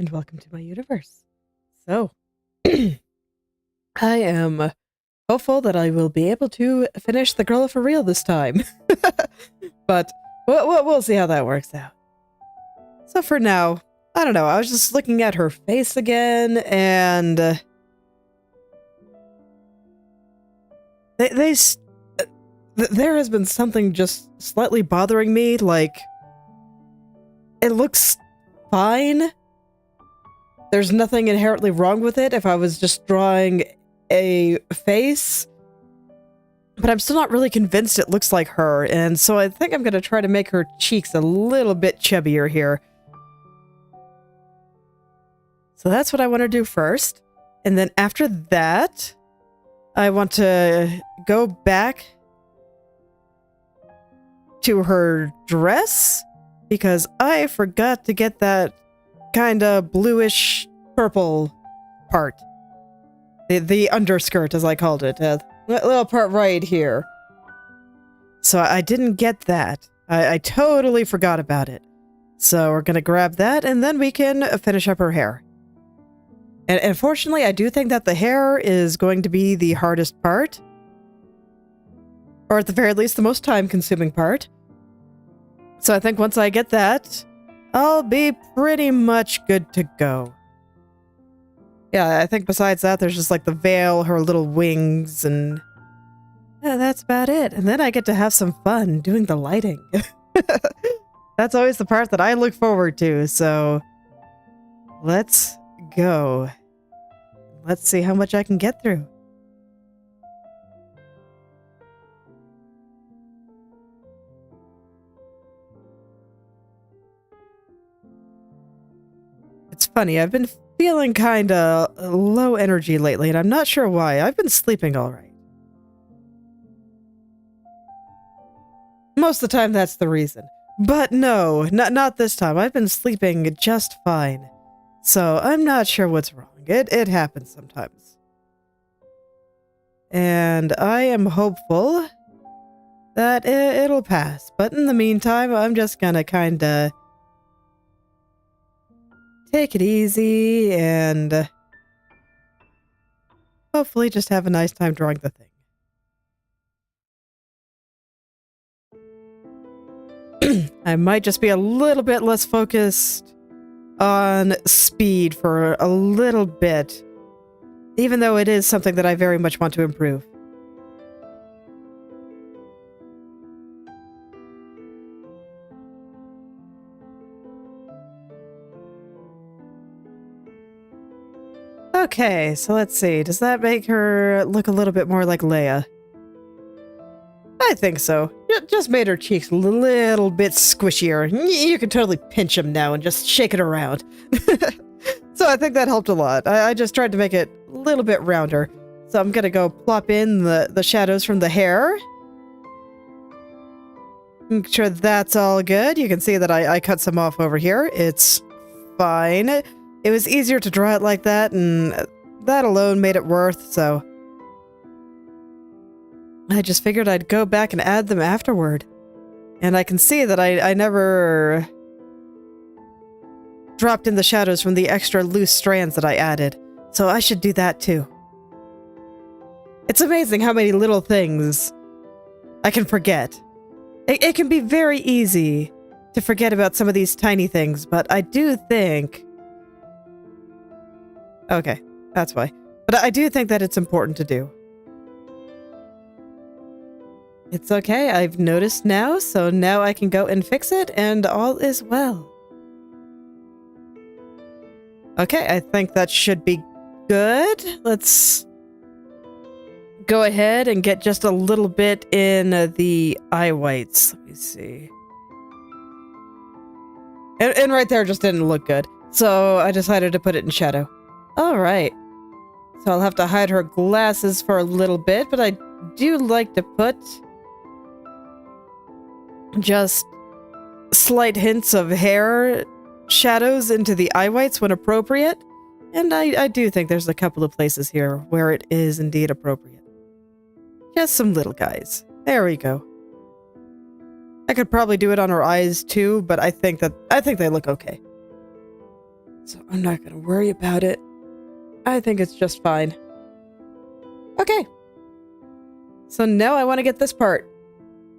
and welcome to my universe. So, I am hopeful that I will be able to finish the girl for real this time. But we'll see how that works out. So for now, I don't know, I was just looking at her face again, and there has been something just slightly bothering me, like, it looks fine. There's nothing inherently wrong with it if I was just drawing a face, but I'm still not really convinced it looks like her, and so I think I'm going to try to make her cheeks a little bit chubbier here. So that's what I want to do first, and then after that, I want to go back to her dress, because I forgot to get that kind of bluish purple part. The underskirt, as I called it. That little part right here. So I didn't get that. I totally forgot about it. So we're going to grab that, and then we can finish up her hair. And unfortunately, I do think that the hair is going to be the hardest part. Or at the very least, the most time-consuming part. So I think once I get that, I'll be pretty much good to go. Yeah, I think besides that, there's just like the veil, her little wings, and yeah, that's about it. And then I get to have some fun doing the lighting. That's always the part that I look forward to, so let's go. Let's see how much I can get through. It's funny, I've been feeling kinda low energy lately, and I'm not sure why. I've been sleeping alright. Most of the time, that's the reason. But no, not this time. I've been sleeping just fine. So I'm not sure what's wrong. It happens sometimes. And I am hopeful that it'll pass. But in the meantime, I'm just gonna kinda take it easy and hopefully just have a nice time drawing the thing. I might just be a little bit less focused on speed for a little bit, even though it is something that I very much want to improve. Okay, so let's see. Does that make her look a little bit more like Leia? I think so. Just made her cheeks a little bit squishier. You can totally pinch them now and just shake it around. So I think that helped a lot. I just tried to make it a little bit rounder. So I'm gonna go plop in the shadows from the hair. Make sure that's all good. You can see that I cut some off over here. It's fine. It was easier to draw it like that, and that alone made it worth, so I just figured I'd go back and add them afterward. And I can see that I never dropped in the shadows from the extra loose strands that I added, so I should do that too. It's amazing how many little things I can forget. It can be very easy to forget about some of these tiny things, but I do think... Okay, that's why. But I do think that it's important to do. It's okay, I've noticed now, so now I can go and fix it, and all is well. Okay, I think that should be good. Let's go ahead and get just a little bit in the eye whites. Let me see. And right there just didn't look good, so I decided to put it in shadow. Alright. So I'll have to hide her glasses for a little bit, but I do like to put just slight hints of hair shadows into the eye whites when appropriate, and I do think there's a couple of places here where it is indeed appropriate. Just some little guys. There we go. I could probably do it on her eyes too, but I think they look okay. So I'm not going to worry about it. I think it's just fine. Okay. So now I want to get this part.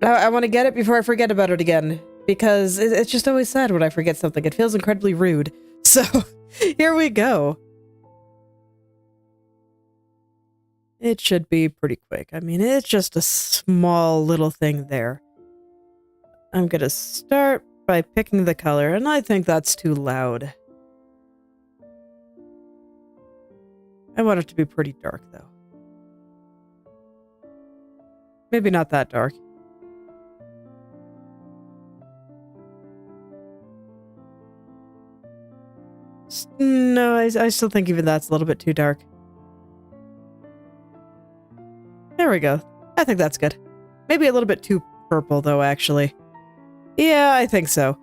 I want to get it before I forget about it again. Because it's just always sad when I forget something. It feels incredibly rude. So, here we go. It should be pretty quick. I mean, it's just a small little thing there. I'm gonna start by picking the color, and I think that's too loud. I want it to be pretty dark, though. Maybe not that dark. No, I still think even that's a little bit too dark. There we go. I think that's good. Maybe a little bit too purple, though, actually. Yeah, I think so.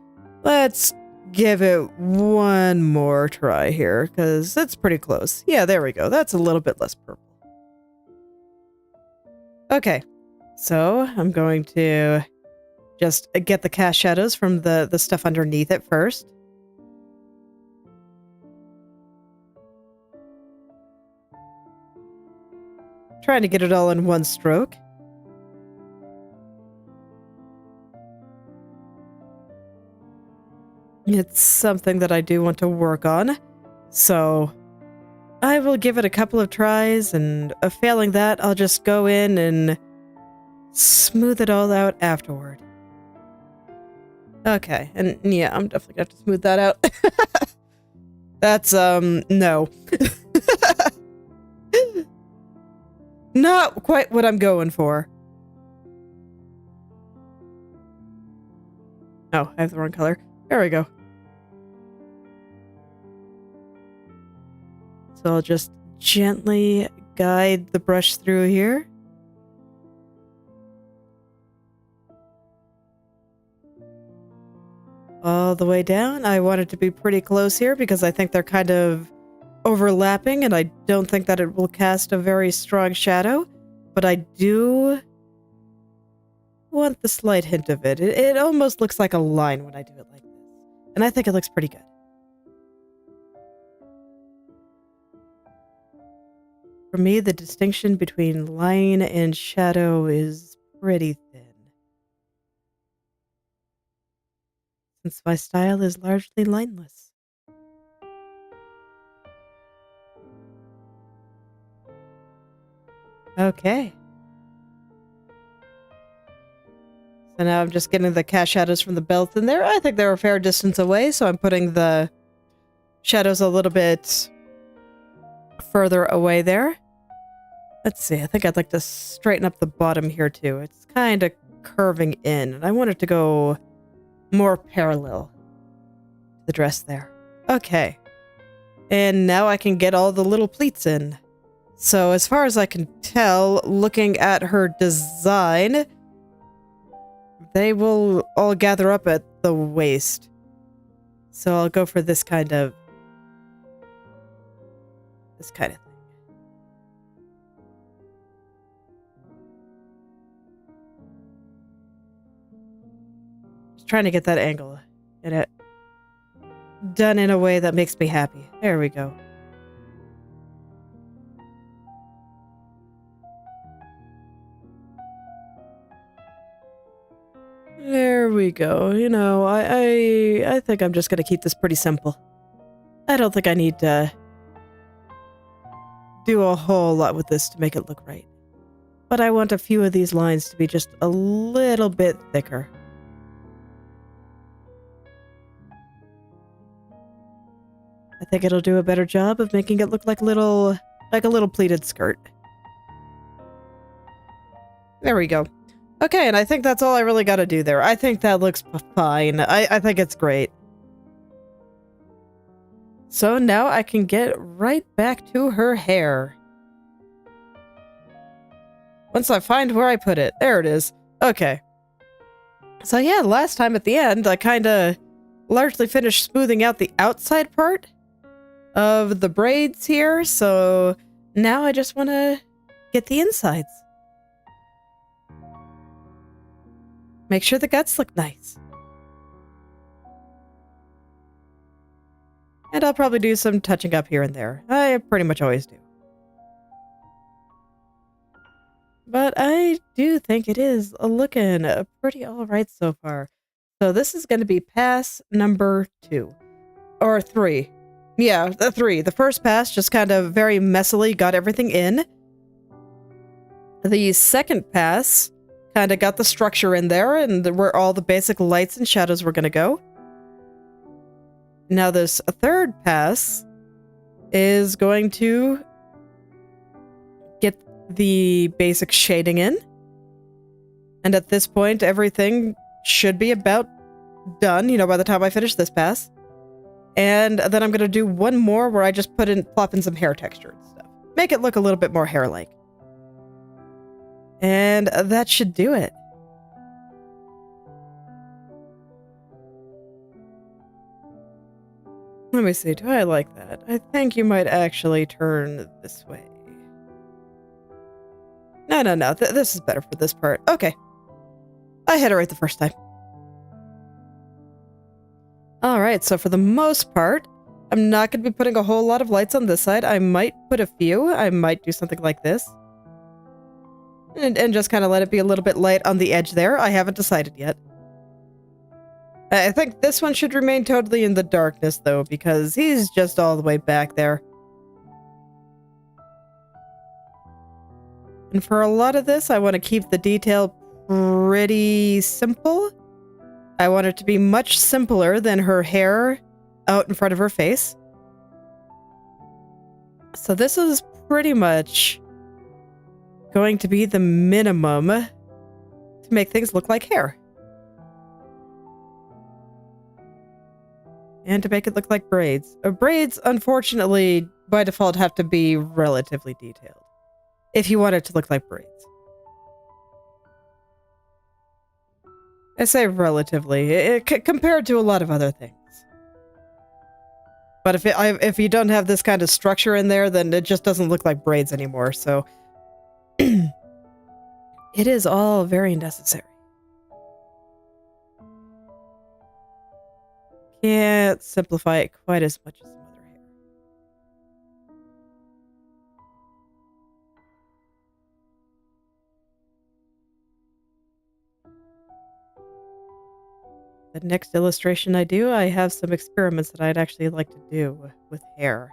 Let's give it one more try here, because that's pretty close. Yeah, there we go. That's a little bit less purple. Okay, so I'm going to just get the cast shadows from the stuff underneath it first. Trying to get it all in one stroke. It's something that I do want to work on, so I will give it a couple of tries, and failing that, I'll just go in and smooth it all out afterward. Okay, and yeah, I'm definitely gonna have to smooth that out. That's, no. Not quite what I'm going for. Oh, I have the wrong color. There we go. So I'll just gently guide the brush through here. All the way down. I want it to be pretty close here because I think they're kind of overlapping, and I don't think that it will cast a very strong shadow, but I do want the slight hint of it. It almost looks like a line when I do it like this, and I think it looks pretty good. For me, the distinction between line and shadow is pretty thin, since my style is largely lineless. Okay. So now I'm just getting the cast shadows from the belt in there. I think they're a fair distance away, so I'm putting the shadows a little bit further away there. Let's see, I think I'd like to straighten up the bottom here too. It's kind of curving in, and I want it to go more parallel to the dress there. Okay. And now I can get all the little pleats in. So as far as I can tell, looking at her design, they will all gather up at the waist. So I'll go for this kind of thing. Just trying to get that angle in it done in a way that makes me happy. There we go. There we go. You know, I think I'm just gonna keep this pretty simple. I don't think I need to do a whole lot with this to make it look right. But I want a few of these lines to be just a little bit thicker. I think it'll do a better job of making it look like a little pleated skirt. There we go. Okay, and I think that's all I really gotta do there. I think that looks fine. I think it's great. So now I can get right back to her hair. Once I find where I put it. There it is. Okay. So yeah, last time at the end, I kinda largely finished smoothing out the outside part of the braids here, so now I just want to get the insides. Make sure the guts look nice. And I'll probably do some touching up here and there. I pretty much always do. But I do think it is looking pretty alright so far. So this is going to be pass number 2. Or 3. Yeah, the 3. The first pass just kind of very messily got everything in. The second pass kind of got the structure in there and where all the basic lights and shadows were going to go. Now this third pass is going to get the basic shading in. And at this point, everything should be about done, by the time I finish this pass. And then I'm going to do one more where I just plop in some hair texture and stuff. Make it look a little bit more hair-like. And that should do it. Let me see, do I like that? I think you might actually turn this way. No. This is better for this part. Okay. I had it right the first time. Alright, so for the most part, I'm not going to be putting a whole lot of lights on this side. I might put a few. I might do something like this. And just kind of let it be a little bit light on the edge there. I haven't decided yet. I think this one should remain totally in the darkness, though, because he's just all the way back there. And for a lot of this, I want to keep the detail pretty simple. I want it to be much simpler than her hair out in front of her face. So this is pretty much going to be the minimum to make things look like hair. And to make it look like braids. Braids, unfortunately, by default have to be relatively detailed. If you want it to look like braids. I say relatively, compared to a lot of other things. But if you don't have this kind of structure in there, then it just doesn't look like braids anymore, so... it is all very necessary. Can't simplify it quite as much as some other hair. The next illustration I do, I have some experiments that I'd actually like to do with hair.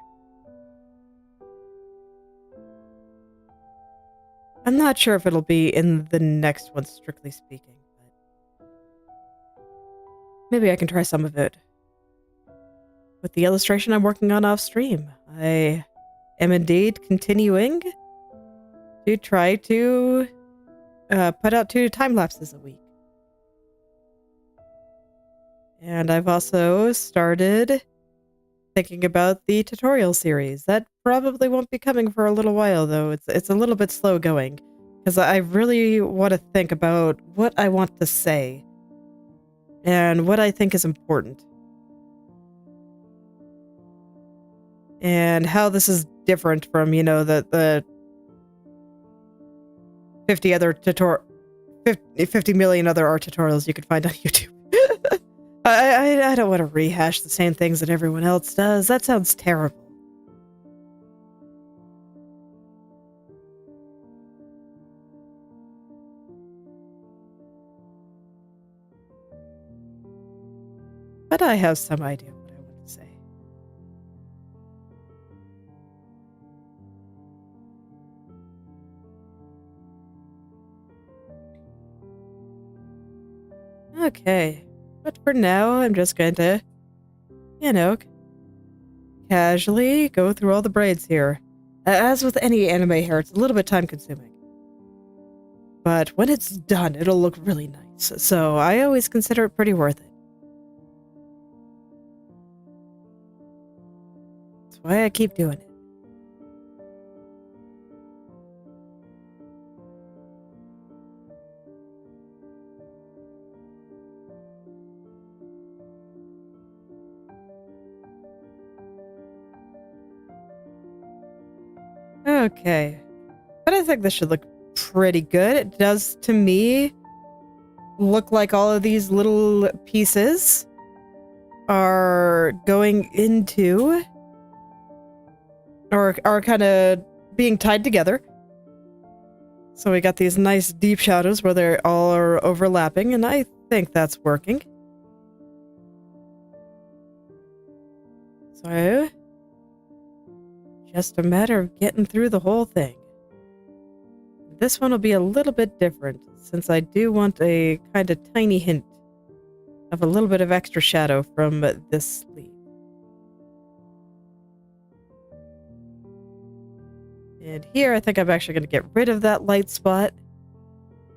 I'm not sure if it'll be in the next one, strictly speaking, but maybe I can try some of it with the illustration I'm working on off stream. I am indeed continuing to try to put out 2 time lapses a week. And I've also started thinking about the tutorial series. That probably won't be coming for a little while, though. It's a little bit slow going, because I really want to think about what I want to say and what I think is important. And how this is different from, the 50 million other art tutorials you could find on YouTube. I don't want to rehash the same things that everyone else does. That sounds terrible. But I have some idea what I want to say. Okay. But for now, I'm just going to, casually go through all the braids here. As with any anime hair, it's a little bit time-consuming. But when it's done, it'll look really nice. So I always consider it pretty worth it. That's why I keep doing it. Okay. But I think this should look pretty good. It does, to me, look like all of these little pieces are going into, or are kind of being tied together. So we got these nice deep shadows where they all are overlapping, and I think that's working. So, just a matter of getting through the whole thing. This one will be a little bit different, since I do want a kind of tiny hint of a little bit of extra shadow from this sleeve. And here, I think I'm actually going to get rid of that light spot.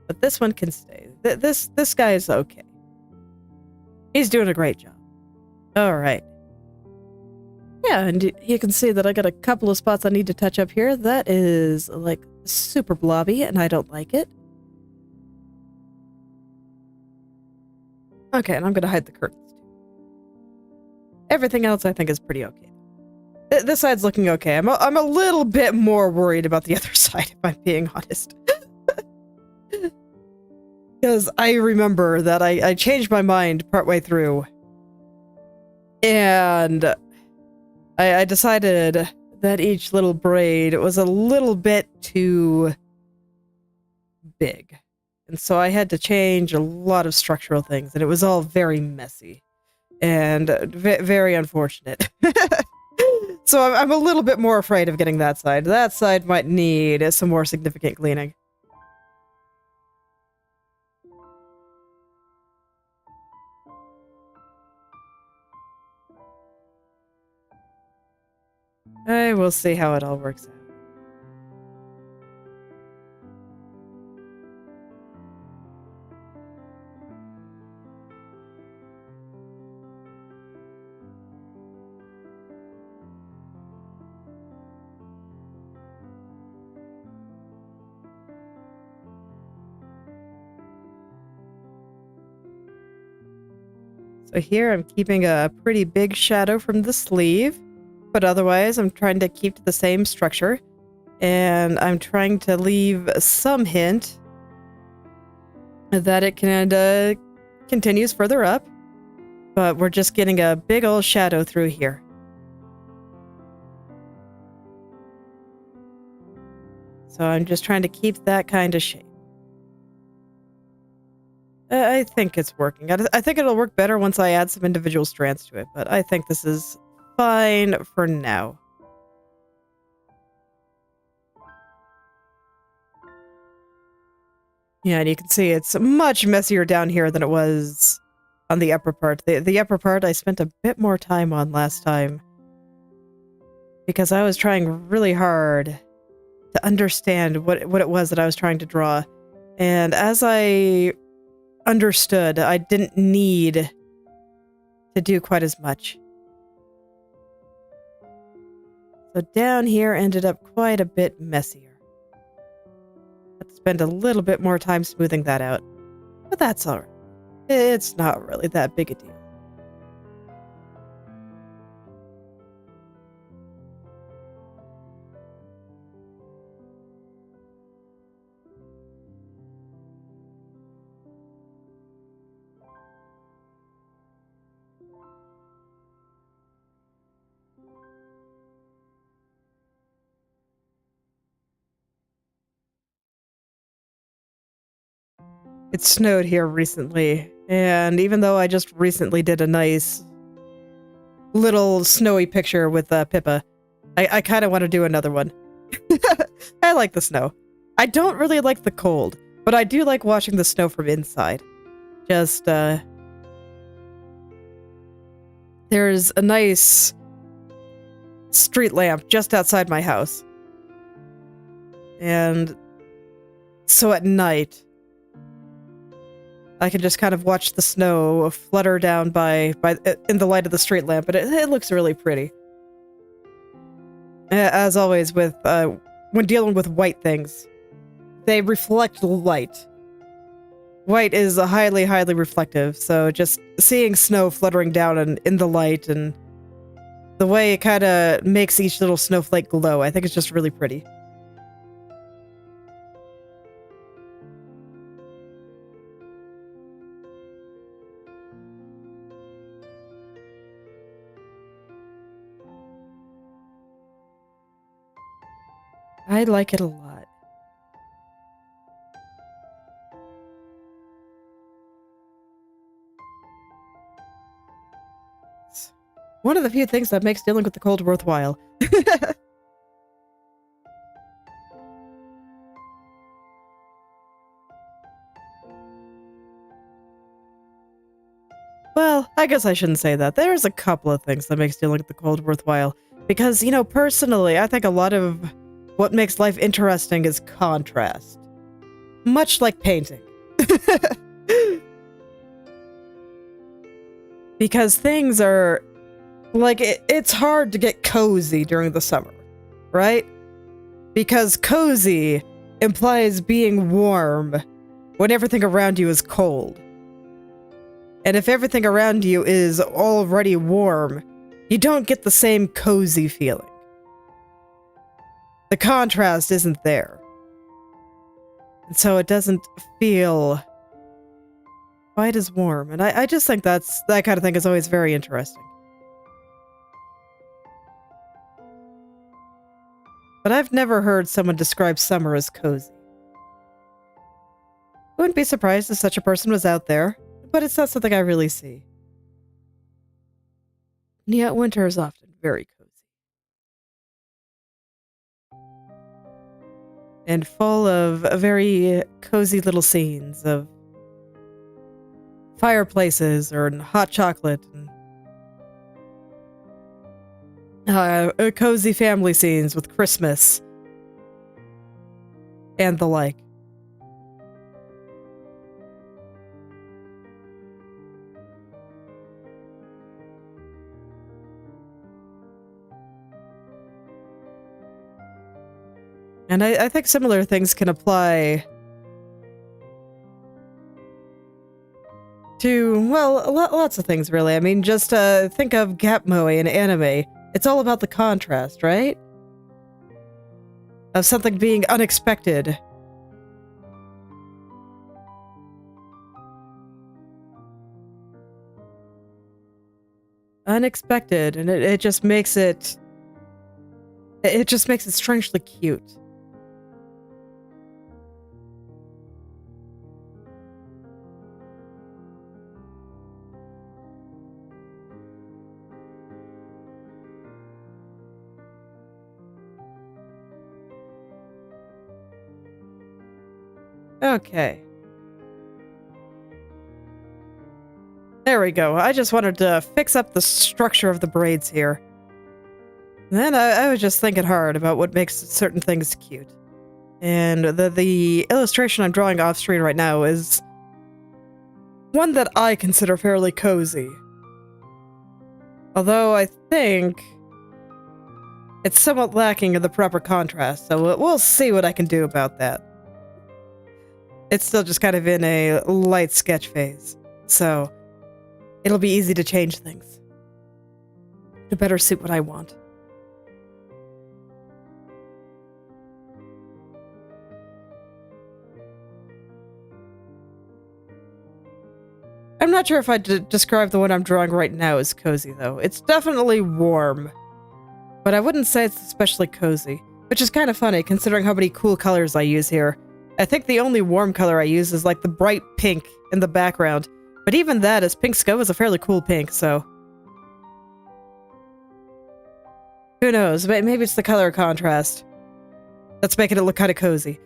But this one can stay. This guy is okay. He's doing a great job. Alright. Yeah, and you can see that I got a couple of spots I need to touch up here. That is, like, super blobby, and I don't like it. Okay, and I'm going to hide the curtains, too. Everything else I think is pretty okay. This side's looking okay. I'm a little bit more worried about the other side, if I'm being honest. Because I remember that I changed my mind partway through. And I decided that each little braid was a little bit too big. And so I had to change a lot of structural things, and it was all very messy. And very unfortunate. So I'm a little bit more afraid of getting that side. That side might need some more significant cleaning. We'll see how it all works out. So here I'm keeping a pretty big shadow from the sleeve, but otherwise I'm trying to keep to the same structure, and I'm trying to leave some hint that it can continues further up, but we're just getting a big old shadow through here. So I'm just trying to keep that kind of shape. I think it's working. I think it'll work better once I add some individual strands to it, but I think this is fine for now. Yeah, and you can see it's much messier down here than it was on the upper part. The upper part I spent a bit more time on last time, because I was trying really hard to understand what it was that I was trying to draw. And as I understood, I didn't need to do quite as much. So down here ended up quite a bit messier. I had to spend a little bit more time smoothing that out. But that's alright. It's not really that big a deal. It snowed here recently, and even though I just recently did a nice little snowy picture with Pippa, I kind of want to do another one. I like the snow. I don't really like the cold, but I do like watching the snow from inside. Just, there's a nice street lamp just outside my house. And so at night, I can just kind of watch the snow flutter down by in the light of the street lamp, and it looks really pretty. As always, with when dealing with white things, they reflect light. White is a highly, highly reflective, so just seeing snow fluttering down in the light and the way it kind of makes each little snowflake glow, I think it's just really pretty. I like it a lot. It's one of the few things that makes dealing with the cold worthwhile. Well, I guess I shouldn't say that. There's a couple of things that makes dealing with the cold worthwhile. Because, you know, personally, I think a lot of what makes life interesting is contrast. Much like painting. Because things are... like, it's hard to get cozy during the summer, right? Because cozy implies being warm when everything around you is cold. And if everything around you is already warm, you don't get the same cozy feeling. The contrast isn't there. And so it doesn't feel quite as warm. And I just think that kind of thing is always very interesting. But I've never heard someone describe summer as cozy. I wouldn't be surprised if such a person was out there, but it's not something I really see. And yet winter is often very cozy. And full of very cozy little scenes of fireplaces or hot chocolate and cozy family scenes with Christmas and the like. And I think similar things can apply to, well, lots of things, really. I mean, just think of gap moe in anime. It's all about the contrast, right? Of something being unexpected. Unexpected, and it just makes it... it just makes it strangely cute. Okay. There we go. I just wanted to fix up the structure of the braids here. And then I was just thinking hard about what makes certain things cute. And the illustration I'm drawing off screen right now is one that I consider fairly cozy. Although I think it's somewhat lacking in the proper contrast, so we'll see what I can do about that. It's still just kind of in a light sketch phase, so it'll be easy to change things to better suit what I want. I'm not sure if I'd describe the one I'm drawing right now as cozy, though. It's definitely warm, but I wouldn't say it's especially cozy, which is kind of funny considering how many cool colors I use here. I think the only warm color I use is like the bright pink in the background, but even that, as pinks go, is a fairly cool pink, so... who knows, maybe it's the color contrast that's making it look kind of cozy.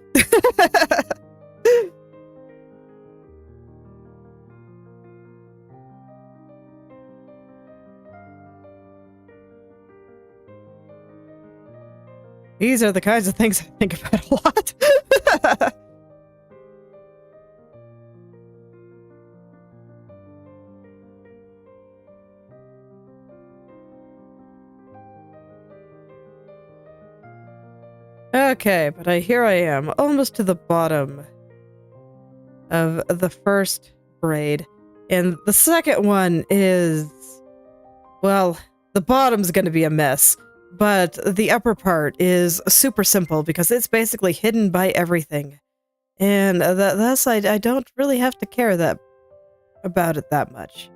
These are the kinds of things I think about a lot. Okay, but here I am, almost to the bottom of the first braid. And the second one is... well, the bottom's gonna be a mess. But the upper part is super simple because it's basically hidden by everything. And thus I don't really have to care about it that much.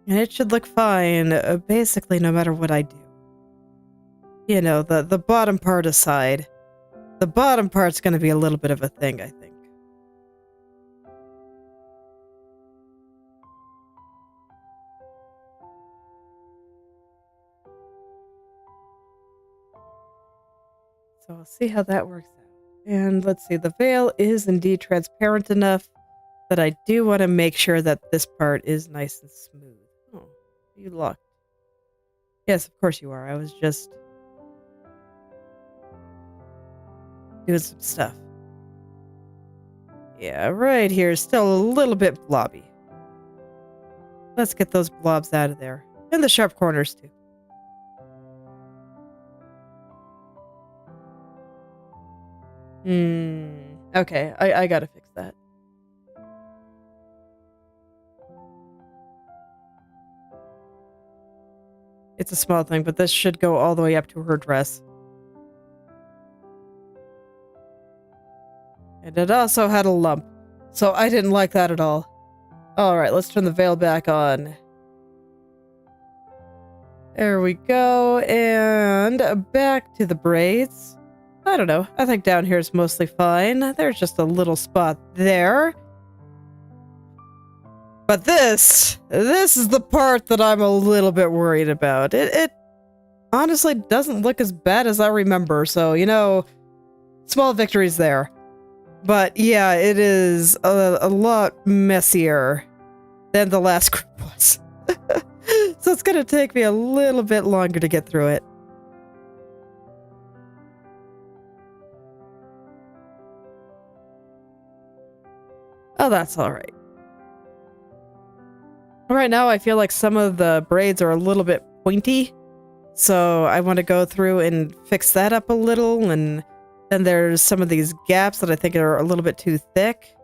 And it should look fine, basically no matter what I do. you know, the bottom part aside. The bottom part's going to be a little bit of a thing, I think. So I'll see how that works out. And let's see, the veil is indeed transparent enough that I do want to make sure that this part is nice and smooth. Oh, you locked. Yes, of course you are. I was just doing some stuff. Yeah, right here is still a little bit blobby. Let's get those blobs out of there. And the sharp corners, too. Okay, I gotta fix that. It's a small thing, but this should go all the way up to her dress. And it also had a lump, so I didn't like that at all. Alright, let's turn the veil back on. There we go, and back to the braids. I don't know, I think down here is mostly fine. There's just a little spot there. But this is the part that I'm a little bit worried about. It honestly doesn't look as bad as I remember, so, you know, small victories there. But yeah, it is a lot messier than the last group was. So it's gonna take me a little bit longer to get through it. Oh, that's alright. Right now, I feel like some of the braids are a little bit pointy, so I want to go through and fix that up a little, and then there's some of these gaps that I think are a little bit too thick,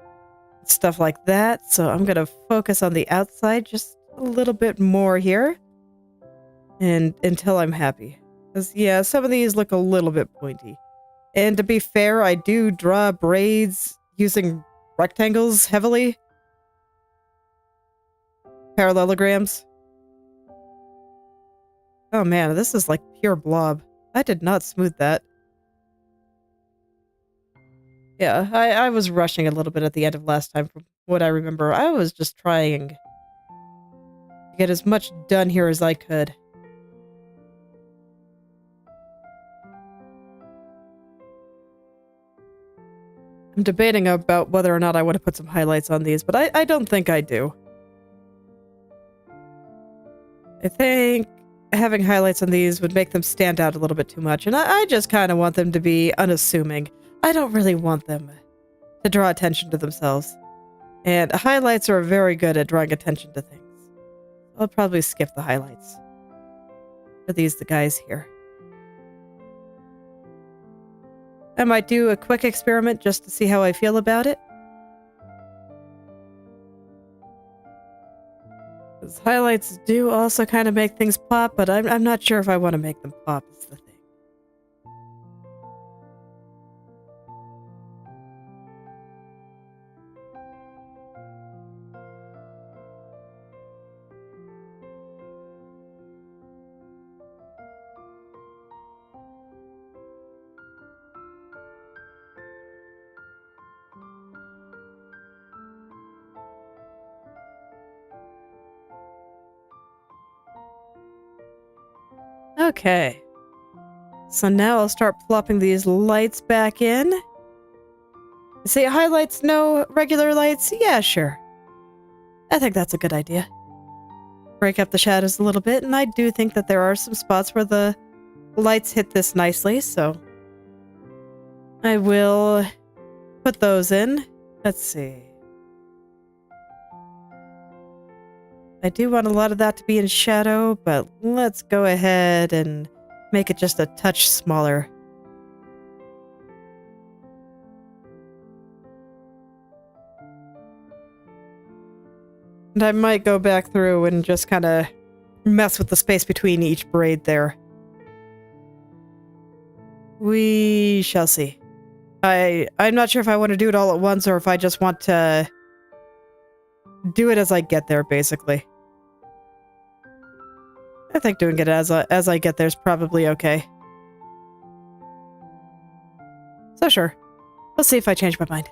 stuff like that, so I'm going to focus on the outside just a little bit more here, and until I'm happy. Because, yeah, some of these look a little bit pointy. And to be fair, I do draw braids using rectangles heavily. Parallelograms. Oh man, this is like pure blob. I did not smooth that. Yeah, I was rushing a little bit at the end of last time from what I remember. I was just trying to get as much done here as I could. I'm debating about whether or not I want to put some highlights on these, but I don't think I do. I think having highlights on these would make them stand out a little bit too much, and I just kind of want them to be unassuming. I don't really want them to draw attention to themselves. And highlights are very good at drawing attention to things. I'll probably skip the highlights for the guys here. I might do a quick experiment just to see how I feel about it. Because highlights do also kind of make things pop, but I'm not sure if I want to make them pop is the thing. Okay. So now I'll start plopping these lights back in. Say highlights, no regular lights? Yeah, sure. I think that's a good idea. Break up the shadows a little bit, and I do think that there are some spots where the lights hit this nicely, so I will put those in. Let's see. I do want a lot of that to be in shadow, but let's go ahead and make it just a touch smaller. And I might go back through and just kind of mess with the space between each braid there. We shall see. I'm not sure if I want to do it all at once or if I just want to do it as I get there, basically. I think doing it as I get there is probably okay. So sure. We'll see if I change my mind.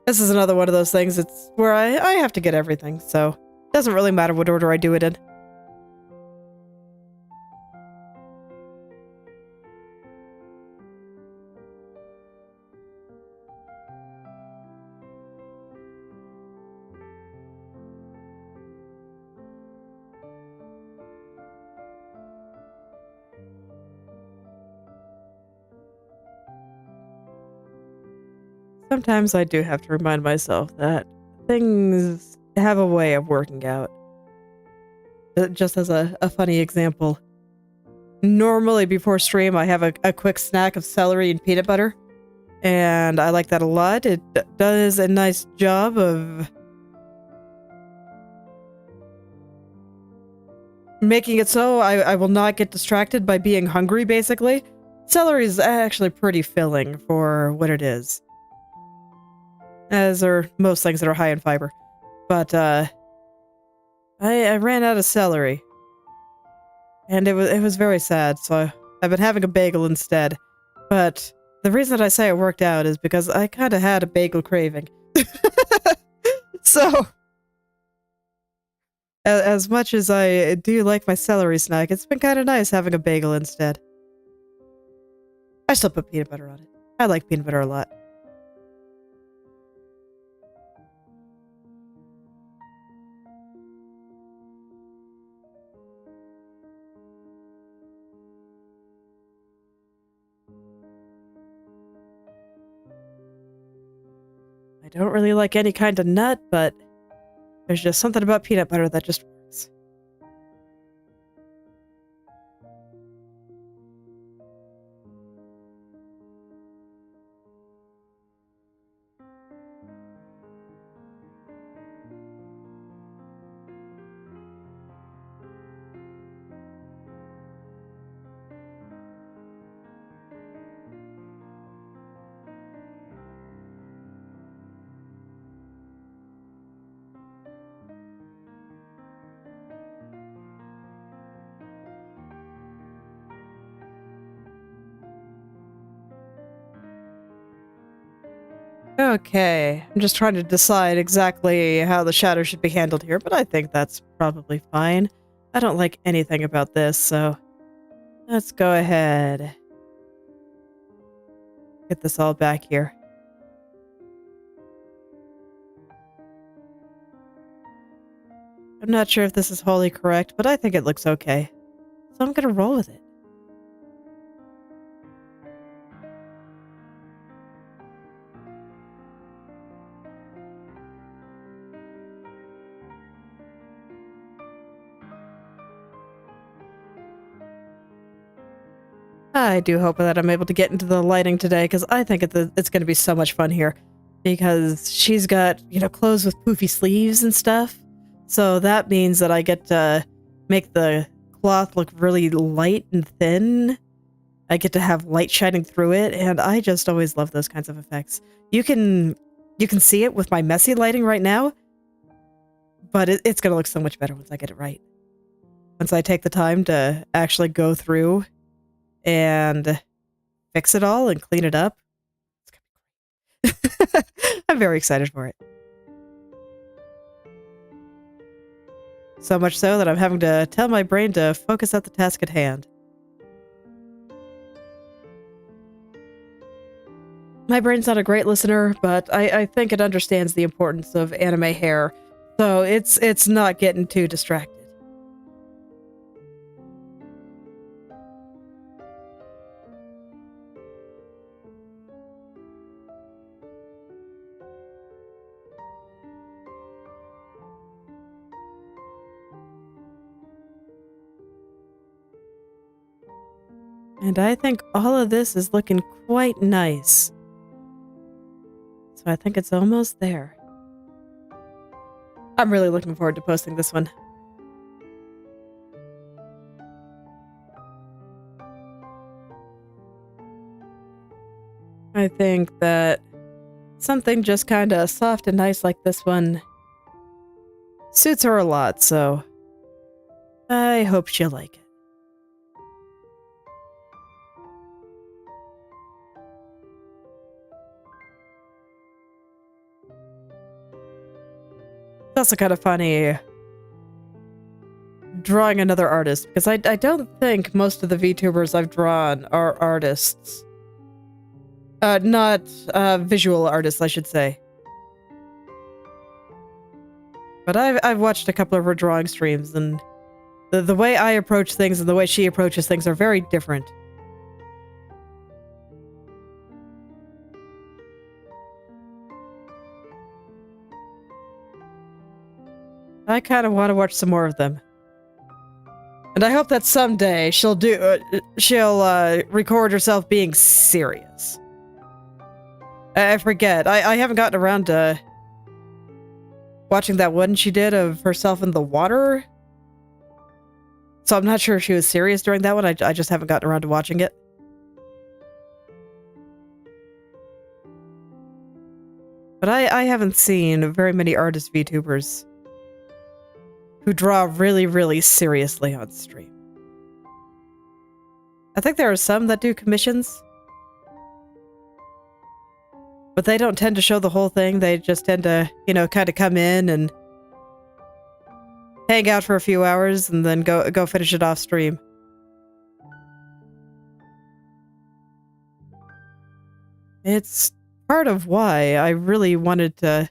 This is another one of those things. It's where I have to get everything, so it doesn't really matter what order I do it in. Sometimes I do have to remind myself that things have a way of working out. Just as a funny example, normally before stream I have a quick snack of celery and peanut butter, and I like that a lot. It does a nice job of making it so I will not get distracted by being hungry, basically. Celery is actually pretty filling for what it is. As are most things that are high in fiber. But, I ran out of celery. And it was very sad, so I've been having a bagel instead. But the reason that I say it worked out is because I kind of had a bagel craving. So, as much as I do like my celery snack, it's been kind of nice having a bagel instead. I still put peanut butter on it. I like peanut butter a lot. I don't really like any kind of nut, but there's just something about peanut butter that just works. Okay, I'm just trying to decide exactly how the shadow should be handled here, but I think that's probably fine. I don't like anything about this, so let's go ahead. Get this all back here. I'm not sure if this is wholly correct, but I think it looks okay. So I'm gonna roll with it. I do hope that I'm able to get into the lighting today, because I think it's going to be so much fun here. Because she's got, clothes with poofy sleeves and stuff. So that means that I get to make the cloth look really light and thin. I get to have light shining through it, and I just always love those kinds of effects. You can see it with my messy lighting right now, but it's going to look so much better once I get it right. Once I take the time to actually go through and fix it all and clean it up. It's gonna be great. I'm very excited for it. So much so that I'm having to tell my brain to focus at the task at hand. My brain's not a great listener, but I think it understands the importance of anime hair, so it's not getting too distracted. And I think all of this is looking quite nice. So I think it's almost there. I'm really looking forward to posting this one. I think that something just kind of soft and nice like this one suits her a lot, so I hope she'll like it. also kind of funny drawing another artist, because I don't think most of the VTubers I've drawn are artists. Not visual artists, I should say. But I've watched a couple of her drawing streams, and the way I approach things and the way she approaches things are very different. I kind of want to watch some more of them. And I hope that someday she'll record herself being serious. I forget. I haven't gotten around to watching that one she did of herself in the water. So I'm not sure if she was serious during that one. I just haven't gotten around to watching it. But I haven't seen very many artist VTubers who draw really, really seriously on stream. I think there are some that do commissions, but they don't tend to show the whole thing. They just tend to, you know, kind of come in and hang out for a few hours and then go finish it off stream. It's part of why I really wanted to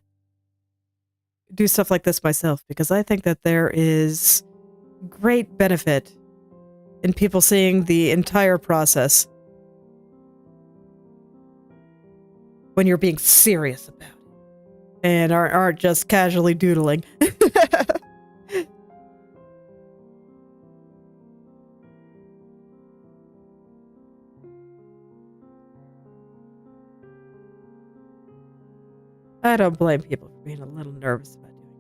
do stuff like this myself, because I think that there is great benefit in people seeing the entire process when you're being serious about it and aren't just casually doodling. I don't blame people for being a little nervous about doing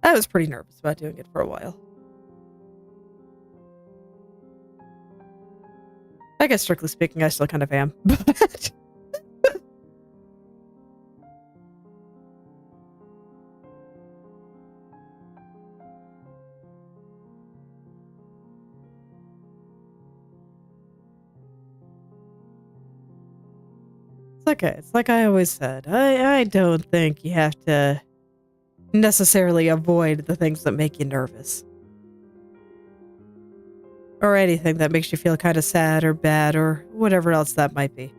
it. I was pretty nervous about doing it for a while. I guess strictly speaking, I still kind of am, but... Okay, it's like I always said, I don't think you have to necessarily avoid the things that make you nervous. Or anything that makes you feel kind of sad or bad or whatever else that might be.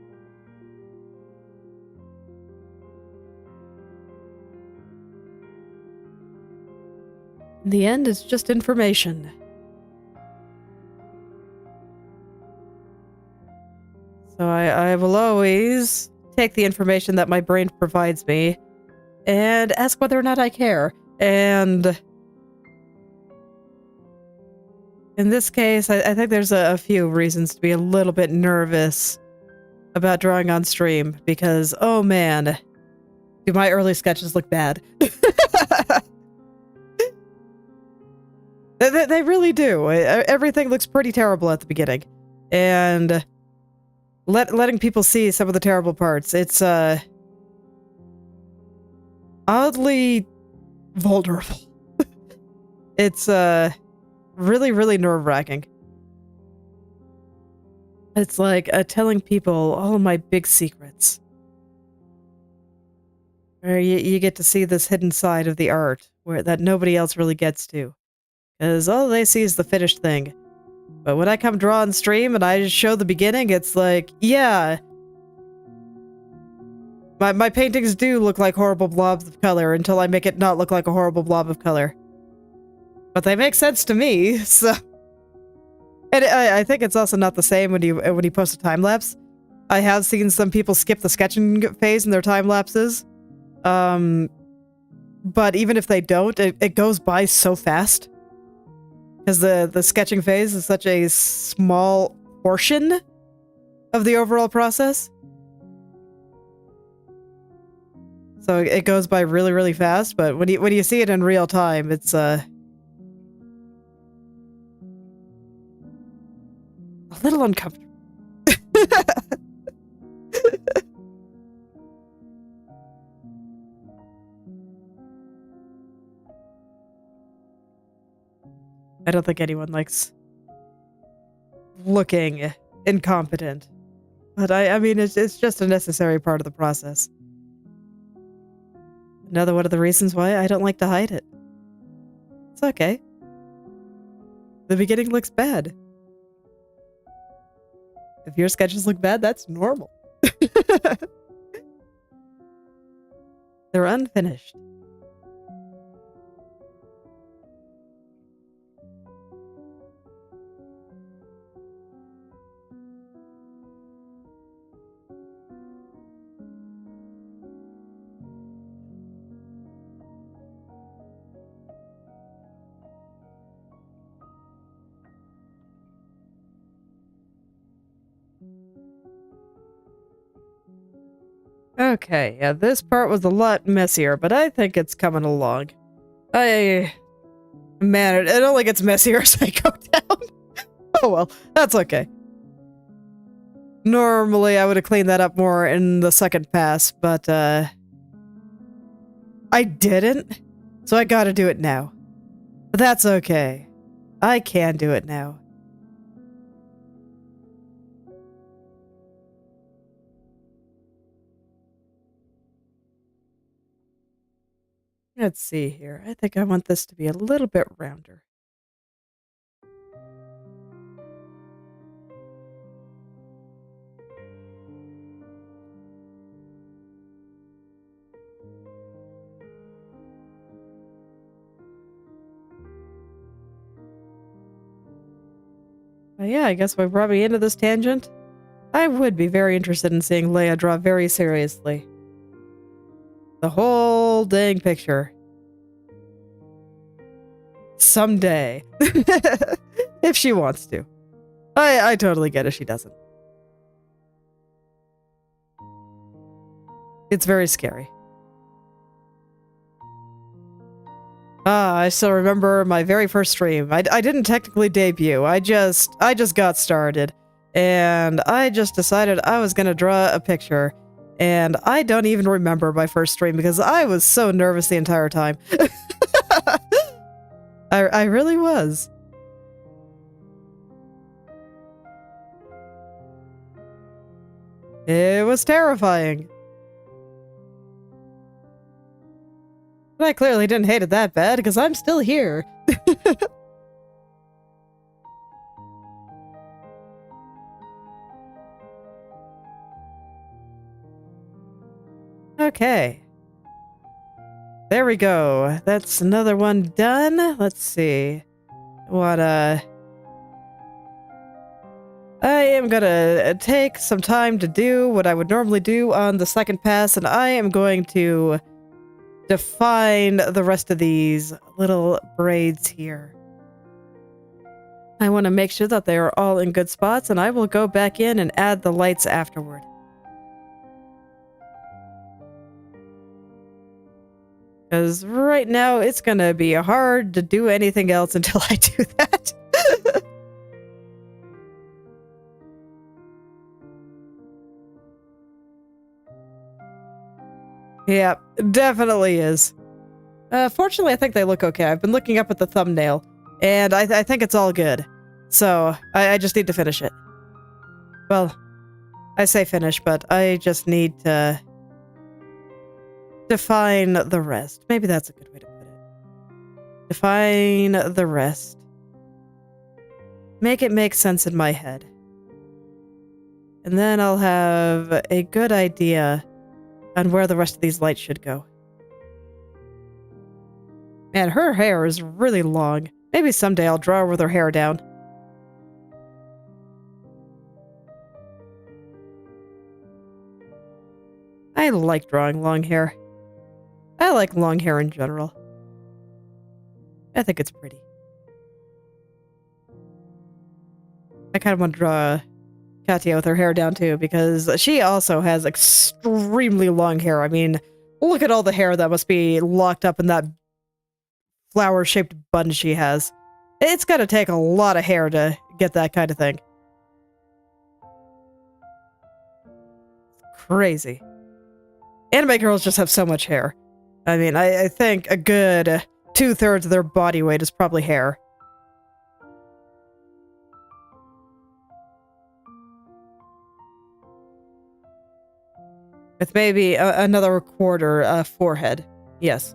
In the end, it's just information. So I will always take the information that my brain provides me and ask whether or not I care. And in this case, I think there's a few reasons to be a little bit nervous about drawing on stream, because, oh man, do my early sketches look bad. They really do. Everything looks pretty terrible at the beginning. And letting people see some of the terrible parts, it's oddly vulnerable. It's really, really nerve-wracking. It's like telling people all of my big secrets. Where you get to see this hidden side of the art that nobody else really gets to. Because all they see is the finished thing. But when I come draw on stream and I just show the beginning, it's like, yeah. My paintings do look like horrible blobs of color until I make it not look like a horrible blob of color. But they make sense to me, so... And I think it's also not the same when you post a time-lapse. I have seen some people skip the sketching phase in their time-lapses. But even if they don't, it goes by so fast. Because the sketching phase is such a small portion of the overall process. So it goes by really, really fast, but when you see it in real time, it's a little uncomfortable. I don't think anyone likes looking incompetent. But I mean, it's just a necessary part of the process. Another one of the reasons why I don't like to hide it. It's okay. The beginning looks bad. If your sketches look bad, that's normal. They're unfinished. Okay, yeah, this part was a lot messier, but I think it's coming along. Man, it only gets messier as I go down. Oh well, that's okay. Normally, I would have cleaned that up more in the second pass, but, I didn't, so I gotta do it now. But that's okay. I can do it now. Let's see here. I think I want this to be a little bit rounder. Yeah, I guess what brought me into this tangent? I would be very interested in seeing Leia draw very seriously. The whole dang picture. Someday. If she wants to. I totally get it if she doesn't. It's very scary. I still remember my very first stream. I didn't technically debut. I just got started. And I just decided I was gonna draw a picture. And I don't even remember my first stream because I was so nervous the entire time. I really was. It was terrifying. But I clearly didn't hate it that bad because I'm still here. Okay. There we go. That's another one done. Let's see. What, I am gonna take some time to do what I would normally do on the second pass, and I am going to define the rest of these little braids here. I want to make sure that they are all in good spots, and I will go back in and add the lights afterward. Because right now, it's gonna be hard to do anything else until I do that. Yeah, definitely is. Fortunately, I think they look okay. I've been looking up at the thumbnail, and I think it's all good. So, I just need to finish it. Well, I say finish, but I just need to define the rest. Maybe that's a good way to put it. Define the rest. Make it make sense in my head. And then I'll have a good idea on where the rest of these lights should go. Man, her hair is really long. Maybe someday I'll draw her with her hair down. I like drawing long hair. I like long hair in general. I think it's pretty. I kind of want to draw Katia with her hair down too, because she also has extremely long hair. I mean, look at all the hair that must be locked up in that flower-shaped bun she has. It's gotta take a lot of hair to get that kind of thing. Crazy. Anime girls just have so much hair. I mean, I think a good 2/3 of their body weight is probably hair. With maybe another quarter forehead. Yes.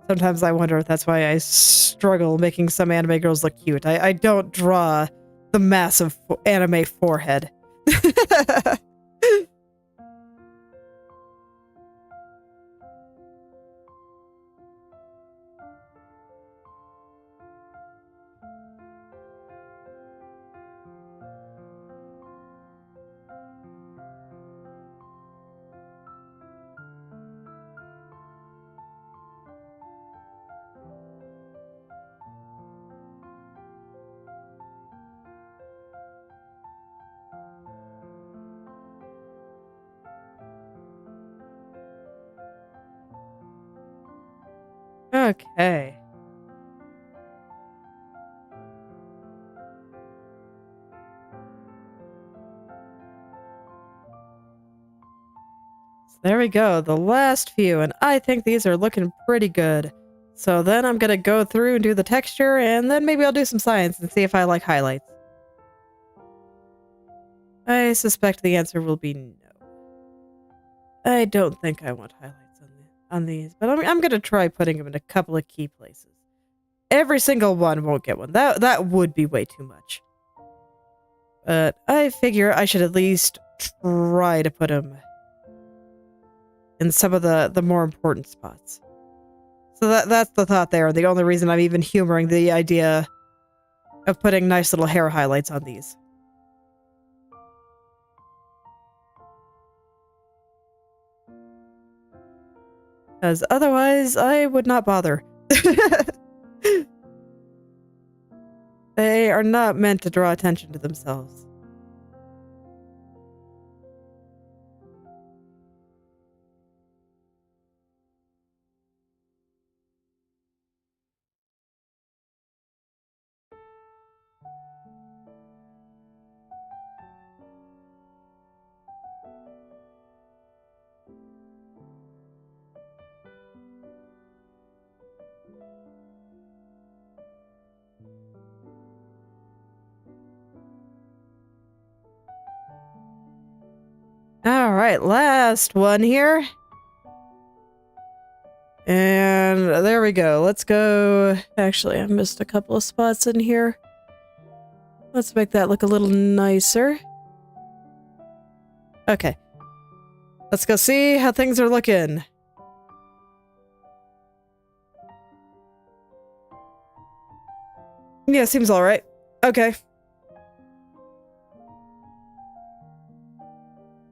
Sometimes I wonder if that's why I struggle making some anime girls look cute. I don't draw the massive anime forehead. Okay. So there we go, the last few, and I think these are looking pretty good. So then I'm gonna go through and do the texture, and then maybe I'll do some science and see if I like highlights. I suspect the answer will be no. I don't think I want highlights on these, but I'm gonna try putting them in a couple of key places. Every single one won't get one. That would be way too much. But I figure I should at least try to put them in some of the more important spots. So that's the thought there. The only reason I'm even humoring the idea of putting nice little hair highlights on these. Because otherwise, I would not bother. They are not meant to draw attention to themselves. Alright, last one here. And there we go. Let's go... Actually, I missed a couple of spots in here. Let's make that look a little nicer. Okay. Let's go see how things are looking. Yeah, seems alright. Okay.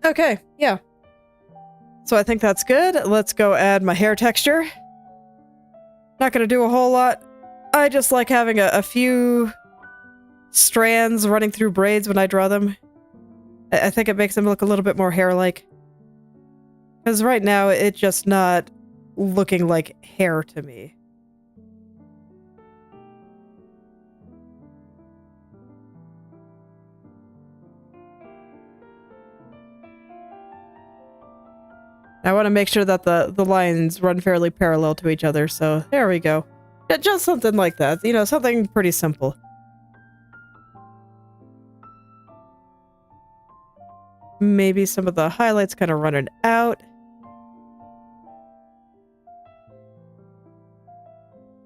Okay, yeah. So I think that's good. Let's go add my hair texture. Not gonna do a whole lot. I just like having a few strands running through braids when I draw them. I think it makes them look a little bit more hair-like. Because right now, it's just not looking like hair to me. I want to make sure that the lines run fairly parallel to each other, so there we go. Just something like that, you know, something pretty simple. Maybe some of the highlights kind of running out.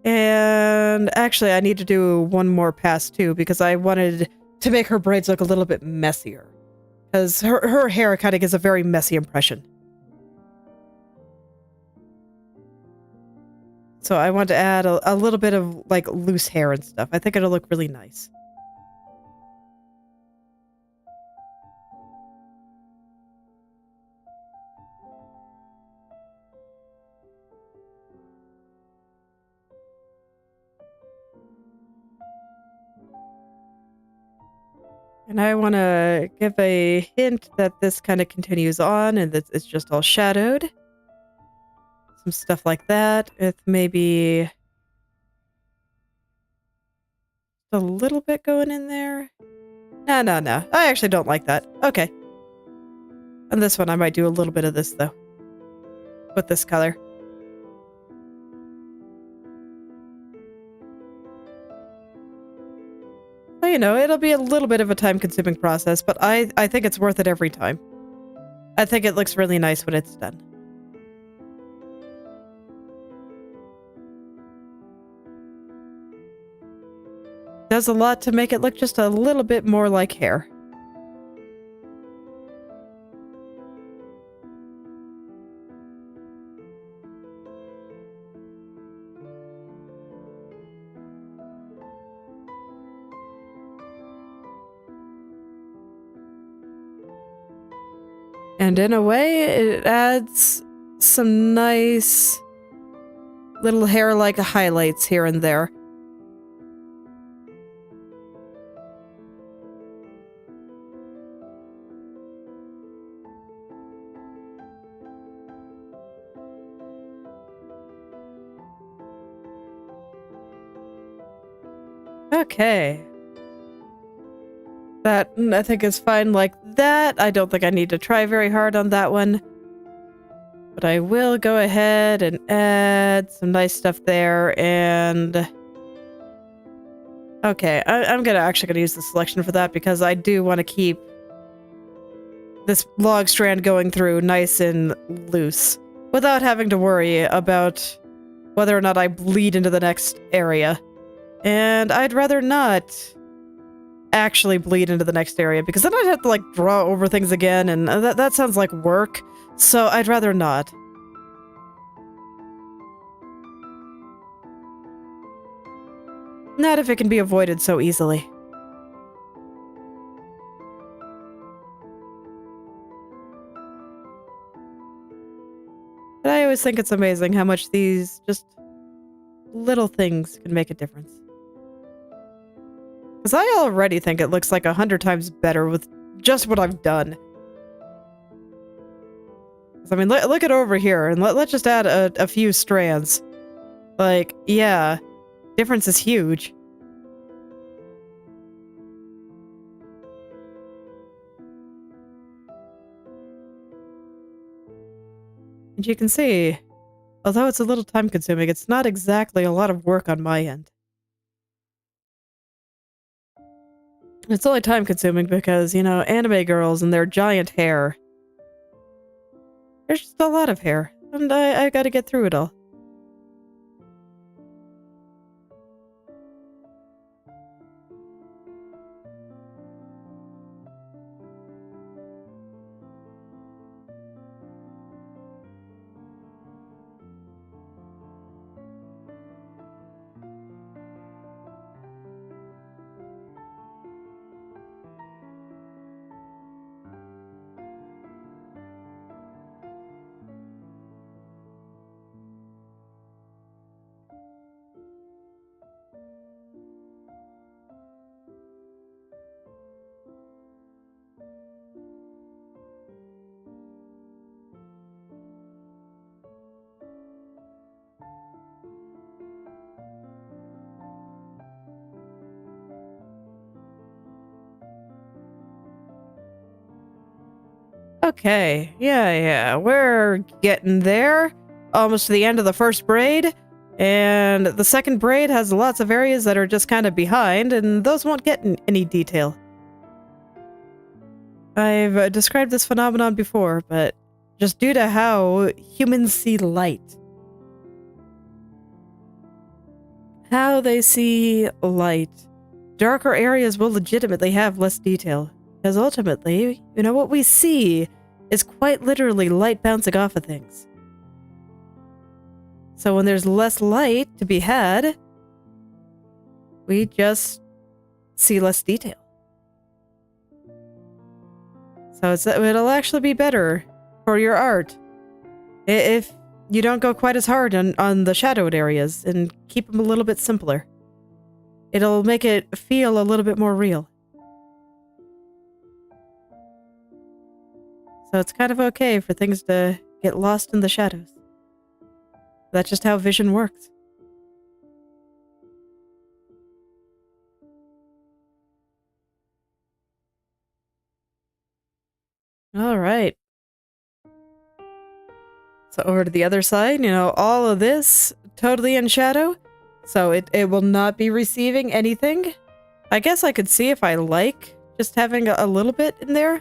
And actually, I need to do one more pass too, because I wanted to make her braids look a little bit messier. Because her hair kind of gives a very messy impression. So I want to add a little bit of, like, loose hair and stuff. I think it'll look really nice. And I want to give a hint that this kind of continues on and that it's just all shadowed. Some stuff like that, with maybe a little bit going in there. No. I actually don't like that. Okay. On this one, I might do a little bit of this, though. With this color. you know, it'll be a little bit of a time-consuming process, but I think it's worth it every time. I think it looks really nice when it's done. Does a lot to make it look just a little bit more like hair. And in a way, it adds some nice little hair-like highlights here and there. Okay. That, I think, is fine like that. I don't think I need to try very hard on that one. But I will go ahead and add some nice stuff there, and... Okay, I'm actually gonna use the selection for that, because I do want to keep this log strand going through nice and loose, without having to worry about whether or not I bleed into the next area. And I'd rather not actually bleed into the next area, because then I'd have to, like, draw over things again, and that sounds like work, so I'd rather not. Not if it can be avoided so easily. But I always think it's amazing how much these just little things can make a difference. Because I already think it looks like 100 times better with just what I've done. I mean, look at over here, and let's just add a few strands. Like, yeah, difference is huge. And you can see, although it's a little time-consuming, it's not exactly a lot of work on my end. It's only time-consuming because, you know, anime girls and their giant hair. There's just a lot of hair, and I gotta get through it all. Okay, yeah, we're getting there. Almost to the end of the first braid. And the second braid has lots of areas that are just kind of behind, and those won't get any detail. I've described this phenomenon before, but just due to how humans see light. How they see light. Darker areas will legitimately have less detail. Because ultimately, you know, what we see is quite literally light bouncing off of things. So when there's less light to be had, we just see less detail. So it'll actually be better for your art if you don't go quite as hard on the shadowed areas and keep them a little bit simpler. It'll make it feel a little bit more real. So it's kind of okay for things to get lost in the shadows. That's just how vision works. All right. So over to the other side, you know, all of this totally in shadow. So it will not be receiving anything. I guess I could see if I like just having a little bit in there.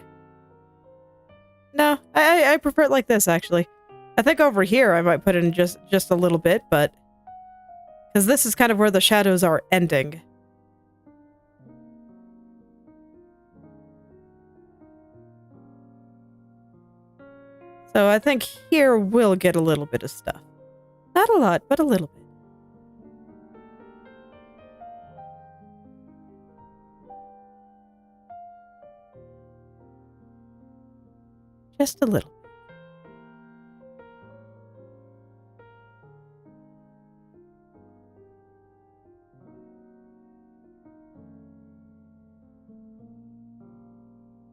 No, I prefer it like this, actually. I think over here I might put in just a little bit, but... because this is kind of where the shadows are ending. So I think here we'll get a little bit of stuff. Not a lot, but a little bit. Just a little.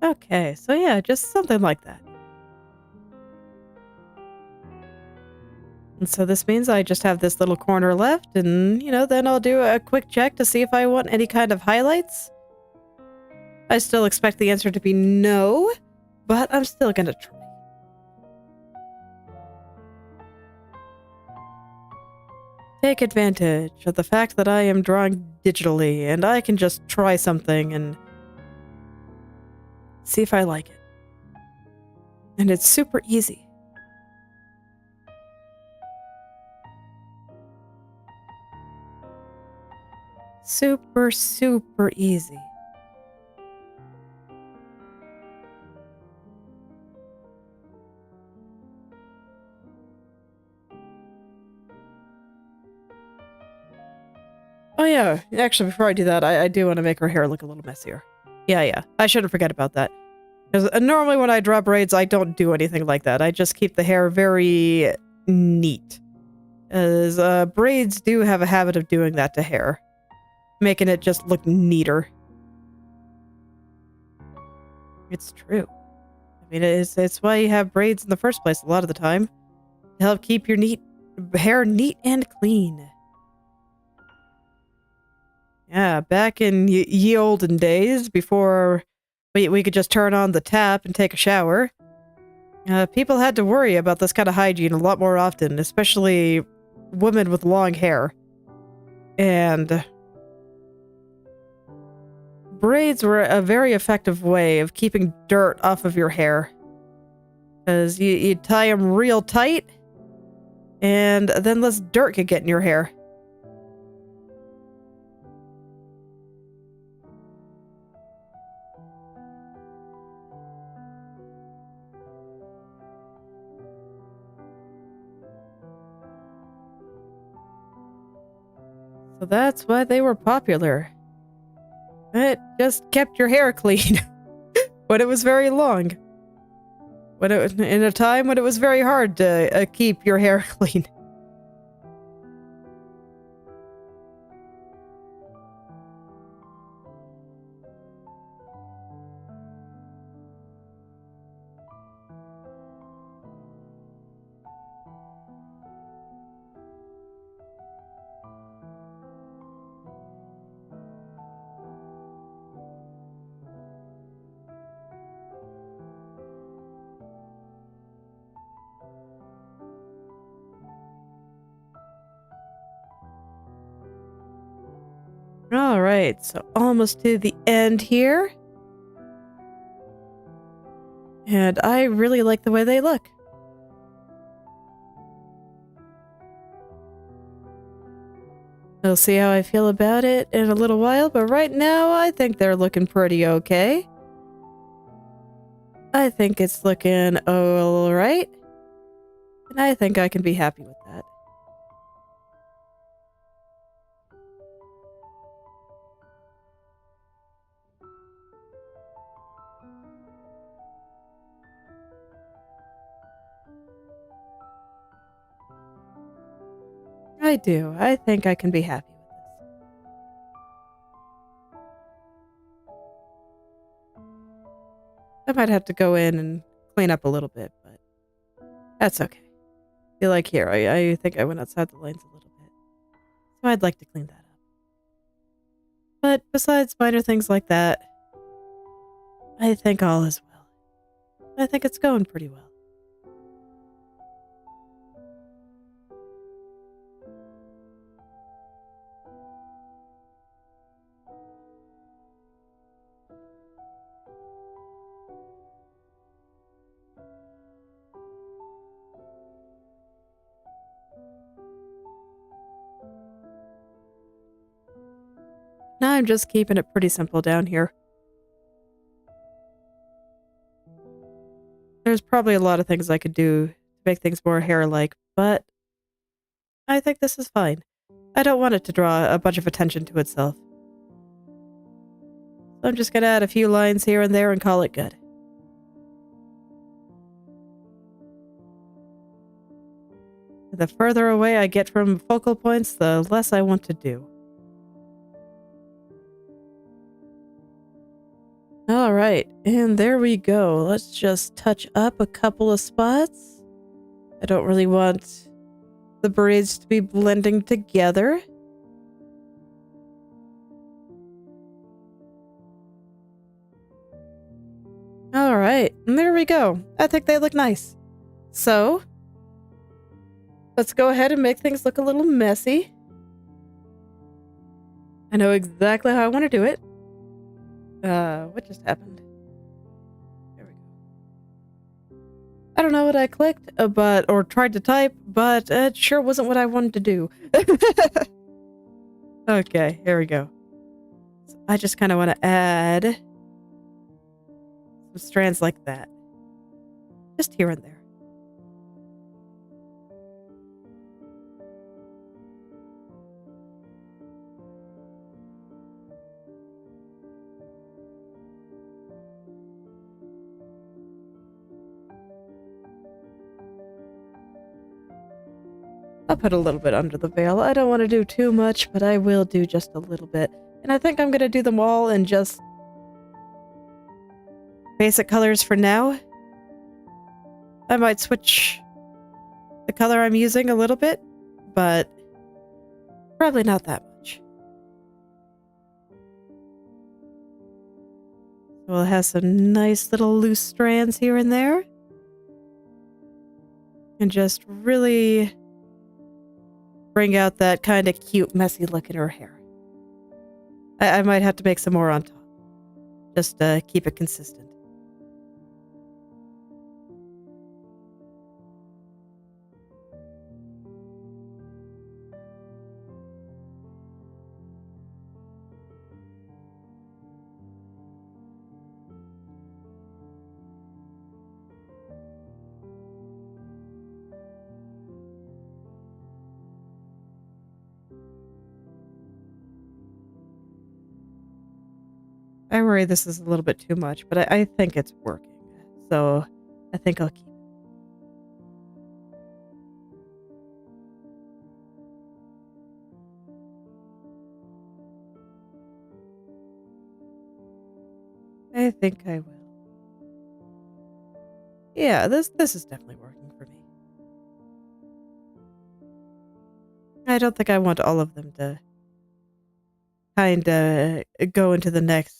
Okay, so yeah, just something like that. And so this means I just have this little corner left, and, you know, then I'll do a quick check to see if I want any kind of highlights. I still expect the answer to be no, but I'm still gonna try. Take advantage of the fact that I am drawing digitally, and I can just try something and see if I like it. And it's super easy. Super, super easy. Oh yeah, actually before I do that, I do want to make her hair look a little messier. Yeah, I shouldn't forget about that. Because normally when I draw braids, I don't do anything like that. I just keep the hair very neat. As braids do have a habit of doing that to hair. Making it just look neater. It's true. I mean, it's why you have braids in the first place a lot of the time. To help keep your hair neat and clean. Yeah, back in ye olden days, before we could just turn on the tap and take a shower, people had to worry about this kind of hygiene a lot more often, especially women with long hair. And braids were a very effective way of keeping dirt off of your hair. Because you tie them real tight, and then less dirt could get in your hair. So that's why they were popular. It just kept your hair clean when it was very long. In a time when it was very hard to keep your hair clean. Alright, so almost to the end here. And I really like the way they look. We'll see how I feel about it in a little while, but right now I think they're looking pretty okay. I think it's looking alright. And I think I can be happy with that. I do. I think I can be happy with this. I might have to go in and clean up a little bit, but that's okay. I feel like here, I think I went outside the lines a little bit. So I'd like to clean that up. But besides minor things like that, I think all is well. I think it's going pretty well. I'm just keeping it pretty simple down here. There's probably a lot of things I could do to make things more hair-like, but I think this is fine. I don't want it to draw a bunch of attention to itself. So I'm just gonna add a few lines here and there and call it good. The further away I get from focal points, the less I want to do. Alright, and there we go. Let's just touch up a couple of spots. I don't really want the braids to be blending together. Alright, and there we go. I think they look nice. So, let's go ahead and make things look a little messy. I know exactly how I want to do it. What just happened? There we go. I don't know what I clicked, or tried to type, but it sure wasn't what I wanted to do. Okay, here we go. So I just kind of want to add some strands like that. Just here and there. I'll put a little bit under the veil. I don't want to do too much, but I will do just a little bit. And I think I'm going to do them all in just basic colors for now. I might switch the color I'm using a little bit, but probably not that much. So we'll have some nice little loose strands here and there. And just really bring out that kind of cute, messy look in her hair. I might have to make some more on top. Just to keep it consistent. I worry this is a little bit too much, but I think it's working. So I think I'll keep it. I think I will. Yeah, this is definitely working for me. I don't think I want all of them to kind of go into the next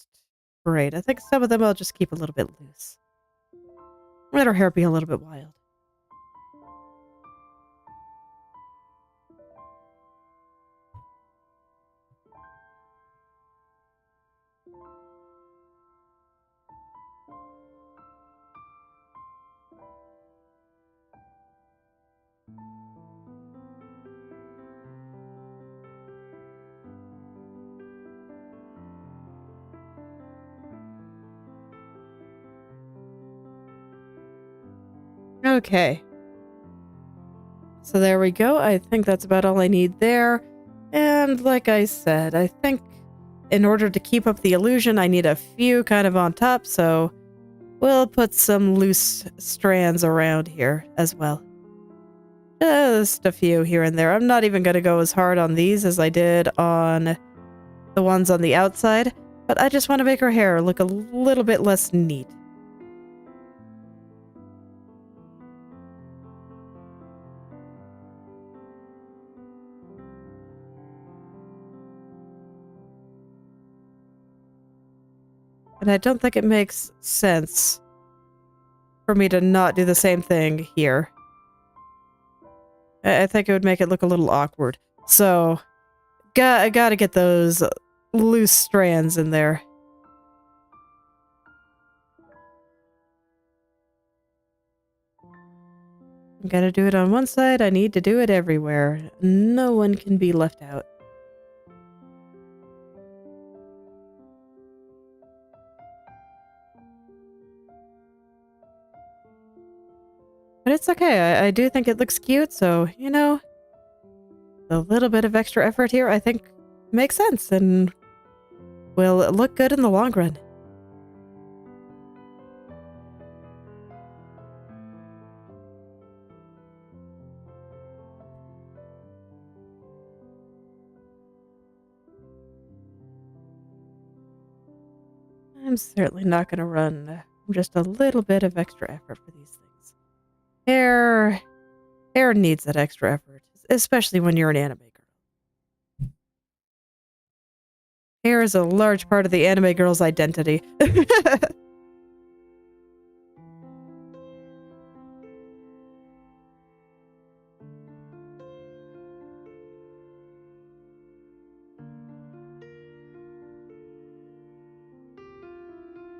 braid. I think some of them I'll just keep a little bit loose. Let her hair be a little bit wild. Okay. So there we go. I think that's about all I need there. And like I said, I think in order to keep up the illusion, I need a few kind of on top, so we'll put some loose strands around here as well. Just a few here and there. I'm not even going to go as hard on these as I did on the ones on the outside, but I just want to make her hair look a little bit less neat. And I don't think it makes sense for me to not do the same thing here. I think it would make it look a little awkward. So, I gotta get those loose strands in there. I gotta do it on one side, I need to do it everywhere. No one can be left out. it's okay. I do think it looks cute, so, you know, a little bit of extra effort here, I think, makes sense and will look good in the long run. I'm certainly not going to run just a little bit of extra effort for these things. Hair needs that extra effort, especially when you're an anime girl. Hair is a large part of the anime girl's identity.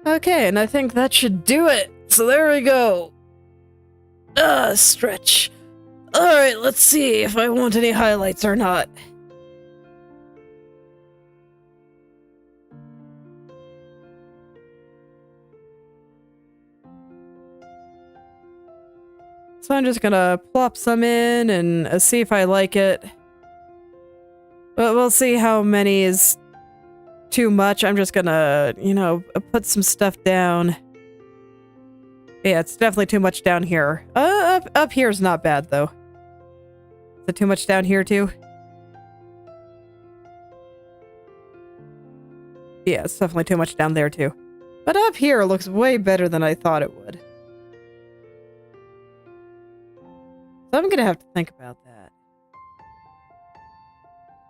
Okay, and I think that should do it. So there we go. Stretch. Alright, let's see if I want any highlights or not. So I'm just gonna plop some in and see if I like it. But we'll see how many is too much. I'm just gonna, you know, put some stuff down. Yeah, it's definitely too much down here. Up here is not bad, though. Is it too much down here, too? Yeah, it's definitely too much down there, too. But up here looks way better than I thought it would. So I'm gonna have to think about that.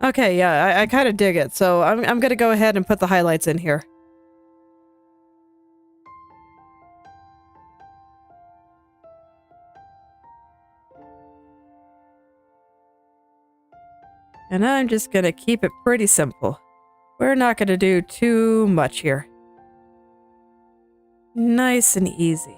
Okay, yeah, I kind of dig it. So I'm gonna go ahead and put the highlights in here. And I'm just gonna keep it pretty simple. We're not gonna do too much here. Nice and easy.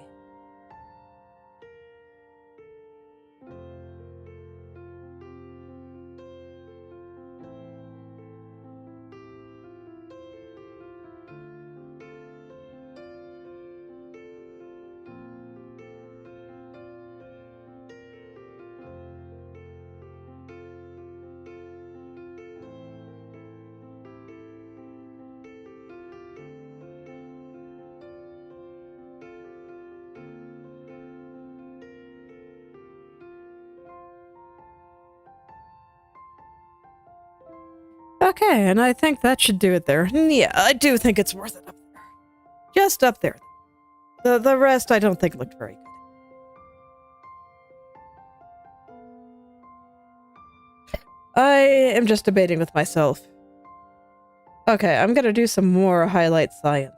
Okay, and I think that should do it there. Yeah, I do think it's worth it up there. Just up there. The rest I don't think looked very good. I am just debating with myself. Okay, I'm gonna do some more highlight science.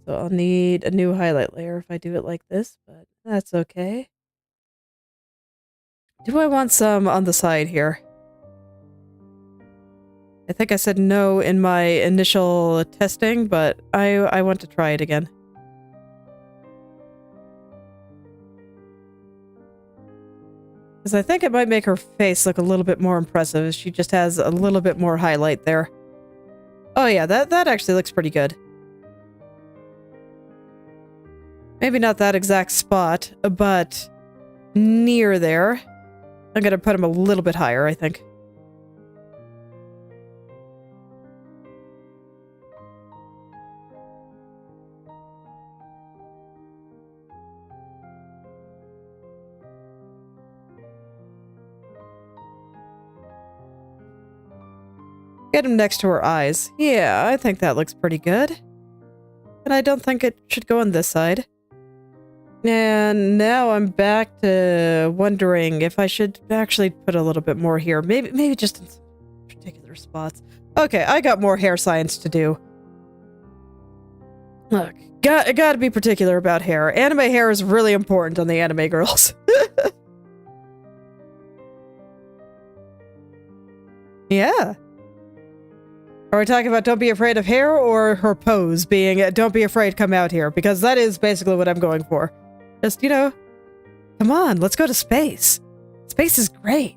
So I'll need a new highlight layer if I do it like this, but that's okay. Do I want some on the side here? I think I said no in my initial testing, but I want to try it again. Because I think it might make her face look a little bit more impressive. She just has a little bit more highlight there. Oh yeah, that actually looks pretty good. Maybe not that exact spot, but near there. I'm gonna put him a little bit higher, I think. Get him next to her eyes. Yeah, I think that looks pretty good. But I don't think it should go on this side. And now I'm back to wondering if I should actually put a little bit more here. Maybe just in some particular spots. Okay, I got more hair science to do. Look, gotta be particular about hair. Anime hair is really important on the anime girls. Yeah. Are we talking about don't be afraid of hair or her pose being don't be afraid, come out here? Because that is basically what I'm going for. Just, you know, come on, let's go to space. Space is great.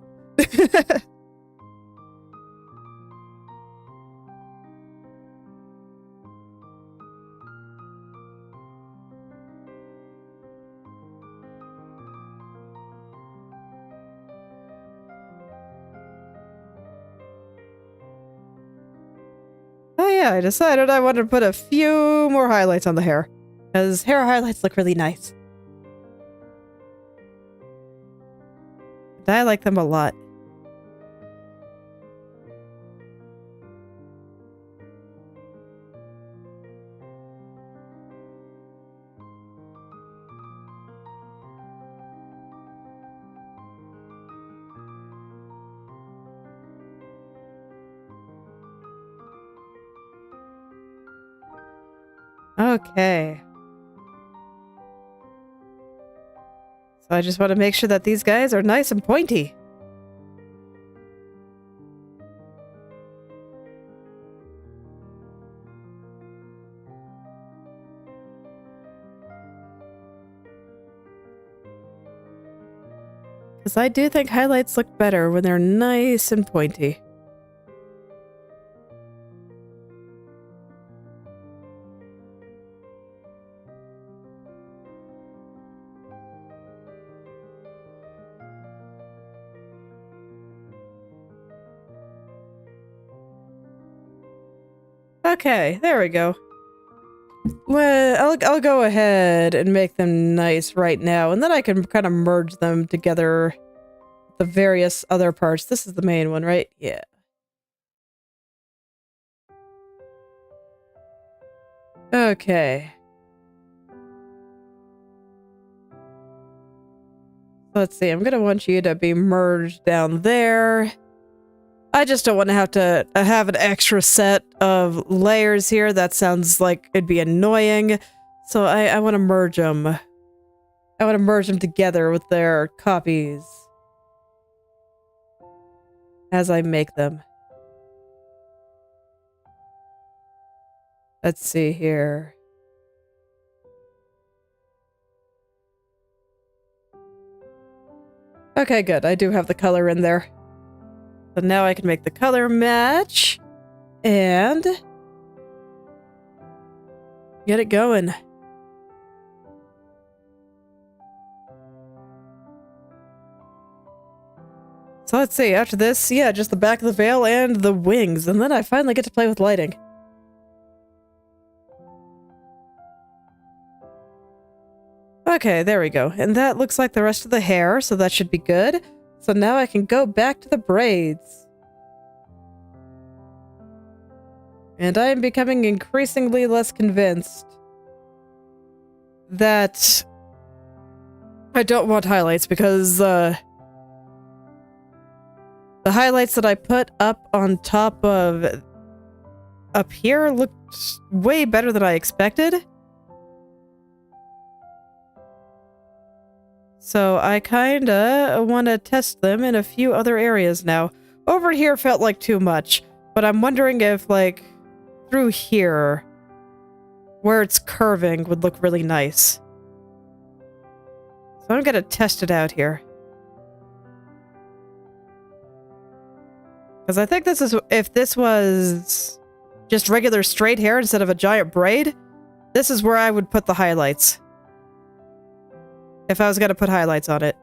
yeah, I decided I wanted to put a few more highlights on the hair. Because hair highlights look really nice. And I like them a lot. Okay. So I just want to make sure that these guys are nice and pointy. Because I do think highlights look better when they're nice and pointy. Okay, there we go. Well, I'll go ahead and make them nice right now, and then I can kind of merge them together, the various other parts. This is the main one, right? Yeah. Okay. Let's see, I'm gonna want you to be merged down there. I just don't want to have an extra set of layers here. That sounds like it'd be annoying. So I want to merge them. I want to merge them together with their copies as I make them. Let's see here. Okay, good. I do have the color in there. So now I can make the color match and get it going. So let's see, after this, yeah, just the back of the veil and the wings, and then I finally get to play with lighting. Okay, there we go. And that looks like the rest of the hair, so that should be good. So now I can go back to the braids. And I am becoming increasingly less convinced that I don't want highlights because the highlights that I put up on top of up here looked way better than I expected. So I kinda want to test them in a few other areas now. Over here felt like too much, but I'm wondering if, like, through here, where it's curving, would look really nice. So I'm gonna test it out here. Because I think this is, if this was just regular straight hair instead of a giant braid, this is where I would put the highlights. If I was gonna put highlights on it.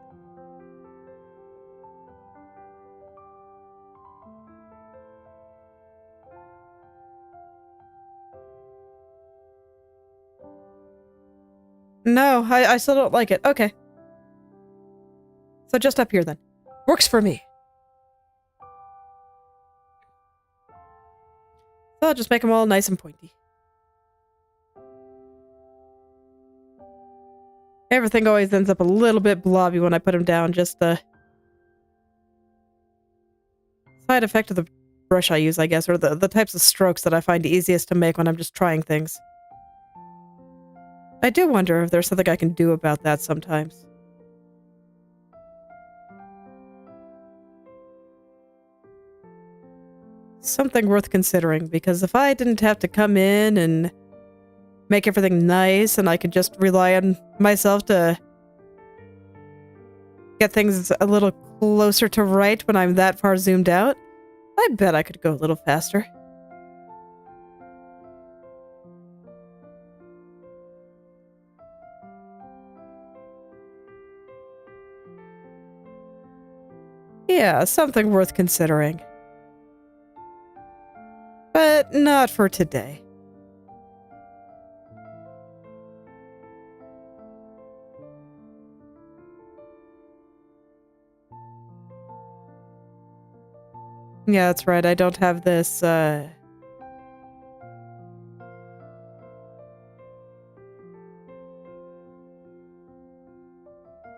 No, I still don't like it. Okay. So just up here then. Works for me. So I'll just make them all nice and pointy. Everything always ends up a little bit blobby when I put them down, just the side effect of the brush I use, I guess, or the types of strokes that I find easiest to make when I'm just trying things. I do wonder if there's something I can do about that sometimes. Something worth considering, because if I didn't have to come in and make everything nice and I could just rely on myself to get things a little closer to right when I'm that far zoomed out, I bet I could go a little faster. Yeah, something worth considering. But not for today. Yeah, that's right. I don't have this,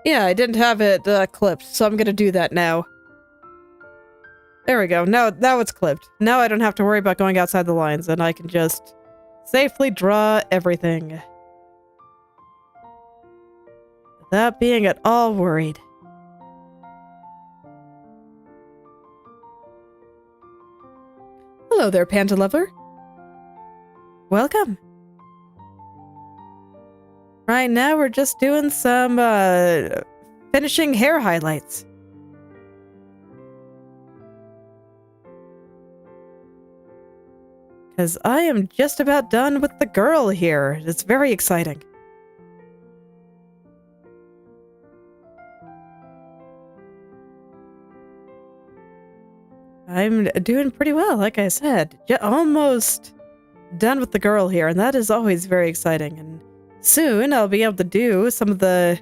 Yeah, I didn't have it clipped, so I'm gonna do that now. There we go. Now it's clipped. Now I don't have to worry about going outside the lines, and I can just safely draw everything. Without being at all worried. Hello there, Panda Lover. Welcome. Right now we're just doing some, finishing hair highlights. Because I am just about done with the girl here. It's very exciting. I'm doing pretty well, like I said. Almost done with the girl here, and that is always very exciting. And soon I'll be able to do some of the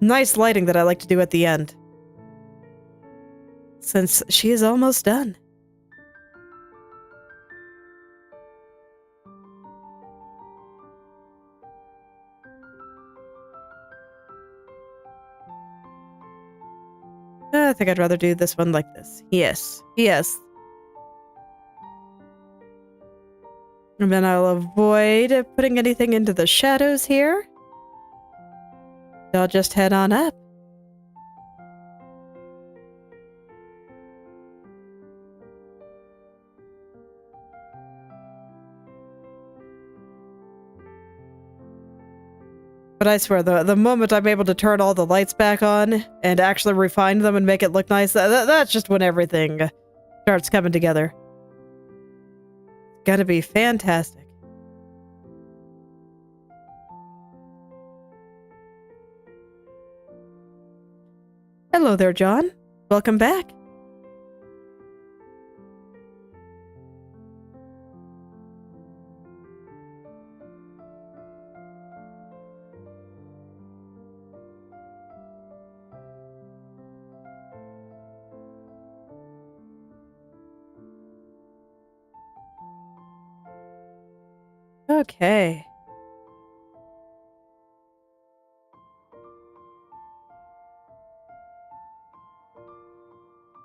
nice lighting that I like to do at the end. Since she is almost done. I think I'd rather do this one like this. Yes. Yes. And then I'll avoid putting anything into the shadows here. I'll just head on up. But I swear, the moment I'm able to turn all the lights back on and actually refine them and make it look nice, that's just when everything starts coming together. It's gonna be fantastic. Hello there, John. Welcome back. Okay.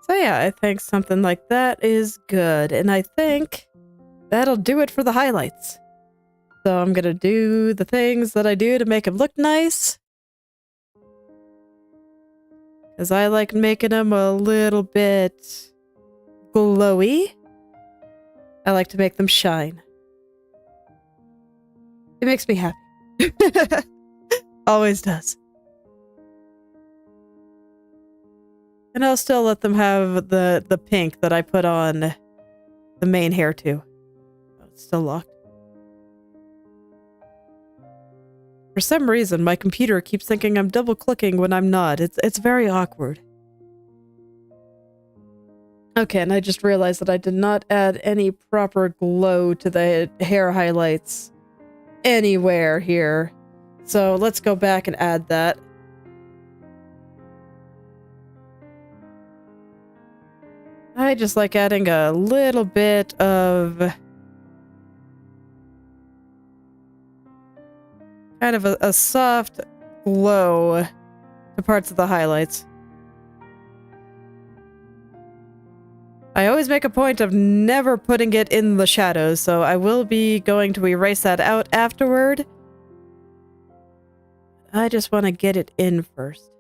So yeah, I think something like that is good. And I think that'll do it for the highlights. So I'm gonna do the things that I do to make them look nice. Because I like making them a little bit glowy. I like to make them shine. It makes me happy. Always does. And I'll still let them have the pink that I put on the main hair too. Oh, it's still locked. For some reason, my computer keeps thinking I'm double-clicking when I'm not. It's very awkward. Okay, and I just realized that I did not add any proper glow to the hair highlights anywhere here. So let's go back and add that. I just like adding a little bit of kind of a soft glow to parts of the highlights. I always make a point of never putting it in the shadows, so I will be going to erase that out afterward. I just want to get it in first.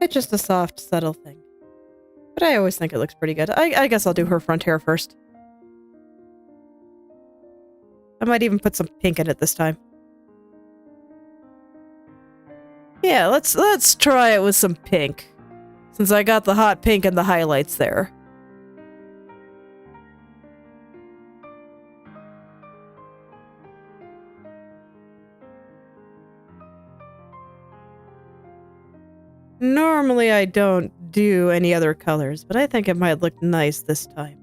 It's just a soft, subtle thing. But I always think it looks pretty good. I guess I'll do her front hair first. I might even put some pink in it this time. Yeah, let's try it with some pink. Since I got the hot pink and the highlights there. Normally I don't do any other colors, but I think it might look nice this time.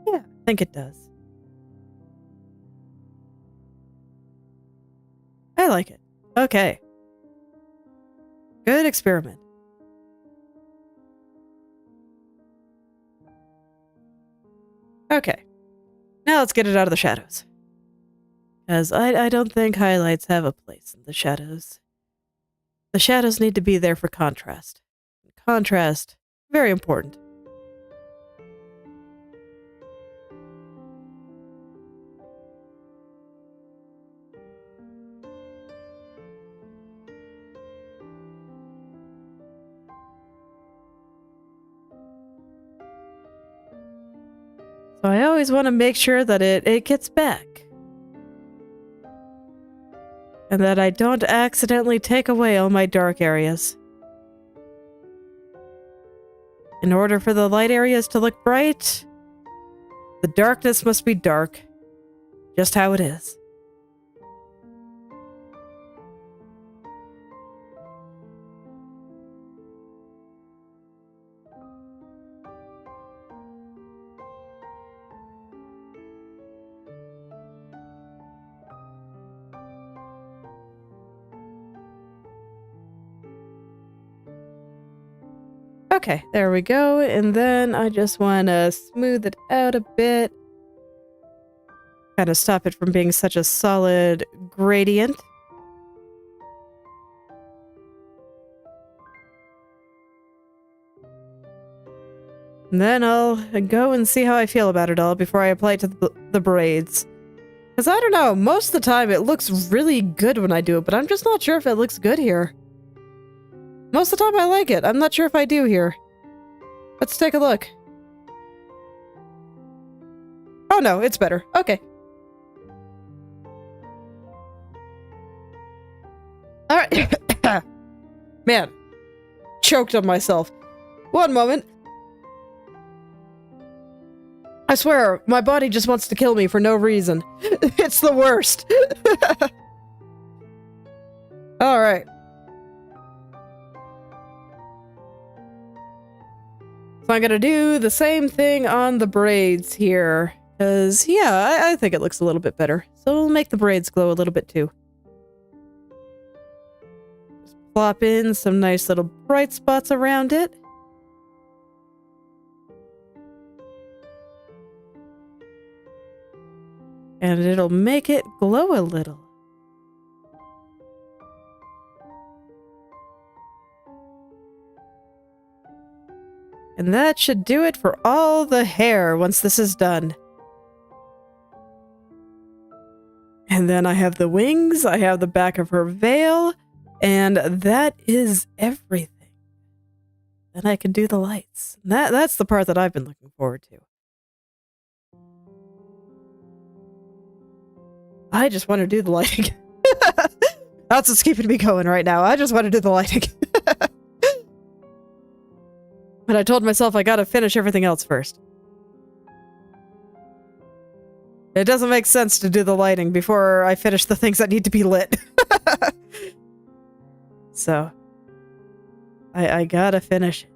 Yeah, I think it does. I like it. Okay. Good experiment. Okay. Now let's get it out of the shadows. Because I don't think highlights have a place in the shadows. The shadows need to be there for contrast. Contrast, very important. So I always want to make sure that it gets back. And that I don't accidentally take away all my dark areas. In order for the light areas to look bright, the darkness must be dark. Just how it is. Okay, there we go. And then I just want to smooth it out a bit. Kind of stop it from being such a solid gradient. And then I'll go and see how I feel about it all before I apply it to the braids. Because I don't know, most of the time it looks really good when I do it, but I'm just not sure if it looks good here. Most of the time I like it. I'm not sure if I do here. Let's take a look. Oh no, it's better. Okay. Alright. Man. Choked on myself. One moment. I swear, my body just wants to kill me for no reason. It's the worst. Alright. So I'm gonna do the same thing on the braids here. Because, yeah, I think it looks a little bit better. So we'll make the braids glow a little bit too. Just plop in some nice little bright spots around it. And it'll make it glow a little. And that should do it for all the hair once this is done. And then I have the wings, I have the back of her veil, and that is everything. Then I can do the lights. That's the part that I've been looking forward to. I just want to do the lighting. That's what's keeping me going right now. I just want to do the lighting. But I told myself I gotta finish everything else first. It doesn't make sense to do the lighting before I finish the things that need to be lit. So, I gotta finish.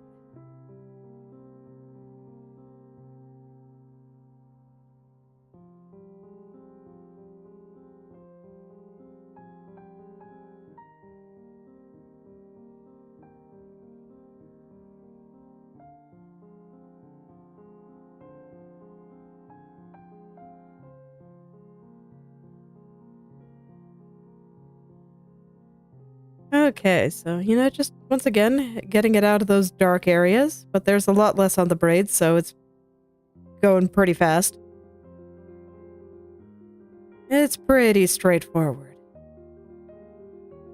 Okay, so, you know, just once again, getting it out of those dark areas, but there's a lot less on the braids, so it's going pretty fast. It's pretty straightforward.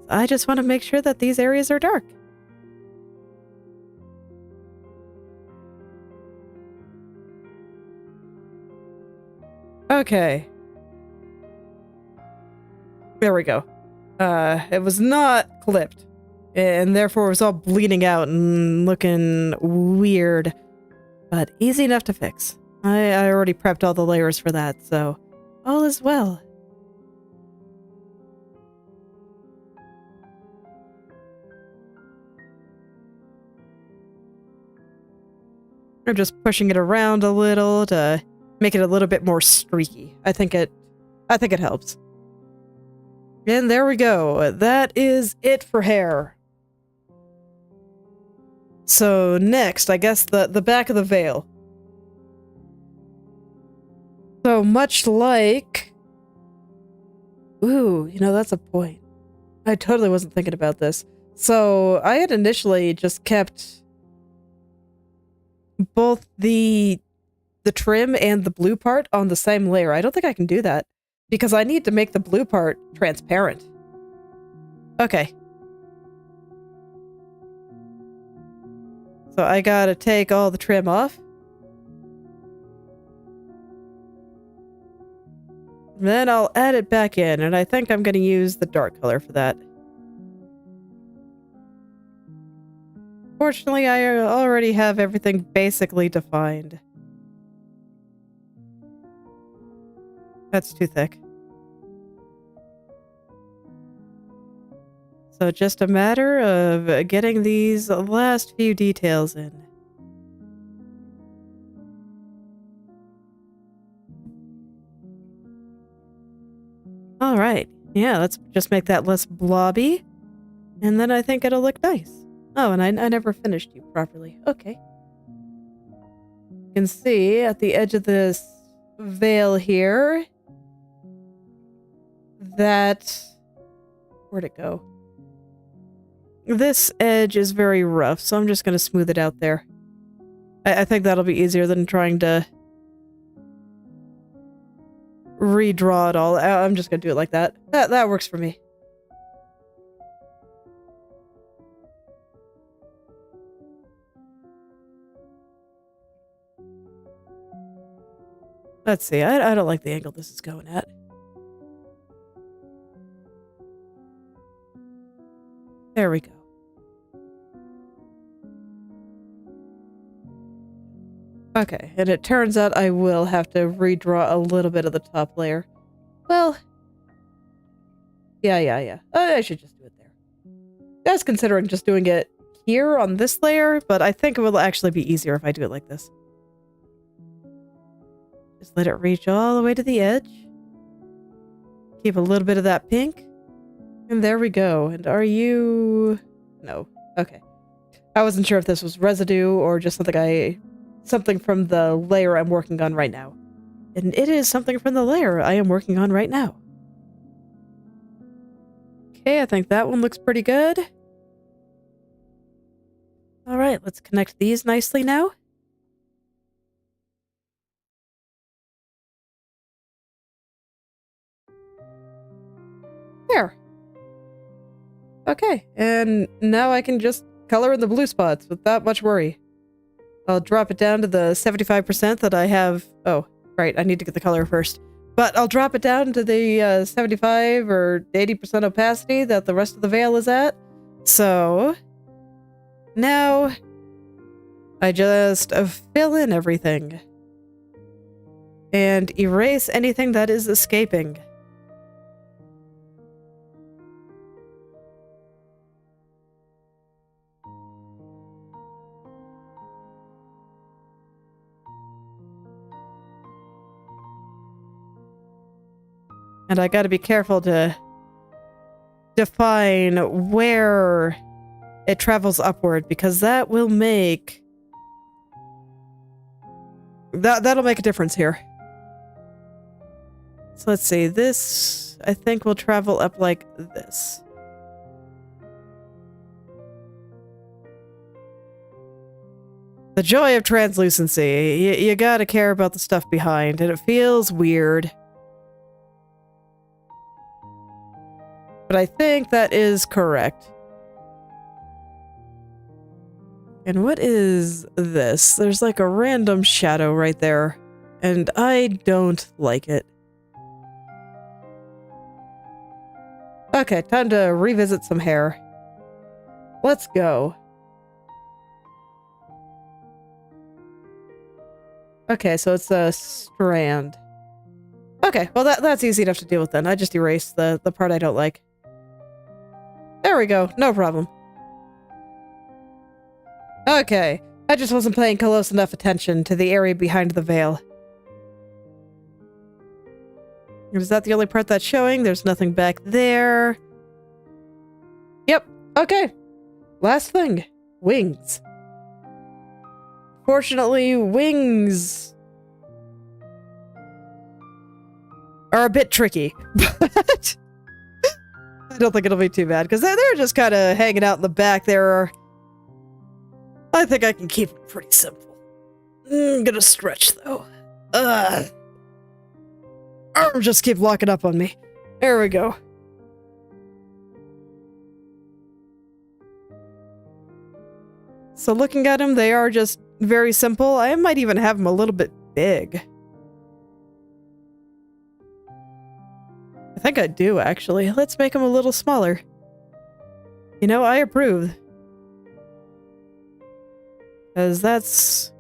I just want to make sure that these areas are dark. Okay. There we go. It was not clipped, and therefore it was all bleeding out and looking weird, but easy enough to fix. I already prepped all the layers for that, so all is well. I'm just pushing it around a little to make it a little bit more streaky. I think it helps. And there we go. That is it for hair. So next, I guess the back of the veil. So much like... Ooh, you know, that's a point. I totally wasn't thinking about this. So I had initially just kept both the trim and the blue part on the same layer. I don't think I can do that because I need to make the blue part transparent. Okay. So I gotta take all the trim off. Then I'll add it back in, and I think I'm gonna use the dark color for that. Fortunately, I already have everything basically defined. That's too thick. So just a matter of getting these last few details in. Alright, yeah, let's just make that less blobby. And then I think it'll look nice. Oh, and I never finished you properly. Okay. You can see at the edge of this veil here that... Where'd it go? This edge is very rough, so I'm just going to smooth it out there. I think that'll be easier than trying to redraw it all. I'm just going to do it like that. That works for me. Let's see. I don't like the angle this is going at. There we go. Okay, and it turns out I will have to redraw a little bit of the top layer. Well, yeah. I should just do it there. I was considering just doing it here on this layer, but I think it will actually be easier if I do it like this. Just let it reach all the way to the edge. Keep a little bit of that pink. And there we go. And are you... No. Okay. I wasn't sure if this was residue or just something from the layer I'm working on right now. And it is something from the layer I am working on right now. Okay, I think that one looks pretty good. Alright, let's connect these nicely now. There. Okay, and now I can just color in the blue spots without much worry. I'll drop it down to the 75% that I have. Oh, right, I need to get the color first. But I'll drop it down to the 75 or 80% opacity that the rest of the veil is at. So now I just fill in everything and erase anything that is escaping. And I gotta be careful to define where it travels upward, because that will make... That'll make a difference here. So let's see, this I think will travel up like this. The joy of translucency. You gotta care about the stuff behind, and it feels weird. But I think that is correct. And what is this? There's like a random shadow right there, and I don't like it. Okay, time to revisit some hair. Let's go. Okay, so it's a strand. Okay, well that's easy enough to deal with then. I just erased the part I don't like. There we go, no problem. Okay, I just wasn't paying close enough attention to the area behind the veil. Is that the only part that's showing? There's nothing back there. Yep. Okay. Last thing. Wings. Fortunately, wings are a bit tricky, but I don't think it'll be too bad because they're just kind of hanging out in the back there. I think I can keep it pretty simple. I'm gonna stretch though. Arms just keep locking up on me. There we go. So looking at them, they are just very simple. I might even have them a little bit big. I think I do, actually. Let's make them a little smaller. You know, I approve. Because that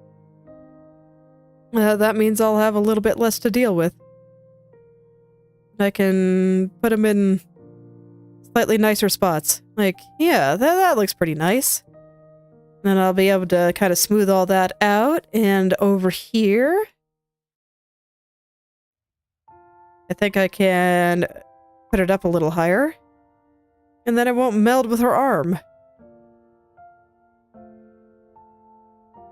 means I'll have a little bit less to deal with. I can put them in slightly nicer spots. Like, yeah, that looks pretty nice. Then I'll be able to kind of smooth all that out. And over here, I think I can put it up a little higher. And then it won't meld with her arm.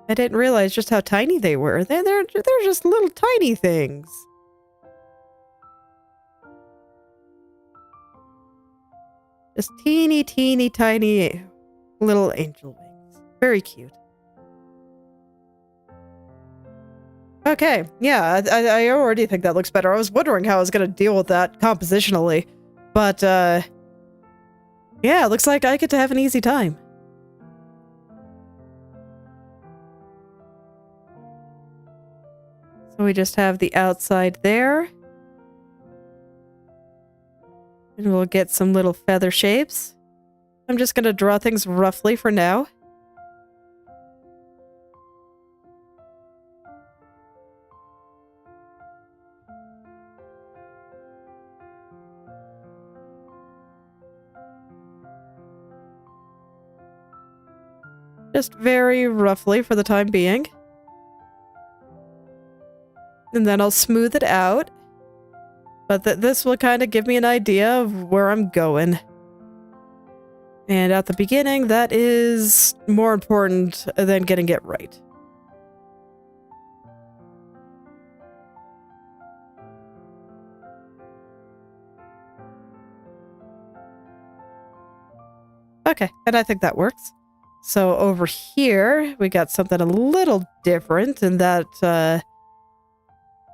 I didn't realize just how tiny they were. They're just little tiny things. Just teeny, teeny, tiny little angel wings. Very cute. Okay, yeah, I already think that looks better. I was wondering how I was going to deal with that compositionally. But, yeah, it looks like I get to have an easy time. So we just have the outside there. And we'll get some little feather shapes. I'm just going to draw things roughly for now. Just very roughly for the time being. And then I'll smooth it out. But this will kind of give me an idea of where I'm going. And at the beginning, that is more important than getting it right. Okay, and I think that works. So over here, we got something a little different in that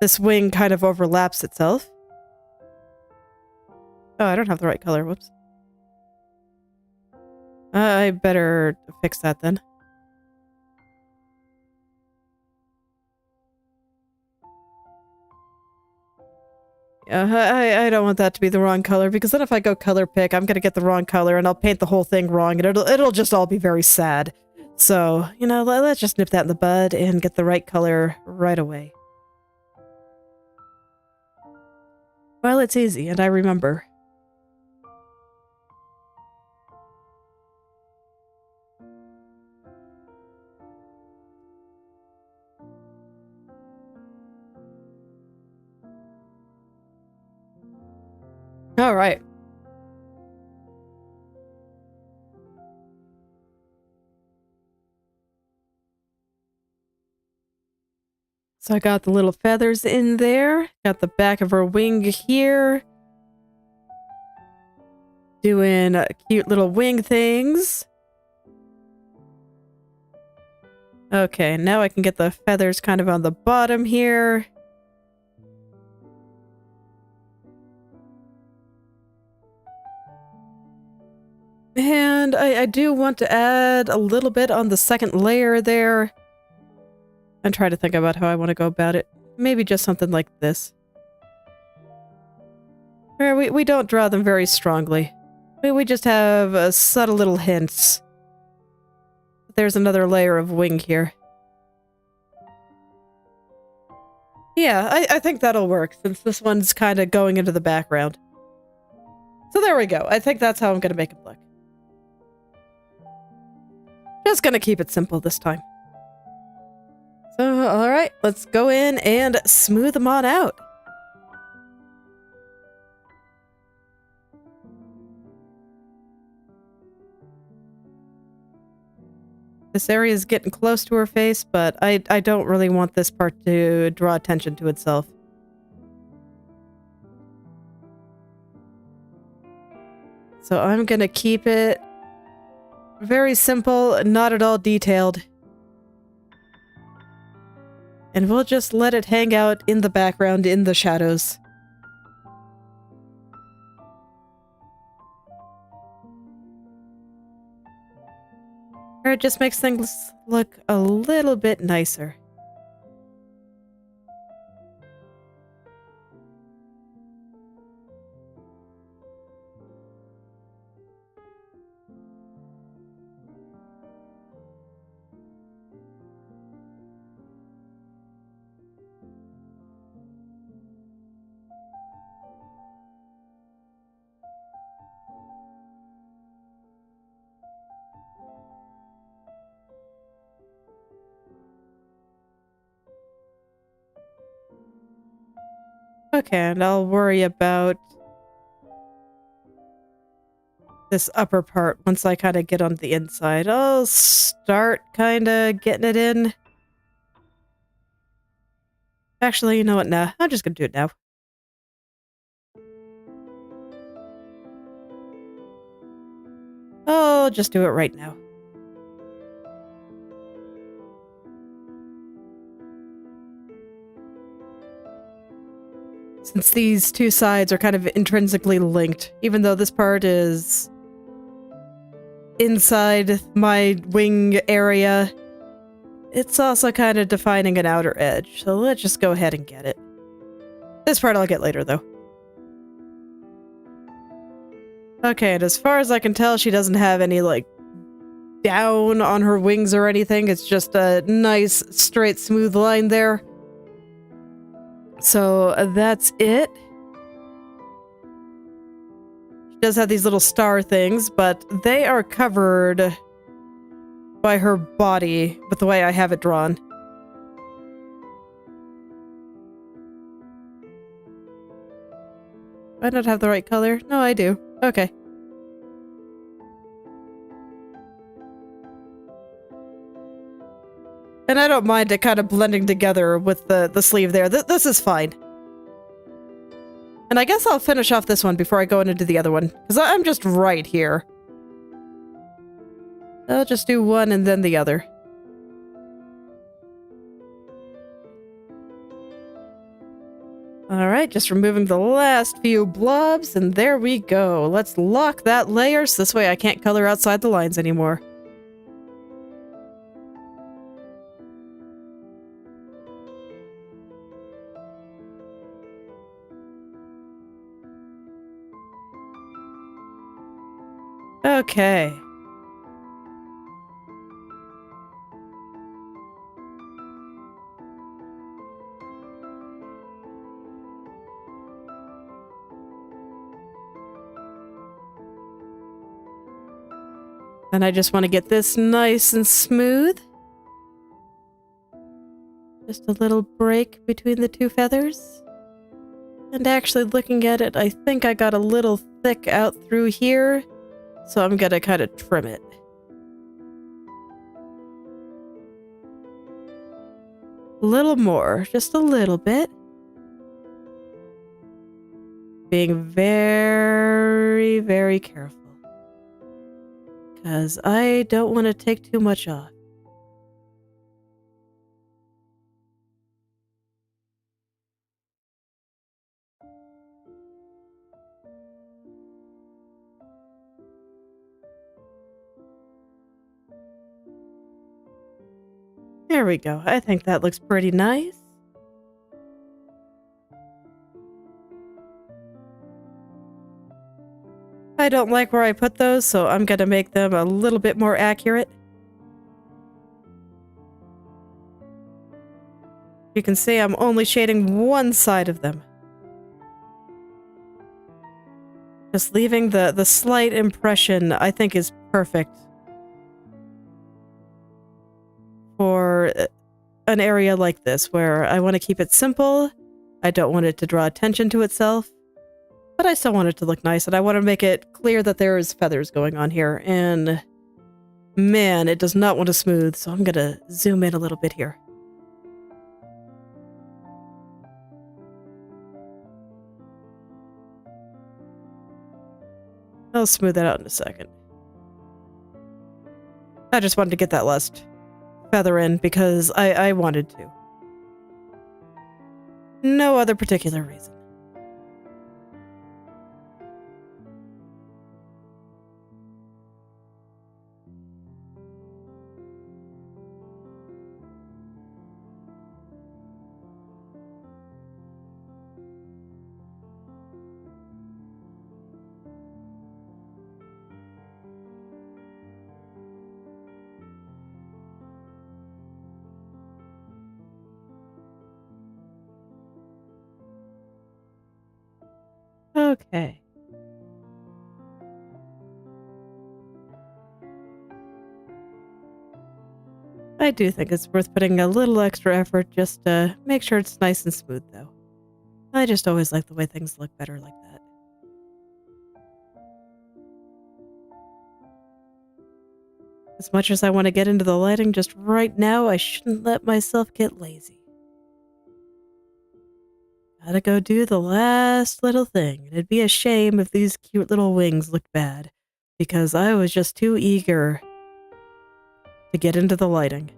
this wing kind of overlaps itself. Oh, I don't have the right color. Whoops. I better fix that then. I don't want that to be the wrong color, because then if I go color pick, I'm gonna get the wrong color and I'll paint the whole thing wrong and it'll just all be very sad. So, you know, let's just nip that in the bud and get the right color right away. Well, it's easy and I remember. All right. So I got the little feathers in there. Got the back of her wing here. Doing cute little wing things. Okay, now I can get the feathers kind of on the bottom here. And I do want to add a little bit on the second layer there. I'm trying to think about how I want to go about it. Maybe just something like this. Or we don't draw them very strongly. We just have subtle little hints. There's another layer of wing here. Yeah, I think that'll work, since this one's kind of going into the background. So there we go. I think that's how I'm going to make it look. Just gonna keep it simple this time. So, alright, let's go in and smooth them on out. This area is getting close to her face, but I don't really want this part to draw attention to itself. So I'm gonna keep it very simple, not at all detailed. And we'll just let it hang out in the background, in the shadows. It just makes things look a little bit nicer. Okay, and I'll worry about this upper part once I kind of get on the inside. I'll start kind of getting it in. Actually, you know what? Nah, I'm just gonna do it now. I'll just do it right now. Since these two sides are kind of intrinsically linked, even though this part is inside my wing area, it's also kind of defining an outer edge, so let's just go ahead and get it. This part I'll get later, though. Okay, and as far as I can tell, she doesn't have any, like, down on her wings or anything. It's just a nice, straight, smooth line there. So that's it. She does have these little star things, but they are covered by her body with the way I have it drawn. Do I not have the right color? No, I do. Okay. And I don't mind it kind of blending together with the sleeve there. This is fine. And I guess I'll finish off this one before I go into the other one, because I'm just right here. I'll just do one and then the other. Alright, just removing the last few blobs, and there we go. Let's lock that layer, so this way I can't color outside the lines anymore. Okay. And I just want to get this nice and smooth. Just a little break between the two feathers. And actually looking at it, I think I got a little thick out through here. So I'm gonna kind of trim it. A little more, just a little bit. Being very, very careful. Because I don't want to take too much off. There we go. I think that looks pretty nice. I don't like where I put those, so I'm going to make them a little bit more accurate. You can see I'm only shading one side of them. Just leaving the slight impression, I think, is perfect for an area like this where I want to keep it simple. I don't want it to draw attention to itself, but I still want it to look nice, and I want to make it clear that there's feathers going on here, and man, it does not want to smooth, so I'm gonna zoom in a little bit here. I'll smooth that out in a second. I just wanted to get that last feather in because I wanted to. No other particular reason. Okay. I do think it's worth putting a little extra effort just to make sure it's nice and smooth, though. I just always like the way things look better like that. As much as I want to get into the lighting just right now, I shouldn't let myself get lazy. Gotta go do the last little thing. It'd be a shame if these cute little wings looked bad, because I was just too eager to get into the lighting.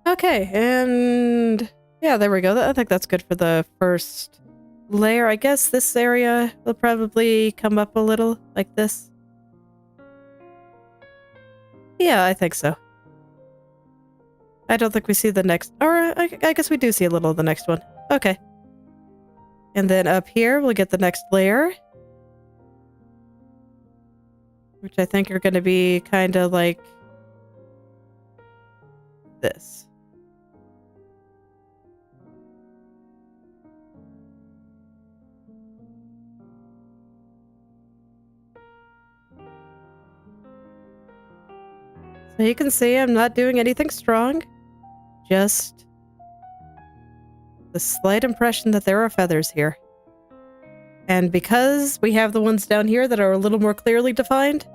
Okay, and yeah, there we go. I think that's good for the first layer. I guess this area will probably come up a little like this. Yeah, I think so. I don't think we see the next, or I guess we do see a little of the next one. Okay. And then up here, we'll get the next layer, which I think are going to be kind of like this. So you can see I'm not doing anything strong, just the slight impression that there are feathers here. And because we have the ones down here that are a little more clearly defined,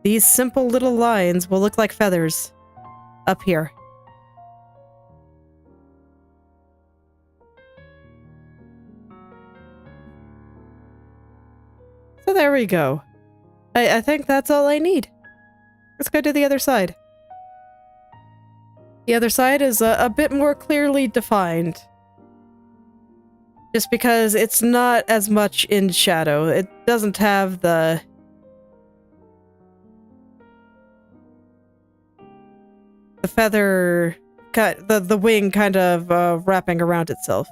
these simple little lines will look like feathers up here. So there we go. I think that's all I need. Let's go to the other side. The other side is a bit more clearly defined. Just because it's not as much in shadow. It doesn't have the feather, the wing kind of wrapping around itself.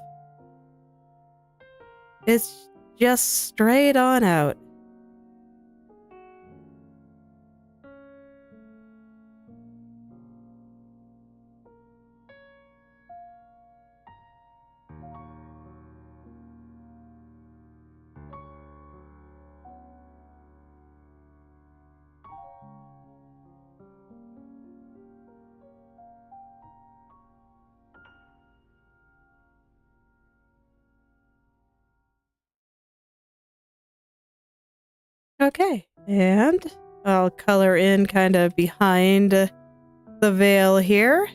It's just straight on out. Okay, and I'll color in kind of behind the veil here.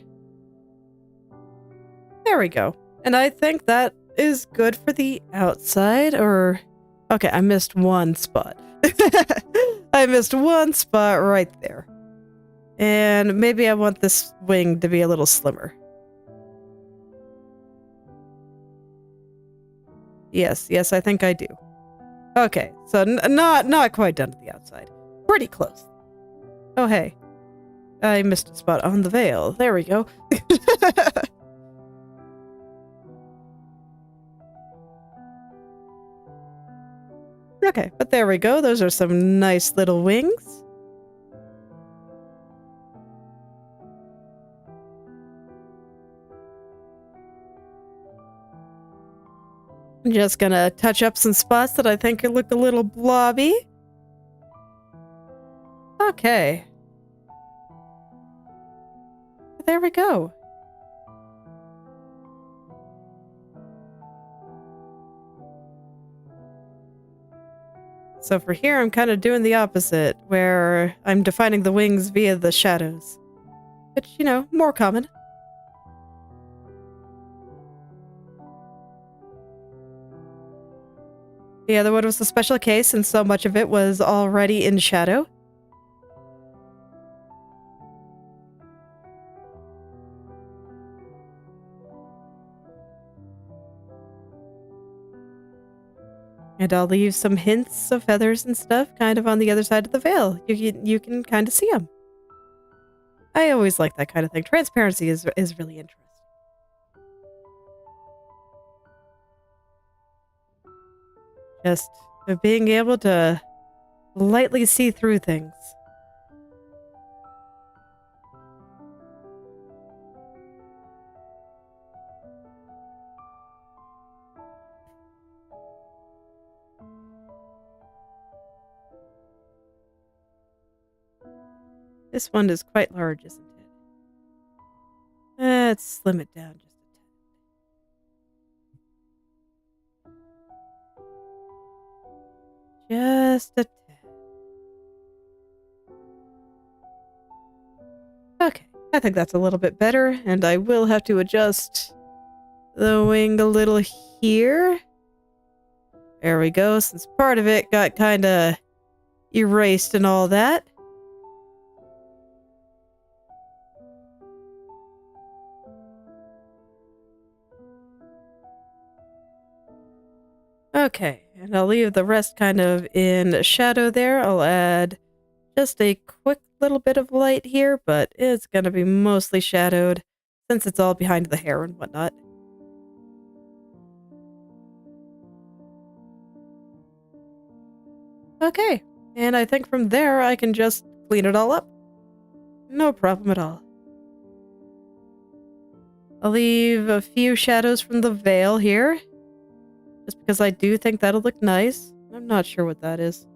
There we go. And I think that is good for the outside, or... Okay, I missed one spot. I missed one spot right there. And maybe I want this wing to be a little slimmer. Yes, I think I do. Okay, so not quite done to the outside. Pretty close. Oh, hey. I missed a spot on the veil. There we go. Okay, but there we go. Those are some nice little wings. I'm just gonna touch up some spots that I think look a little blobby. Okay. There we go. So for here, I'm kind of doing the opposite, where I'm defining the wings via the shadows. Which, you know, more common. The other one was a special case, and so much of it was already in shadow. And I'll leave some hints of feathers and stuff kind of on the other side of the veil. You can kind of see them. I always like that kind of thing. Transparency is really interesting. Just being able to lightly see through things. This one is quite large, isn't it? Let's slim it down just a tad. Just a tad. Okay, I think that's a little bit better, and I will have to adjust the wing a little here. There we go, since part of it got kind of erased and all that. Okay, and I'll leave the rest kind of in shadow there. I'll add just a quick little bit of light here, but it's going to be mostly shadowed since it's all behind the hair and whatnot. Okay, and I think from there I can just clean it all up. No problem at all. I'll leave a few shadows from the veil here, just because I do think that'll look nice. I'm not sure what that is.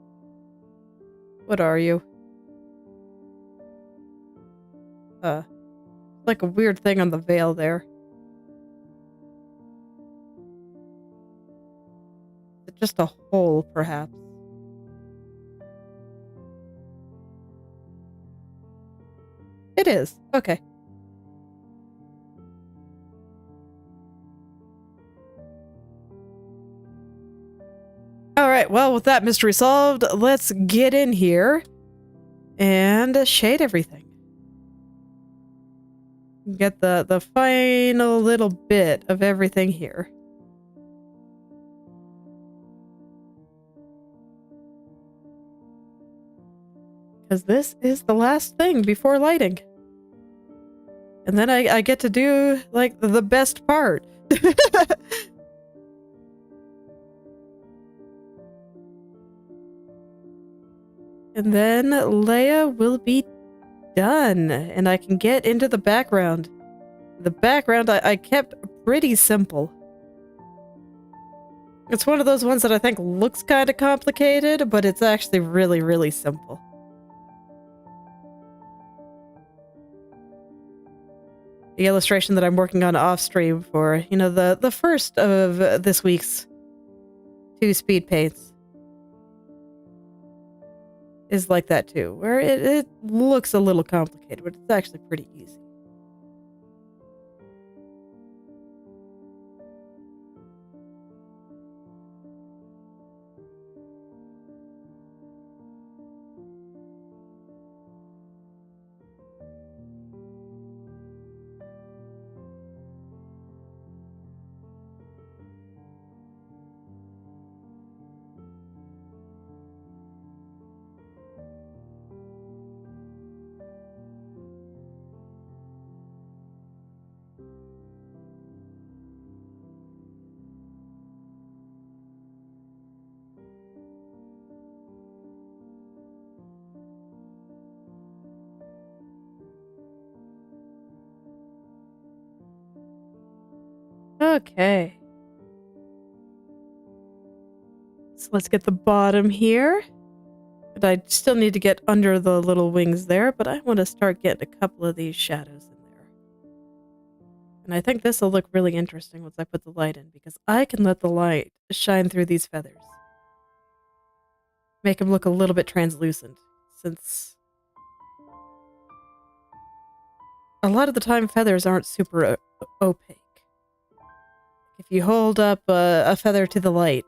What are you? Like a weird thing on the veil there. Is it just a hole, perhaps? It is. Okay. Alright, well, with that mystery solved, let's get in here and shade everything. Get the final little bit of everything here. Because this is the last thing before lighting. And then I get to do, like, the best part. And then Leia will be done, and I can get into the background. The background I kept pretty simple. It's one of those ones that I think looks kind of complicated, but it's actually really, really simple. The illustration that I'm working on off stream for, you know, the first of this week's 2 speed paints is like that too, where it looks a little complicated, but it's actually pretty easy. Okay. So let's get the bottom here. But I still need to get under the little wings there, but I want to start getting a couple of these shadows in there. And I think this will look really interesting once I put the light in, because I can let the light shine through these feathers. Make them look a little bit translucent, since a lot of the time feathers aren't super opaque. If you hold up a feather to the light,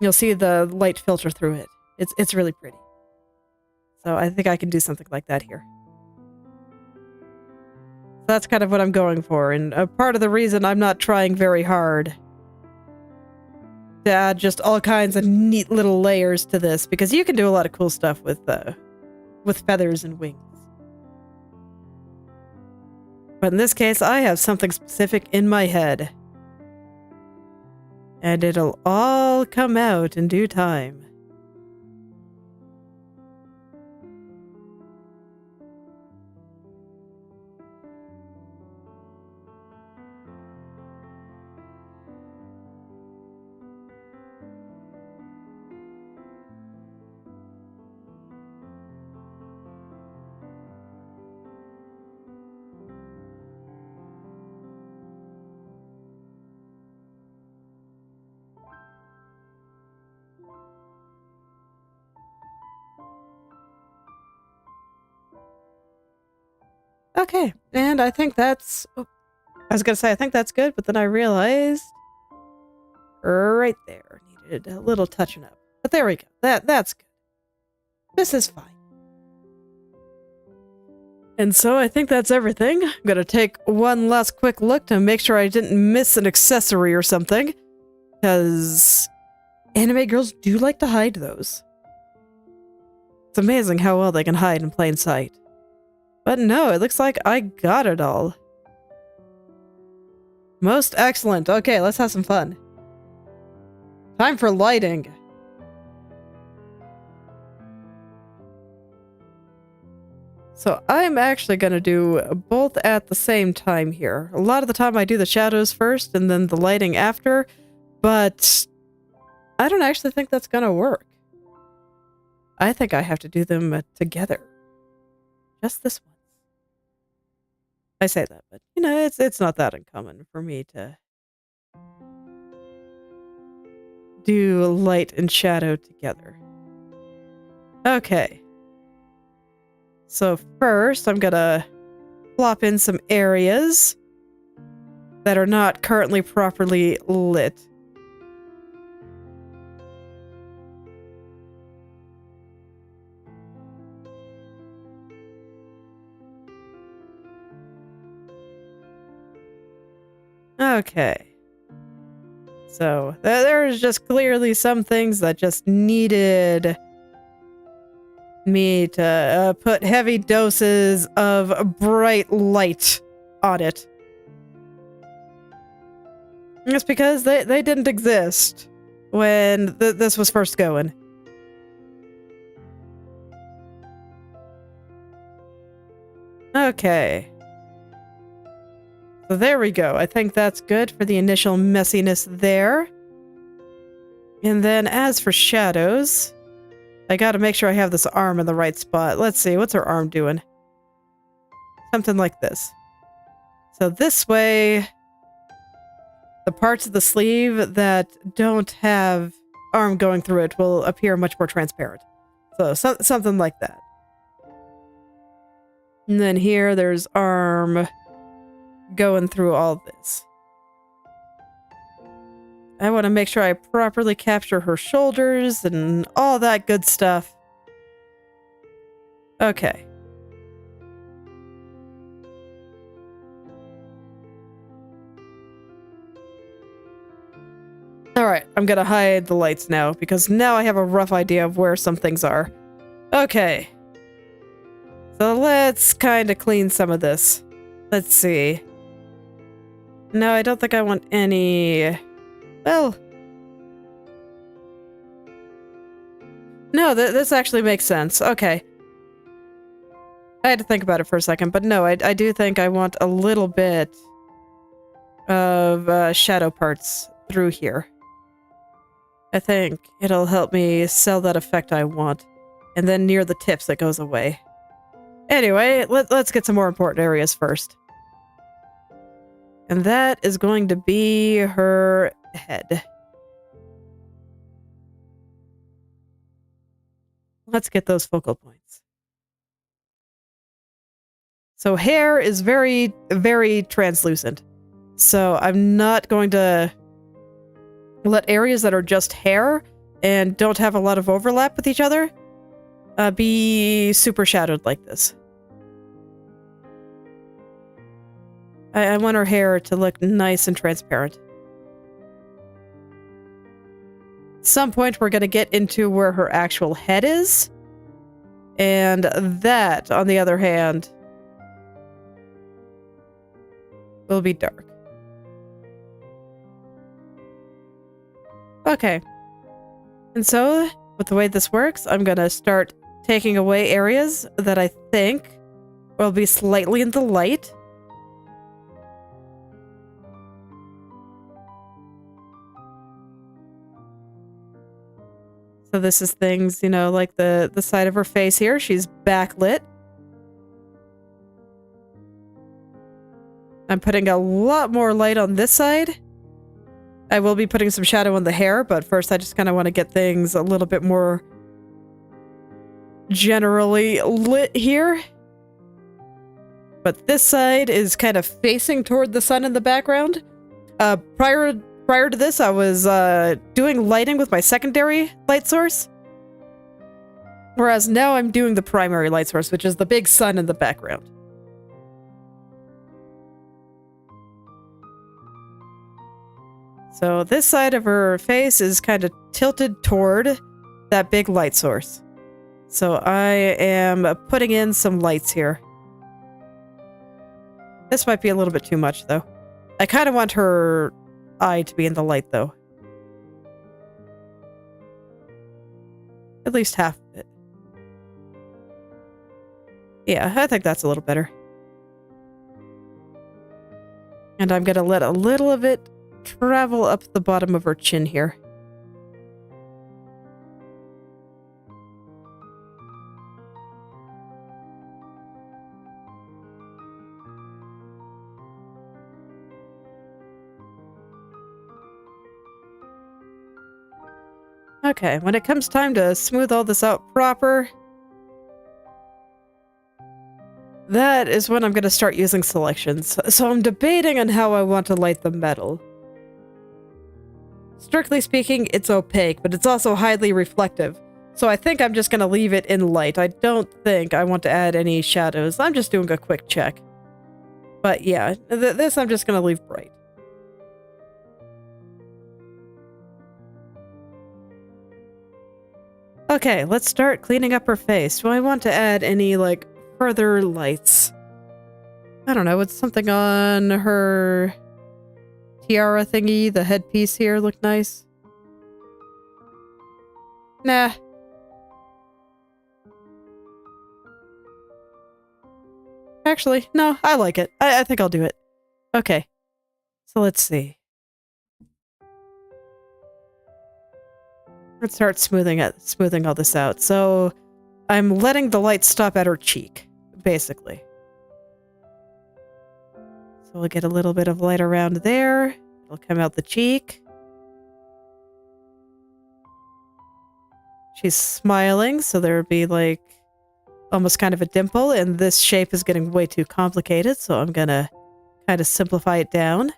you'll see the light filter through it. It's really pretty. So I think I can do something like that here. So that's kind of what I'm going for, and a part of the reason I'm not trying very hard to add just all kinds of neat little layers to this, because you can do a lot of cool stuff with feathers and wings. But in this case, I have something specific in my head. And it'll all come out in due time. Okay, and I think that's... Oh, I was gonna say I think that's good, but then I realized... Right there. Needed a little touching up. But there we go. That's good. This is fine. And so I think that's everything. I'm gonna take one last quick look to make sure I didn't miss an accessory or something. Because anime girls do like to hide those. It's amazing how well they can hide in plain sight. But no, it looks like I got it all. Most excellent. Okay, let's have some fun. Time for lighting. So I'm actually going to do both at the same time here. A lot of the time I do the shadows first and then the lighting after, but I don't actually think that's going to work. I think I have to do them together. Just this once. I say that, but you know, it's not that uncommon for me to do light and shadow together. Okay. So first, I'm gonna plop in some areas that are not currently properly lit. Okay. So there's just clearly some things that just needed me to put heavy doses of bright light on it. It's because they didn't exist when this was first going. Okay. So there we go. I think that's good for the initial messiness there. And then as for shadows, I gotta make sure I have this arm in the right spot. Let's see, what's her arm doing? Something like this. So this way, the parts of the sleeve that don't have arm going through it will appear much more transparent. So something like that. And then here, there's arm going through all this. I want to make sure I properly capture her shoulders and all that good stuff. Okay. Alright, I'm gonna hide the lights now, because now I have a rough idea of where some things are. Okay. So let's kind of clean some of this. Let's see. No, I don't think I want any... Well... No, this actually makes sense. Okay. I had to think about it for a second, but no, I do think I want a little bit of shadow parts through here. I think it'll help me sell that effect I want. And then near the tips it goes away. Anyway, let's get some more important areas first. And that is going to be her head. Let's get those focal points. So hair is very, very translucent. So I'm not going to let areas that are just hair and don't have a lot of overlap with each other be super shadowed like this. I want her hair to look nice and transparent. At some point, we're going to get into where her actual head is. And that, on the other hand, will be dark. Okay. And so, with the way this works, I'm going to start taking away areas that I think will be slightly in the light. So this is things, you know, like the side of her face here. She's backlit. I'm putting a lot more light on this side. I will be putting some shadow on the hair, but first I just kind of want to get things a little bit more generally lit here. But this side is kind of facing toward the sun in the background. Prior to this, I was doing lighting with my secondary light source. Whereas now I'm doing the primary light source, which is the big sun in the background. So this side of her face is kind of tilted toward that big light source. So I am putting in some lights here. This might be a little bit too much, though. I kind of want her eye to be in the light, though. At least half of it. Yeah, I think that's a little better. And I'm gonna let a little of it travel up the bottom of her chin here. Okay, when it comes time to smooth all this out proper, that is when I'm going to start using selections. So I'm debating on how I want to light the metal. Strictly speaking, it's opaque, but it's also highly reflective. So I think I'm just going to leave it in light. I don't think I want to add any shadows. I'm just doing a quick check. But yeah, this I'm just going to leave bright. Okay, let's start cleaning up her face. Do I want to add any, like, further lights? I don't know, would something on her tiara thingy, the headpiece here, look nice? Nah. Actually, no, I like it. I think I'll do it. Okay, so let's see. Let's start smoothing all this out. So I'm letting the light stop at her cheek, basically. So we'll get a little bit of light around there. It'll come out the cheek. She's smiling, so there'll be like almost kind of a dimple, and this shape is getting way too complicated, so I'm gonna kind of simplify it down.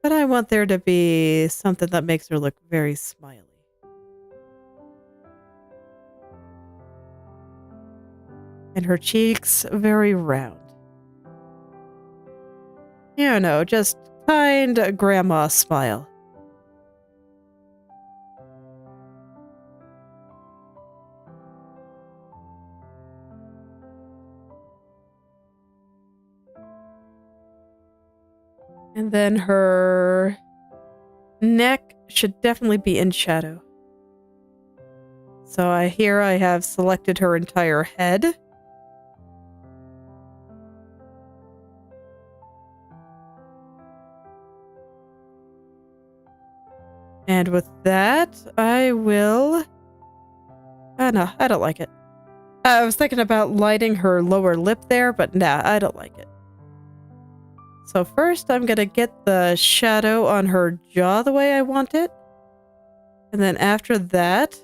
But I want there to be something that makes her look very smiley. And her cheeks very round. You know, just kind grandma smile. And then her neck should definitely be in shadow. So here I have selected her entire head. And with that, I will... Oh, no, I don't like it. I was thinking about lighting her lower lip there, but nah, I don't like it. So first, I'm gonna get the shadow on her jaw the way I want it. And then after that,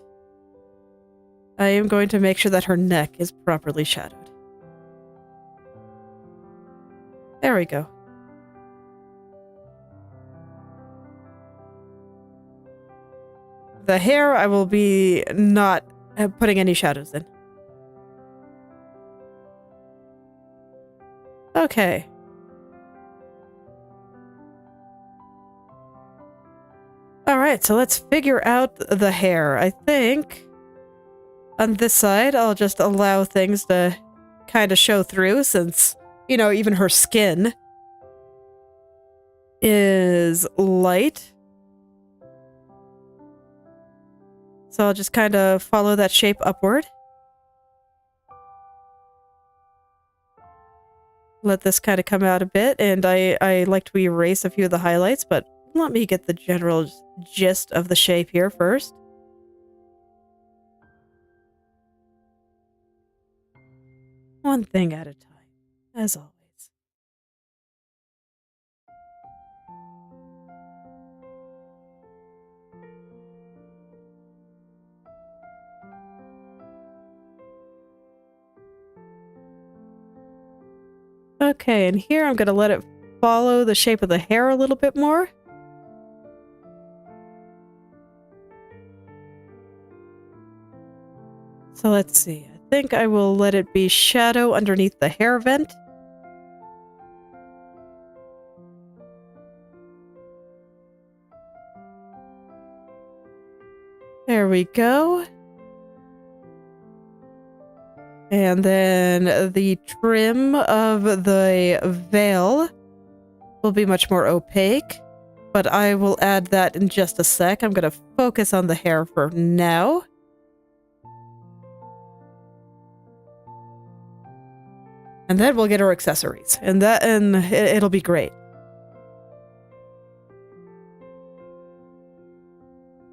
I am going to make sure that her neck is properly shadowed. There we go. The hair, I will be not putting any shadows in. Okay. Alright, so let's figure out the hair. I think on this side, I'll just allow things to kind of show through since, you know, even her skin is light. So I'll just kind of follow that shape upward. Let this kind of come out a bit, and I like to erase a few of the highlights, but let me get the general gist of the shape here first. One thing at a time, as always. Okay, and here I'm going to let it follow the shape of the hair a little bit more. So let's see. I think I will let it be shadow underneath the hair vent. There we go. And then the trim of the veil will be much more opaque, but I will add that in just a sec. I'm going to focus on the hair for now. And then we'll get our accessories, and it'll be great.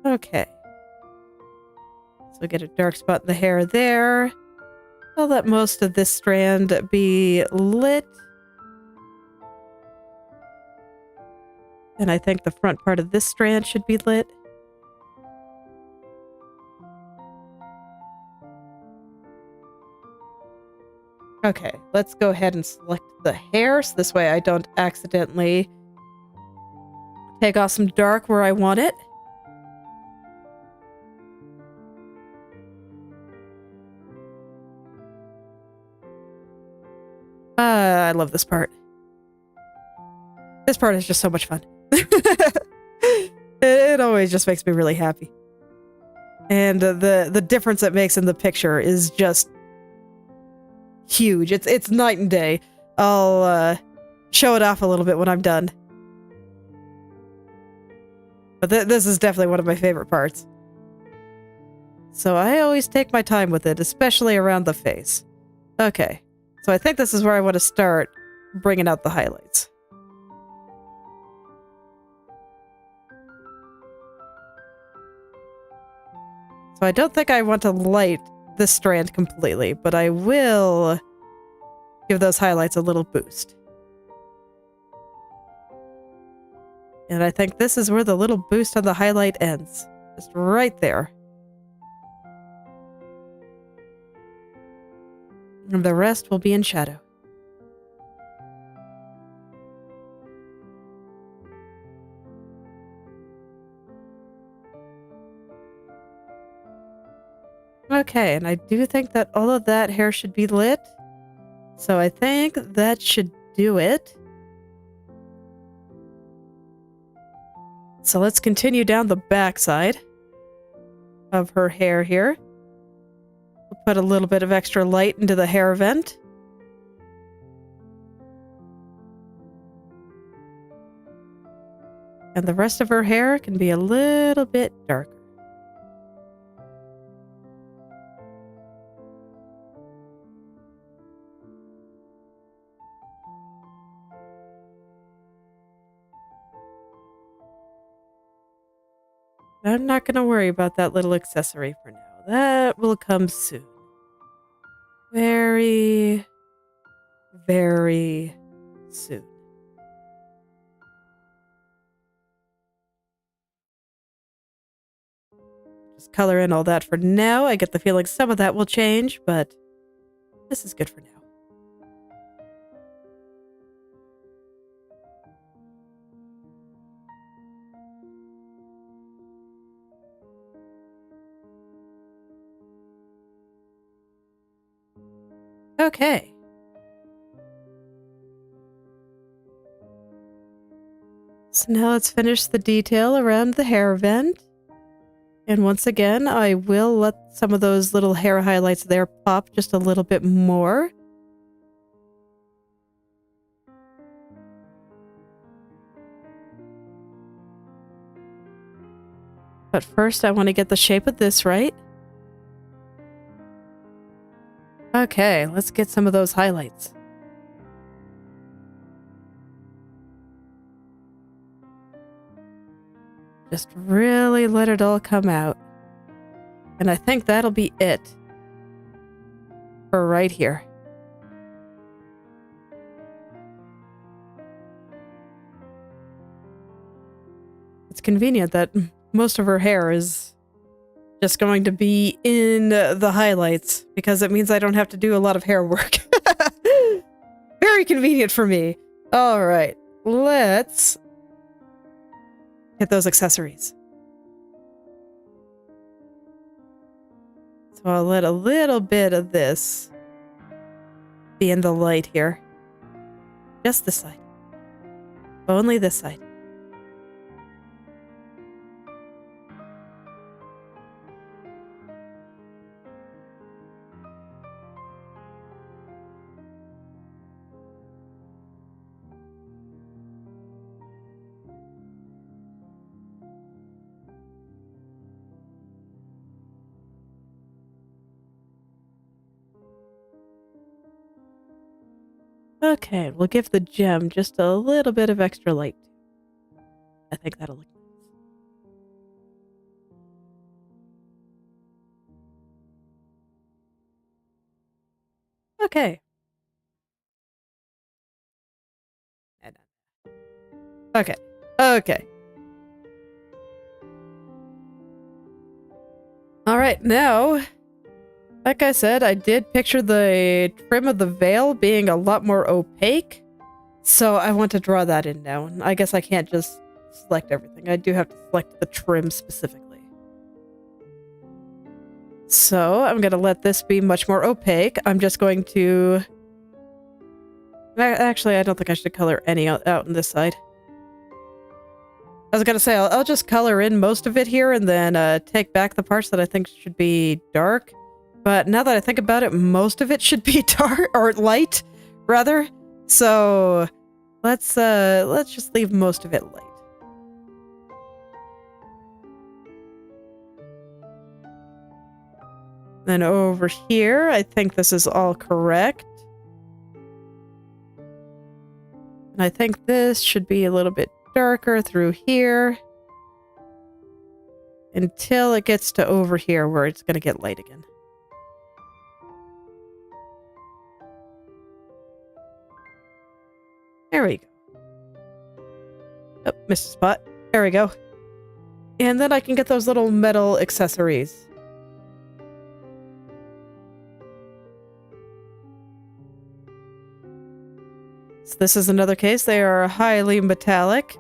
Okay. So get a dark spot in the hair there. I'll let most of this strand be lit. And I think the front part of this strand should be lit. Okay, let's go ahead and select the hair, so this way I don't accidentally take off some dark where I want it. I love this part. This part is just so much fun. It always just makes me really happy. And the difference it makes in the picture is just huge. It's night and day. I'll show it off a little bit when I'm done. But this is definitely one of my favorite parts. So I always take my time with it, especially around the face. Okay, so I think this is where I want to start bringing out the highlights. So I don't think I want to light this strand completely, but I will give those highlights a little boost. And I think this is where the little boost on the highlight ends. Just right there. And the rest will be in shadow. Okay, and I do think that all of that hair should be lit. So I think that should do it. So let's continue down the back side of her hair here. We'll put a little bit of extra light into the hair vent. And the rest of her hair can be a little bit darker. I'm not going to worry about that little accessory for now. That will come soon. Very, very soon. Just color in all that for now. I get the feeling some of that will change, but this is good for now. Okay. So now let's finish the detail around the hair vent. And once again, I will let some of those little hair highlights there pop just a little bit more. But first, I want to get the shape of this right. Okay, let's get some of those highlights. Just really let it all come out. And I think that'll be it for right here. It's convenient that most of her hair is just going to be in the highlights because it means I don't have to do a lot of hair work. Very convenient for me. All right, let's get those accessories. So I'll let a little bit of this be in the light here. Just this side. Only this side. Okay, we'll give the gem just a little bit of extra light. I think that'll look nice. Okay. Okay. Okay. All right, now, like I said, I did picture the trim of the veil being a lot more opaque, so I want to draw that in now. And I guess I can't just select everything. I do have to select the trim specifically. So I'm going to let this be much more opaque. I'm just going to... Actually, I don't think I should color any out on this side. I was going to say, I'll just color in most of it here and then take back the parts that I think should be dark. But now that I think about it, most of it should be dark, or light, rather. So let's just leave most of it light. Then over here, I think this is all correct. And I think this should be a little bit darker through here until it gets to over here where it's going to get light again. There we go. Oh, missed a spot. There we go. And then I can get those little metal accessories. So this is another case. They are highly metallic.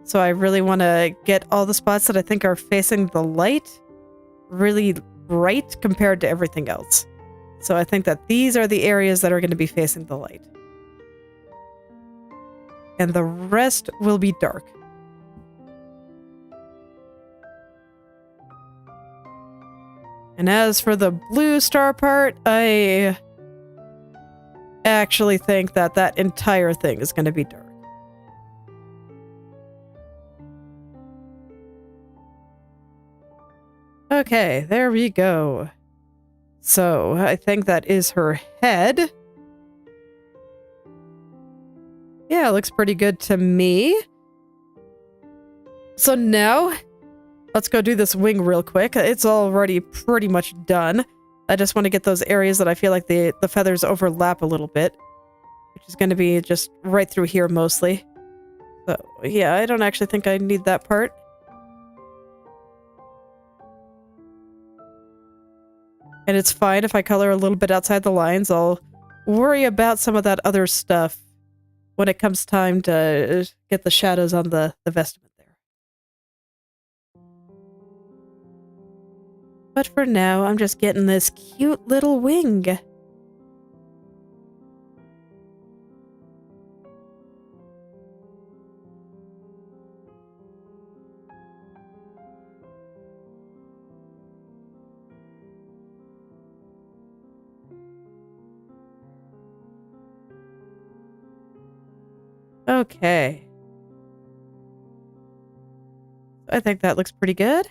So I really want to get all the spots that I think are facing the light really bright compared to everything else. So I think that these are the areas that are going to be facing the light. And the rest will be dark. And as for the blue star part, I actually think that that entire thing is going to be dark. Okay, there we go. So, I think that is her head. Yeah, it looks pretty good to me. So now, let's go do this wing real quick. It's already pretty much done. I just want to get those areas that I feel like the feathers overlap a little bit, which is going to be just right through here mostly. So, yeah, I don't actually think I need that part. And it's fine if I color a little bit outside the lines. I'll worry about some of that other stuff when it comes time to get the shadows on the vestment there. But for now, I'm just getting this cute little wing. Okay. I think that looks pretty good.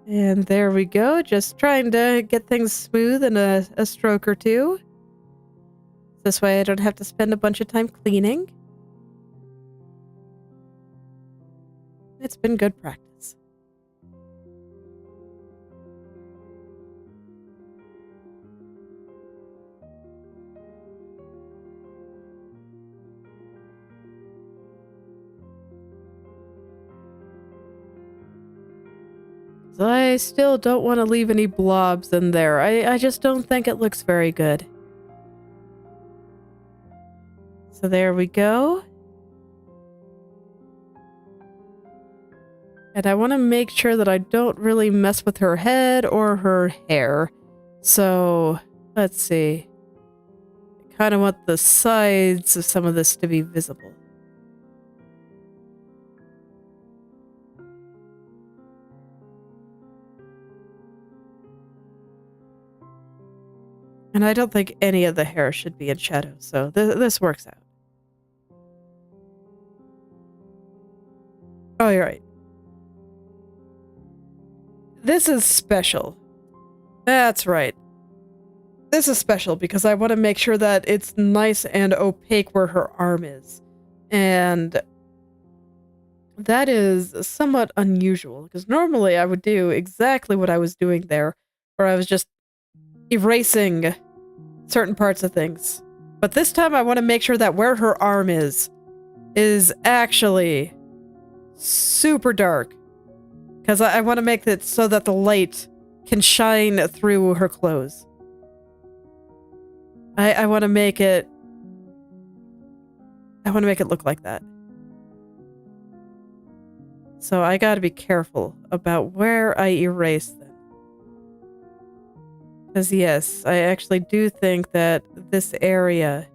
And there we go, just trying to get things smooth in a stroke or two. This way I don't have to spend a bunch of time cleaning. It's been good practice. I still don't want to leave any blobs in there. I just don't think it looks very good. So there we go. And I want to make sure that I don't really mess with her head or her hair. So, let's see. I kind of want the sides of some of this to be visible. And I don't think any of the hair should be in shadow, so this works out. Oh, you're right. This is special. That's right. This is special because I want to make sure that it's nice and opaque where her arm is. And that is somewhat unusual because normally I would do exactly what I was doing there, where I was just erasing certain parts of things. But this time I want to make sure that where her arm is actually super dark. Because I want to make it so that the light can shine through her clothes. I want to make it... I want to make it look like that. So I gotta be careful about where I erase them. Because yes, I actually do think that this area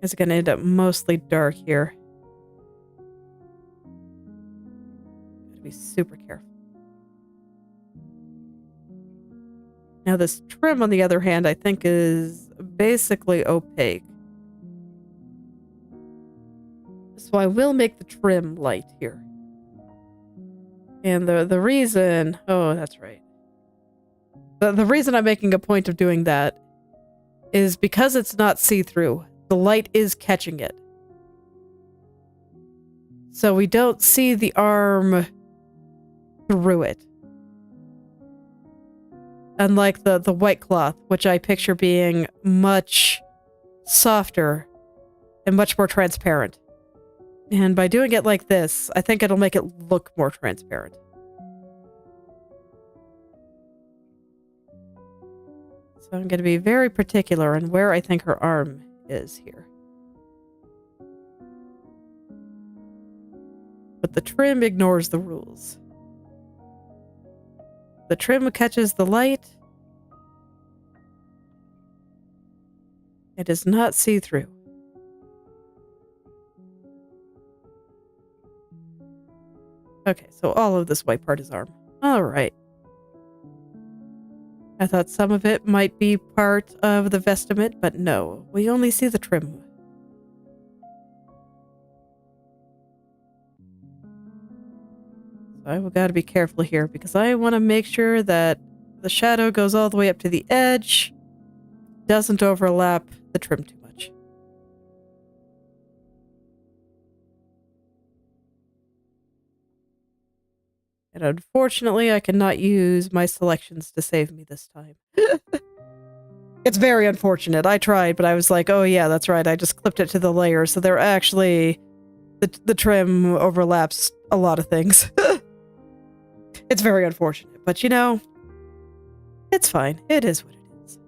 is going to end up mostly dark here. Gotta be super careful. Now this trim, on the other hand, I think is basically opaque. So I will make the trim light here. And the reason... Oh, that's right. The reason I'm making a point of doing that is because it's not see-through. The light is catching it. So we don't see the arm through it. Unlike the white cloth, which I picture being much softer and much more transparent. And by doing it like this, I think it'll make it look more transparent. So I'm going to be very particular on where I think her arm is here. But the trim ignores the rules. The trim catches the light. It is not see-through. Okay, so all of this white part is arm. All right. I thought some of it might be part of the vestment, but no, we only see the trim. So I will gotta be careful here because I want to make sure that the shadow goes all the way up to the edge, doesn't overlap the trim too much. And unfortunately, I cannot use my selections to save me this time. It's very unfortunate. I tried, but I was like, oh yeah, that's right. I just clipped it to the layer, so they're actually... The trim overlaps a lot of things. It's very unfortunate, but you know, it's fine. It is what it is.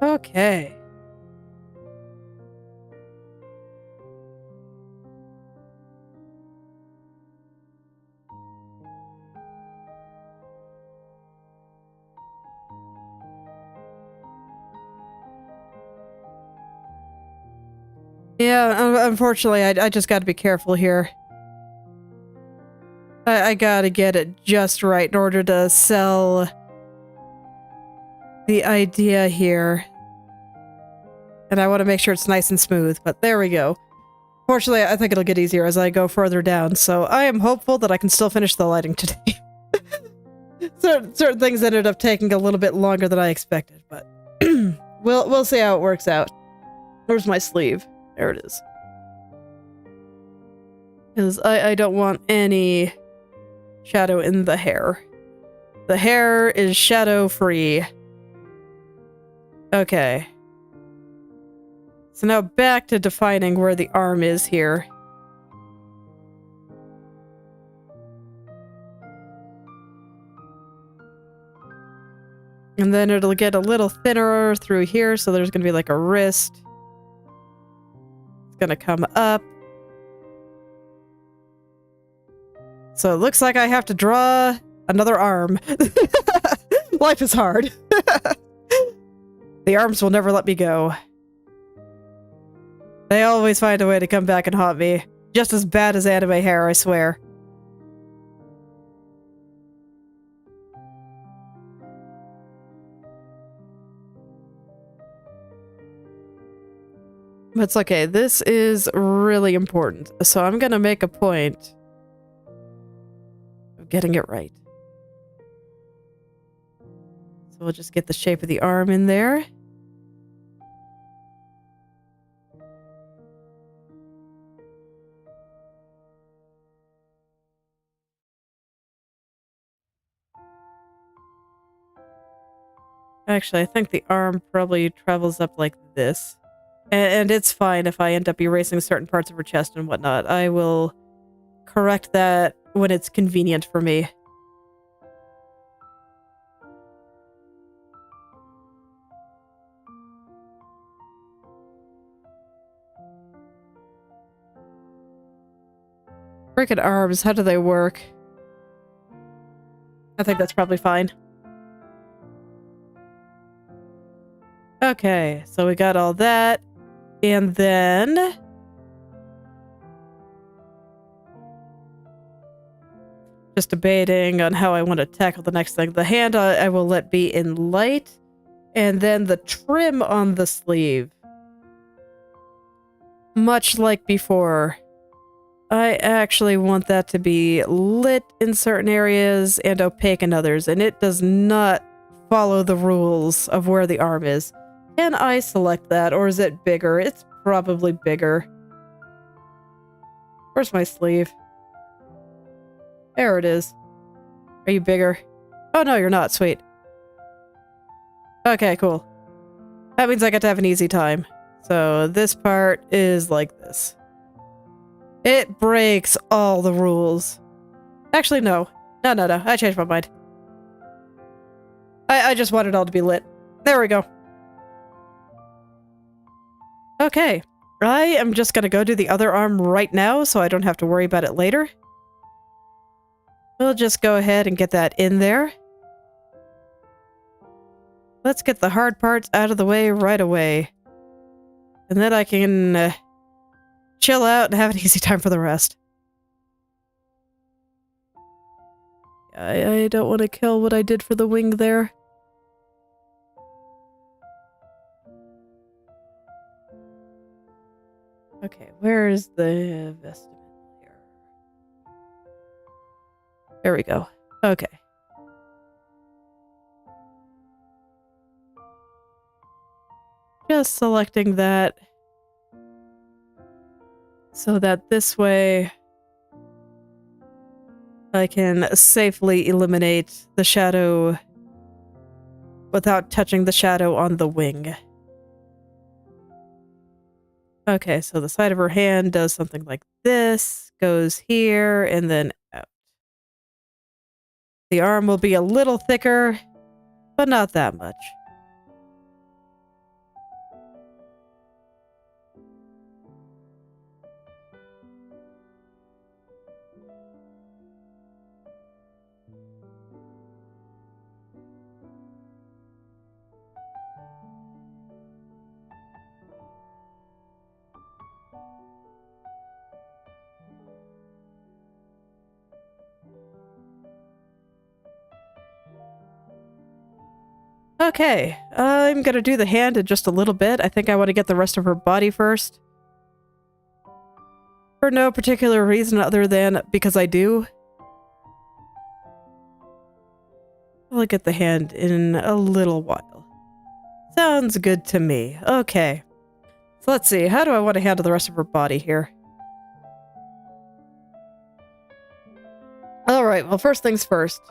Okay. Yeah, unfortunately, I just gotta be careful here. I gotta get it just right in order to sell the idea here. And I want to make sure it's nice and smooth, but there we go. Fortunately, I think it'll get easier as I go further down, so I am hopeful that I can still finish the lighting today. certain things ended up taking a little bit longer than I expected, but we'll see how it works out. Where's my sleeve? There it is. Because I don't want any shadow in the hair. The hair is shadow free. Okay. So now back to defining where the arm is here. And then it'll get a little thinner through here, so there's gonna be like a wrist. It's gonna come up. So it looks like I have to draw another arm. Life is hard. The arms will never let me go. They always find a way to come back and haunt me. Just as bad as anime hair, I swear. But it's okay. This is really important. So I'm gonna make a point of getting it right. So we'll just get the shape of the arm in there. Actually, I think the arm probably travels up like this. And it's fine if I end up erasing certain parts of her chest and whatnot. I will correct that when it's convenient for me. Frickin' arms, how do they work? I think that's probably fine. Okay, so we got all that. And then... just debating on how I want to tackle the next thing. The hand I will let be in light. And then the trim on the sleeve. Much like before, I actually want that to be lit in certain areas and opaque in others. And it does not follow the rules of where the arm is. Can I select that, or is it bigger? It's probably bigger. Where's my sleeve? There it is. Are you bigger? Oh no, you're not. Sweet. Okay, cool. That means I get to have an easy time. So this part is like this. It breaks all the rules. Actually, no. No. I changed my mind. I just want it all to be lit. There we go. Okay. I am just gonna go do the other arm right now so I don't have to worry about it later. We'll just go ahead and get that in there. Let's get the hard parts out of the way right away. And then I can chill out and have an easy time for the rest. I don't want to kill what I did for the wing there. Okay, where's the vestment here? There we go. Okay. Just selecting that so that this way I can safely eliminate the shadow without touching the shadow on the wing. Okay, so the side of her hand does something like this, goes here, and then out. The arm will be a little thicker, but not that much. Okay, I'm gonna do the hand in just a little bit. I think I want to get the rest of her body first. For no particular reason other than because I do. I'll get the hand in a little while. Sounds good to me. Okay. So let's see, how do I want to handle the rest of her body here? Alright, well first things first.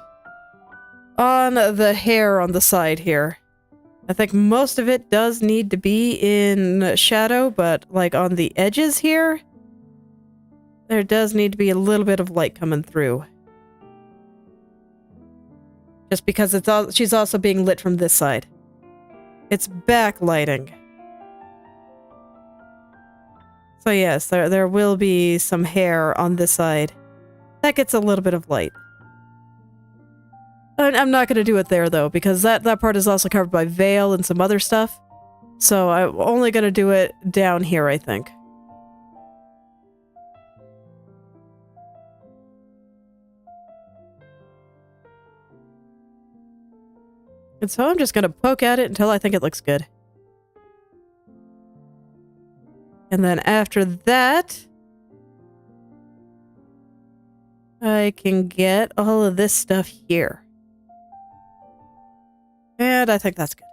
On the hair on the side here. I think most of it does need to be in shadow, but like on the edges here, there does need to be a little bit of light coming through. Just because she's also being lit from this side. It's backlighting. So yes, there will be some hair on this side. That gets a little bit of light. I'm not going to do it there, though, because that part is also covered by veil and some other stuff. So I'm only going to do it down here, I think. And so I'm just going to poke at it until I think it looks good. And then after that, I can get all of this stuff here. And I think that's good.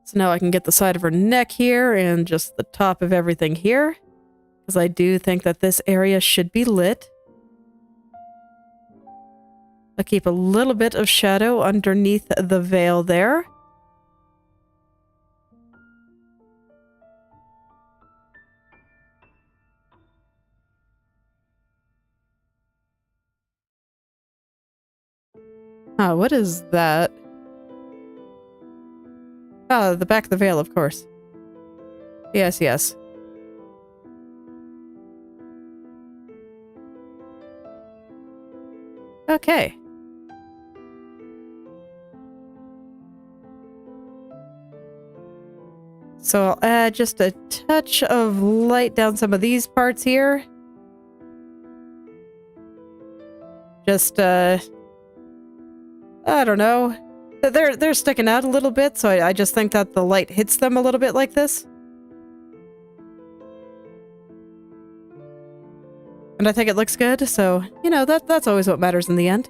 So now I can get the side of her neck here and just the top of everything here. Because I do think that this area should be lit. I'll keep a little bit of shadow underneath the veil there. Ah, what is that? Ah, the back of the veil, of course. Yes. Okay. So I'll add just a touch of light down some of these parts here. Just, I don't know. They're sticking out a little bit, so I just think that the light hits them a little bit like this. And I think it looks good, so, you know, that's always what matters in the end.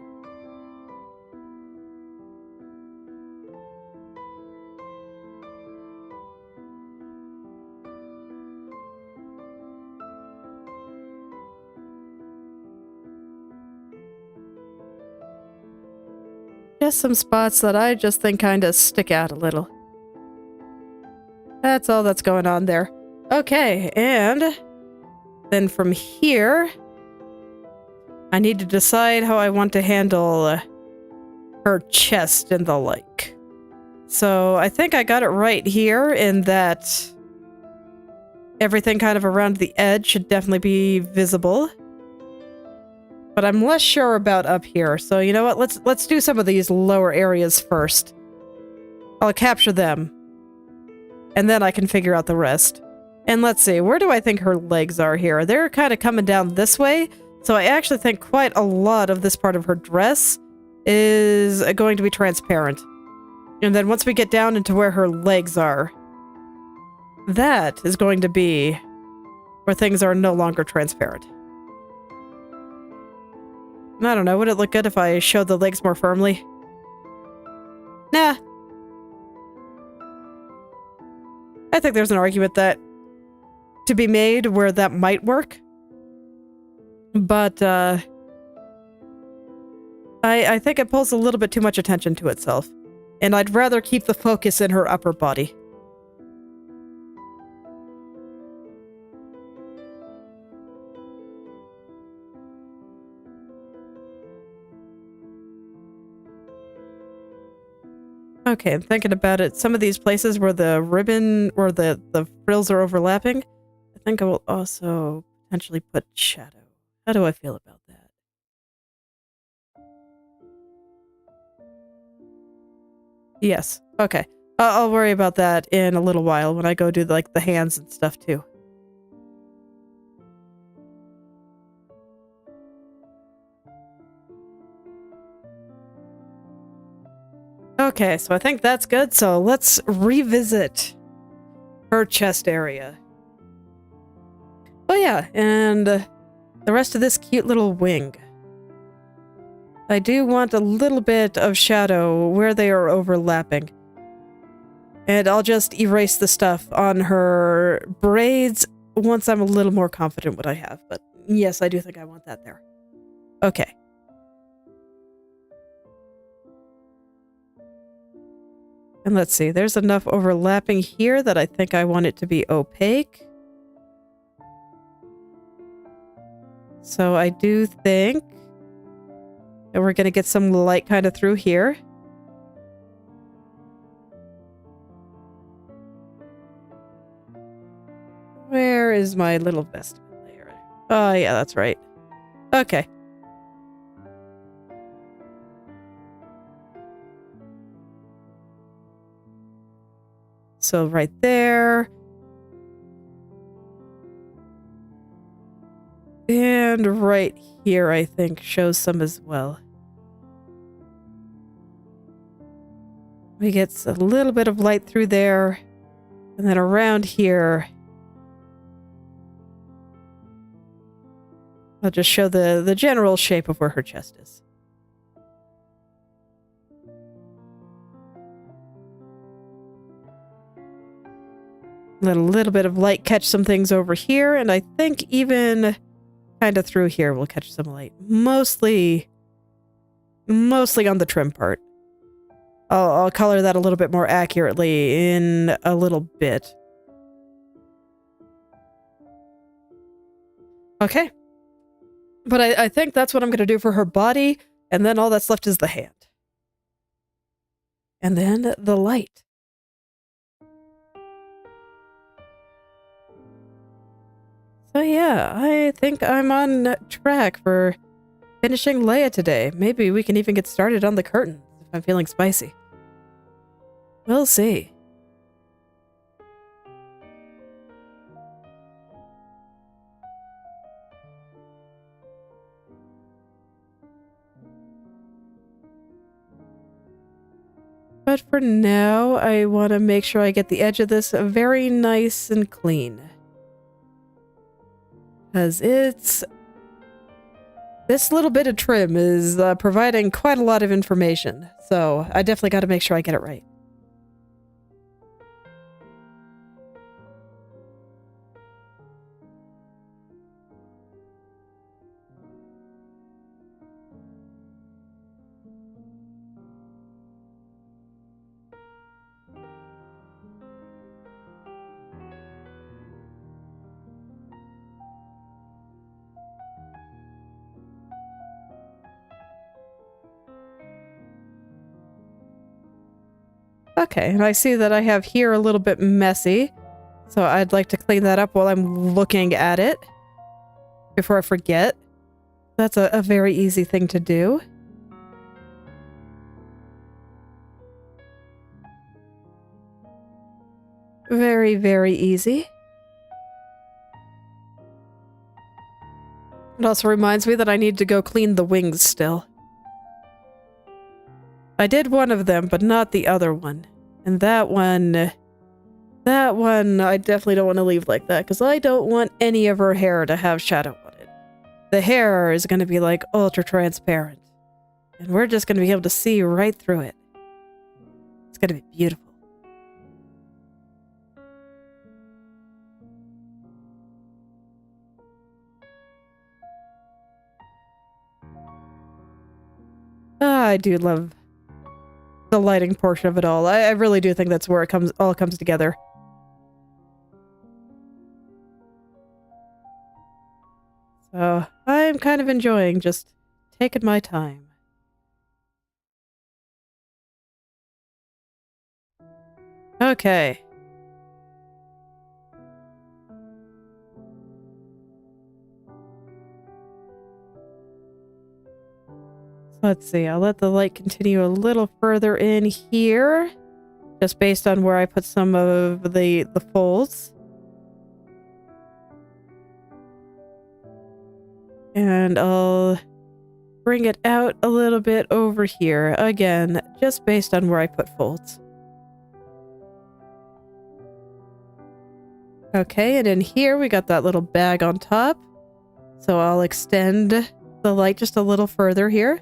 Just some spots that I just think kind of stick out a little. That's all that's going on there. Okay, and then from here, I need to decide how I want to handle her chest and the like. So I think I got it right here in that everything kind of around the edge should definitely be visible. But I'm less sure about up here. So you know what? Let's do some of these lower areas first. I'll capture them. And then I can figure out the rest. And let's see, where do I think her legs are here? They're kind of coming down this way. So I actually think quite a lot of this part of her dress is going to be transparent. And then once we get down into where her legs are, that is going to be where things are no longer transparent. I don't know, would it look good if I showed the legs more firmly? Nah. I think there's an argument that to be made where that might work. But, I think it pulls a little bit too much attention to itself. And I'd rather keep the focus in her upper body. Okay, I'm thinking about it. Some of these places where the ribbon or the frills are overlapping, I think I will also potentially put shadow. How do I feel about that? Yes. Okay. I'll worry about that in a little while when I go do like the hands and stuff too. Okay, so I think that's good. So let's revisit her chest area. Oh yeah, and the rest of this cute little wing. I do want a little bit of shadow where they are overlapping. And I'll just erase the stuff on her braids once I'm a little more confident what I have. But yes, I do think I want that there. Okay. And let's see, there's enough overlapping here that I think I want it to be opaque. So I do think that we're going to get some light kind of through here. Where is my little vestment layer? Oh, yeah, that's right. Okay. So right there. And right here, I think, shows some as well. We get a little bit of light through there. And then around here, I'll just show the general shape of where her chest is. Let a little bit of light catch some things over here, and I think even kind of through here we'll catch some light. Mostly on the trim part. I'll color that a little bit more accurately in a little bit. Okay. But I think that's what I'm going to do for her body, and then all that's left is the hand. And then the light. So yeah, I think I'm on track for finishing Leia today. Maybe we can even get started on the curtains if I'm feeling spicy. We'll see. But for now, I want to make sure I get the edge of this very nice and clean. Because this little bit of trim is providing quite a lot of information. So I definitely got to make sure I get it right. Okay, and I see that I have here a little bit messy. So I'd like to clean that up while I'm looking at it. Before I forget. That's a very easy thing to do. Very, very easy. It also reminds me that I need to go clean the wings still. I did one of them, but not the other one. And that one I definitely don't want to leave like that, because I don't want any of her hair to have shadow on it. The hair is going to be like ultra transparent. And we're just going to be able to see right through it. It's going to be beautiful. I do love the lighting portion of it all. I really do think that's where it all comes together. So I'm kind of enjoying just taking my time. Okay. Let's see, I'll let the light continue a little further in here, just based on where I put some of the folds. And I'll bring it out a little bit over here, again, just based on where I put folds. Okay, and in here we got that little bag on top, so I'll extend the light just a little further here.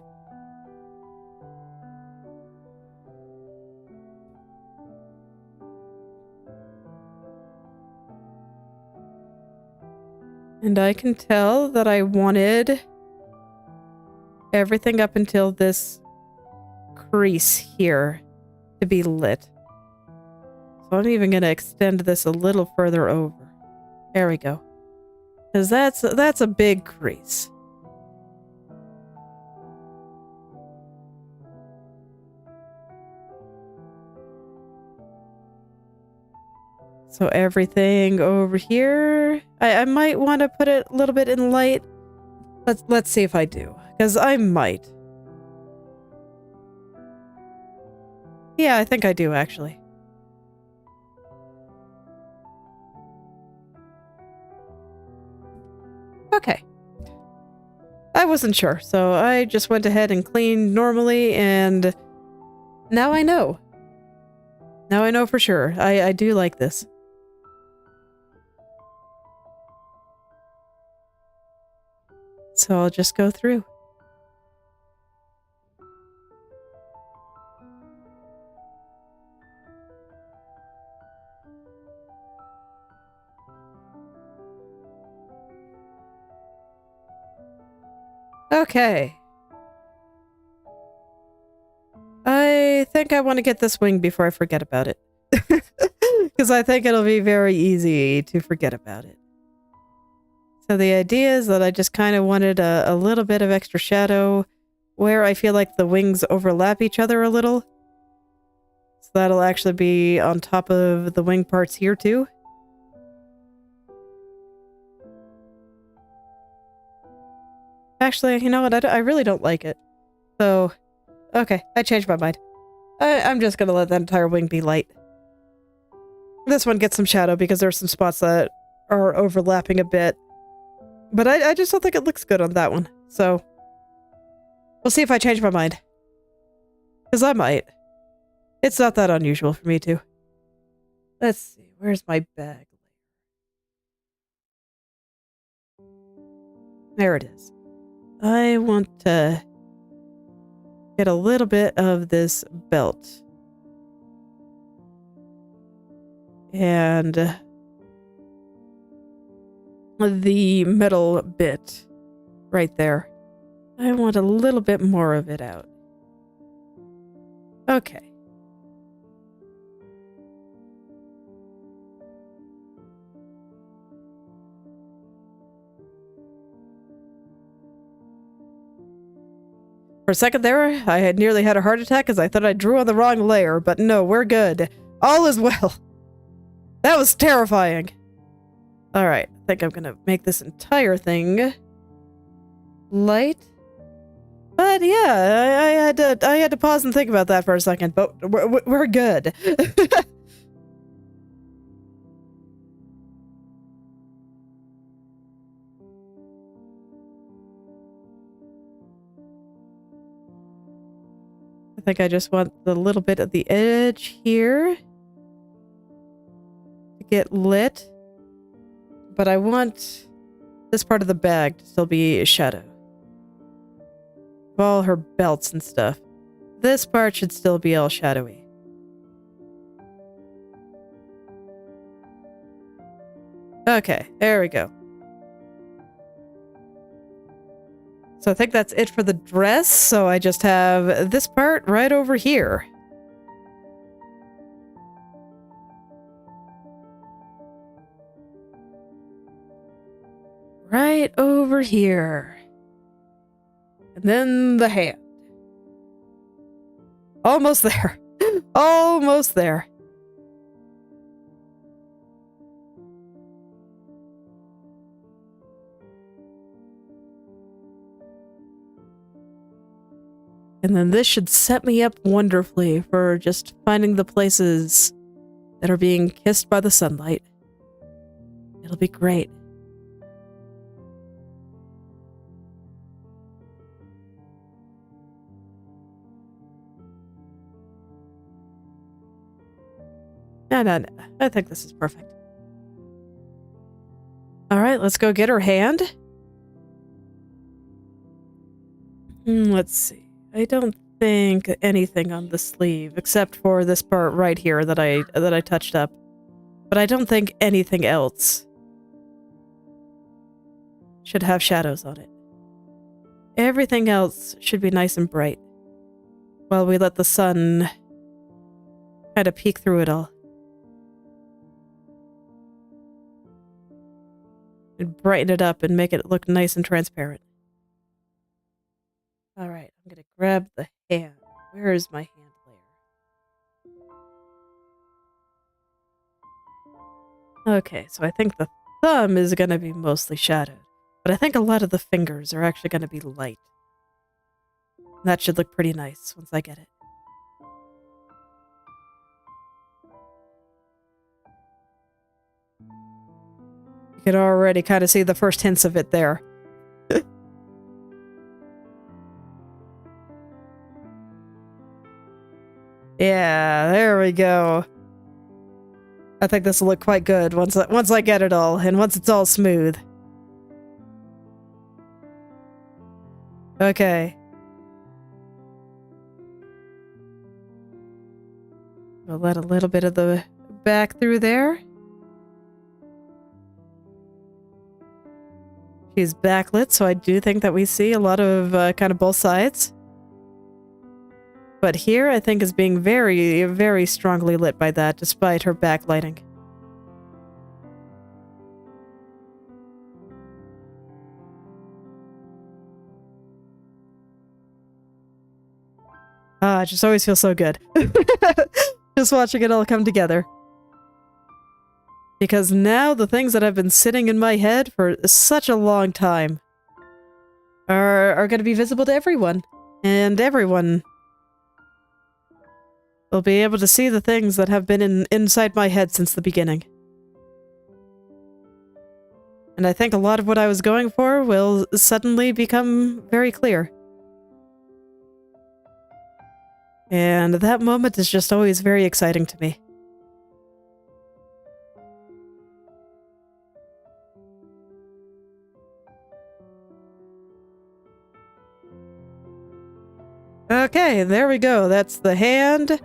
And I can tell that I wanted everything up until this crease here to be lit. So I'm even going to extend this a little further over. There we go. Because that's a big crease. So everything over here, I might want to put it a little bit in light. Let's see if I do, because I might. Yeah, I think I do actually. Okay. I wasn't sure, so I just went ahead and cleaned normally, and now I know. Now I know for sure. I do like this. So I'll just go through. Okay. I think I want to get this wing before I forget about it. Because I think it'll be very easy to forget about it. So the idea is that I just kind of wanted a little bit of extra shadow where I feel like the wings overlap each other a little. So that'll actually be on top of the wing parts here too. Actually, you know what? I really don't like it. So, okay, I changed my mind. I'm just gonna let that entire wing be light. This one gets some shadow because there's some spots that are overlapping a bit. But I just don't think it looks good on that one. So, we'll see if I change my mind. Because I might. It's not that unusual for me to. Let's see, where's my bag? There it is. I want to get a little bit of this belt. And the metal bit right there. I want a little bit more of it out. Okay. For a second there, I had nearly had a heart attack as I thought I drew on the wrong layer, but no, we're good. All is well. That was terrifying. Alright, I think I'm gonna make this entire thing light. But yeah, I had to pause and think about that for a second, but we're good. I think I just want the little bit at the edge here to get lit. But I want this part of the bag to still be a shadow. All her belts and stuff. This part should still be all shadowy. Okay, there we go. So I think that's it for the dress, so I just have this part right over here. Right over here. And then the hand. Almost there. Almost there. And then this should set me up wonderfully for just finding the places that are being kissed by the sunlight. It'll be great. No. I think this is perfect. Alright, let's go get her hand. Let's see. I don't think anything on the sleeve, except for this part right here that I touched up. But I don't think anything else should have shadows on it. Everything else should be nice and bright, while we let the sun kind of peek through it all. And brighten it up and make it look nice and transparent. Alright, I'm gonna grab the hand. Where is my hand layer? Okay, so I think the thumb is gonna be mostly shadowed. But I think a lot of the fingers are actually gonna be light. That should look pretty nice once I get it. You can already kind of see the first hints of it there. Yeah, there we go. I think this will look quite good once I get it all, and once it's all smooth. Okay. We'll let a little bit of the back through there. She's backlit, so I do think that we see a lot of kind of both sides. But here, I think, is being very, very strongly lit by that, despite her backlighting. Ah, it just always feels so good. Just watching it all come together. Because now the things that have been sitting in my head for such a long time are going to be visible to everyone. And everyone will be able to see the things that have been inside my head since the beginning. And I think a lot of what I was going for will suddenly become very clear. And that moment is just always very exciting to me. Okay, there we go. That's the hand.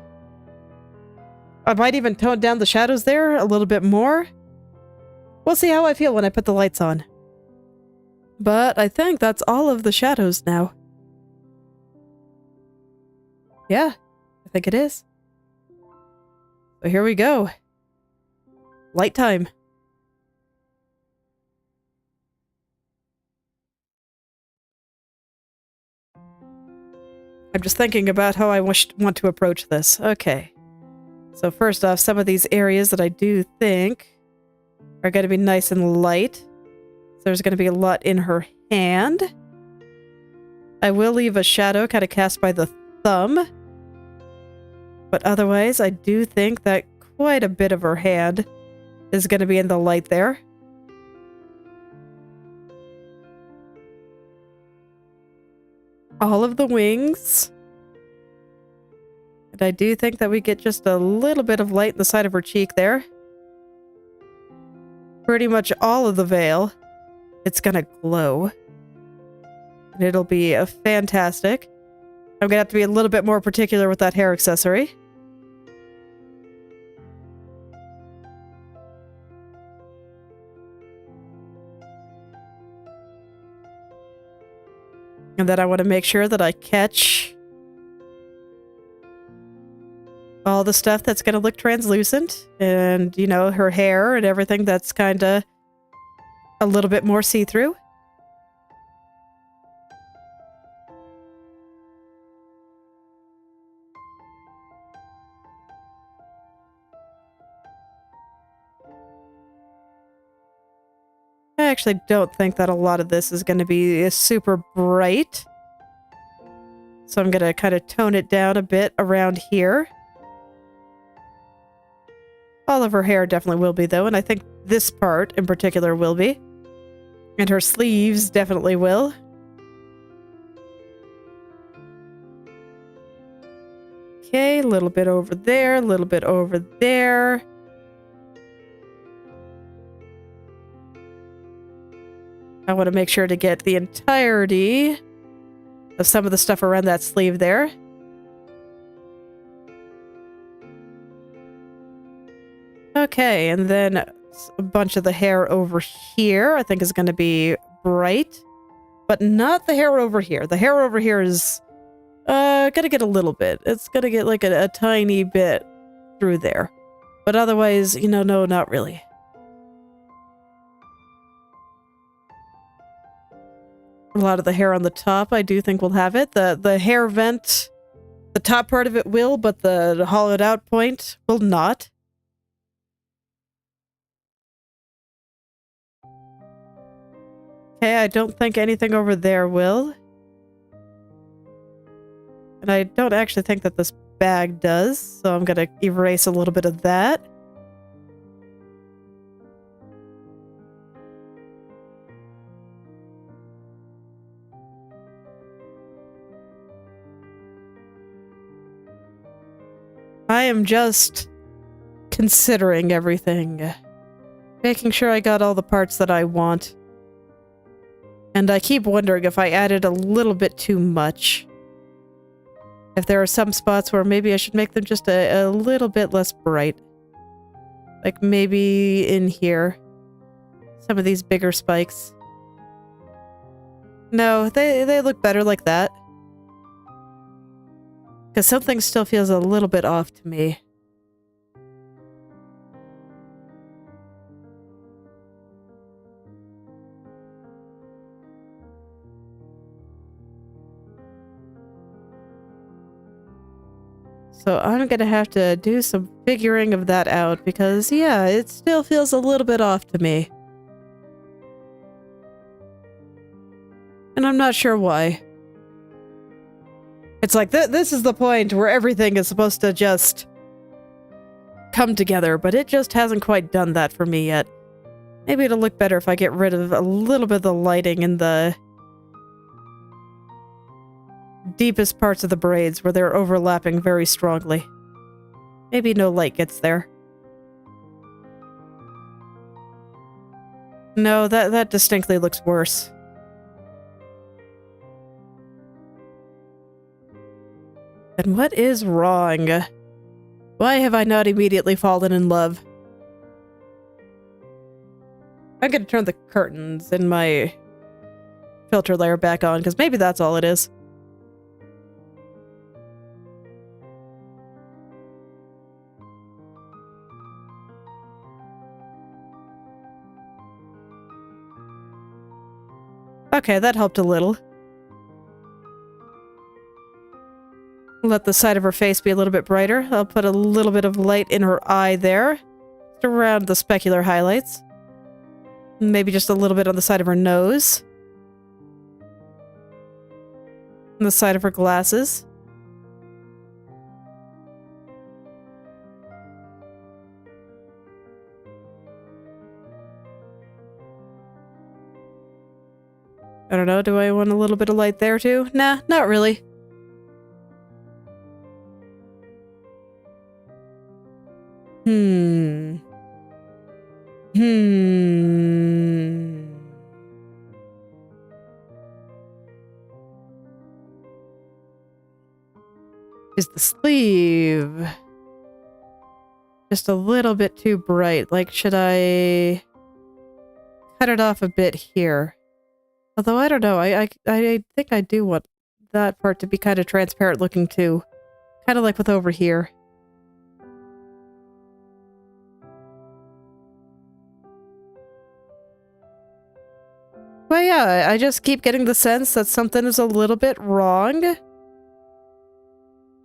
I might even tone down the shadows there a little bit more. We'll see how I feel when I put the lights on. But I think that's all of the shadows now. Yeah, I think it is. So here we go. Light time. I'm just thinking about how I want to approach this. Okay. So first off, some of these areas that I do think are going to be nice and light. So there's going to be a lot in her hand. I will leave a shadow kind of cast by the thumb. But otherwise, I do think that quite a bit of her hand is going to be in the light there. All of the wings. And I do think that we get just a little bit of light in the side of her cheek there. Pretty much all of the veil. It's gonna glow. And it'll be a fantastic. I'm gonna have to be a little bit more particular with that hair accessory. And then I want to make sure that I catch all the stuff that's going to look translucent. And, you know, her hair and everything that's kind of a little bit more see-through. I actually don't think that a lot of this is going to be super bright. So I'm going to kind of tone it down a bit around here. All of her hair definitely will be, though, and I think this part in particular will be. And her sleeves definitely will. Okay, a little bit over there, a little bit over there. I want to make sure to get the entirety of some of the stuff around that sleeve there. Okay, and then a bunch of the hair over here I think is going to be bright, but not the hair over here. The hair over here is gonna get a little bit. It's gonna get like a tiny bit through there. But otherwise, you know, no, not really. A lot of the hair on the top, I do think will have it. The hair vent, the top part of it will, but the hollowed out point will not. Okay, I don't think anything over there will. And I don't actually think that this bag does, so I'm gonna erase a little bit of that. I am just considering everything. Making sure I got all the parts that I want. And I keep wondering if I added a little bit too much. If there are some spots where maybe I should make them just a little bit less bright. Like maybe in here. Some of these bigger spikes. No, they look better like that. Because something still feels a little bit off to me. So I'm gonna have to do some figuring of that out because, yeah, it still feels a little bit off to me. And I'm not sure why. It's like, this is the point where everything is supposed to just come together, but it just hasn't quite done that for me yet. Maybe it'll look better if I get rid of a little bit of the lighting in the deepest parts of the braids where they're overlapping very strongly. Maybe no light gets there. No, that distinctly looks worse. And what is wrong? Why have I not immediately fallen in love? I'm gonna turn the curtains in my filter layer back on, because maybe that's all it is. Okay, that helped a little. Let the side of her face be a little bit brighter. I'll put a little bit of light in her eye there, just around the specular highlights. Maybe just a little bit on the side of her nose. On the side of her glasses. I don't know, do I want a little bit of light there too? Nah, not really. Is the sleeve just a little bit too bright? Like, should I cut it off a bit here? Although, I don't know. I think I do want that part to be kind of transparent looking too. Kind of like with over here. But yeah, I just keep getting the sense that something is a little bit wrong.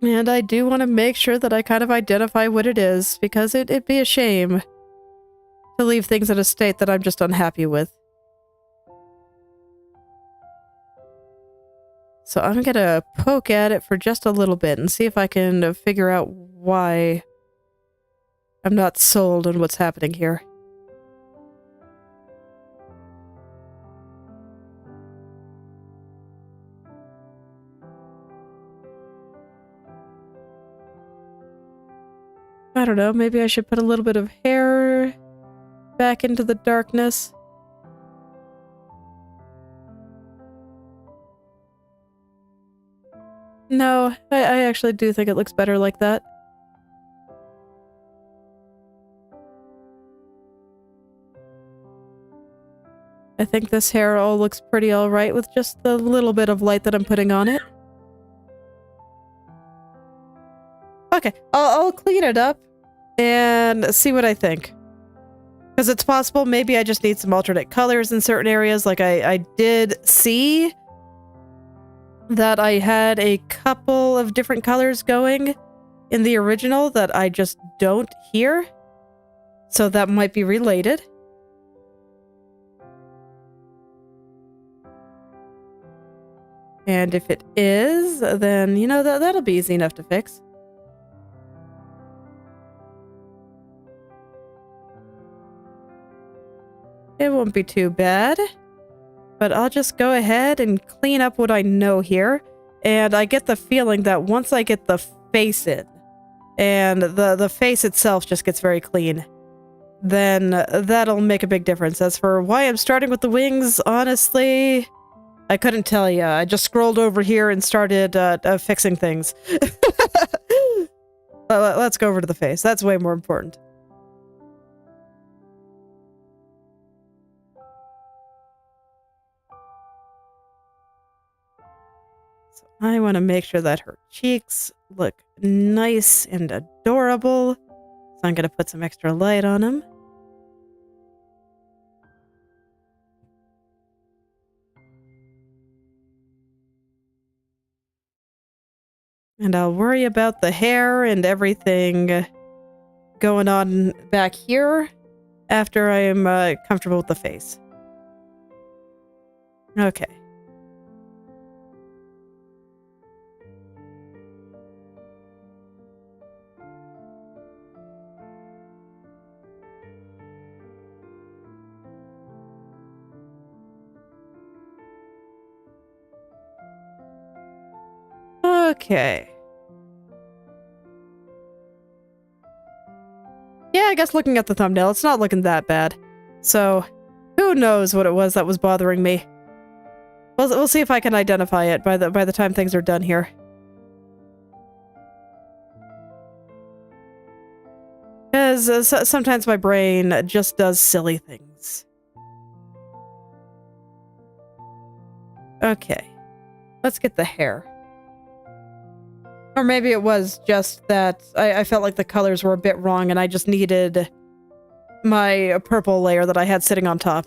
And I do want to make sure that I kind of identify what it is, because it'd be a shame to leave things in a state that I'm just unhappy with. So I'm gonna poke at it for just a little bit and see if I can figure out why I'm not sold on what's happening here. I don't know, maybe I should put a little bit of hair back into the darkness. No, I actually do think it looks better like that. I think this hair all looks pretty alright with just the little bit of light that I'm putting on it. Okay, I'll clean it up and see what I think. Because it's possible maybe I just need some alternate colors in certain areas. Like I did see that I had a couple of different colors going in the original that I just don't here. So that might be related. And if it is, then, you know, that'll be easy enough to fix. It won't be too bad. But I'll just go ahead and clean up what I know here. And I get the feeling that once I get the face in, and the face itself just gets very clean, then that'll make a big difference. As for why I'm starting with the wings, honestly, I couldn't tell you. I just scrolled over here and started fixing things. Let's go over to the face. That's way more important. I want to make sure that her cheeks look nice and adorable. So I'm going to put some extra light on them. And I'll worry about the hair and everything going on back here after I am comfortable with the face. Okay. Okay. Yeah, I guess looking at the thumbnail, it's not looking that bad. So, who knows what it was that was bothering me. We'll see if I can identify it by the time things are done here. Because sometimes my brain just does silly things. Okay. Let's get the hair. Or maybe it was just that I felt like the colors were a bit wrong and I just needed my purple layer that I had sitting on top.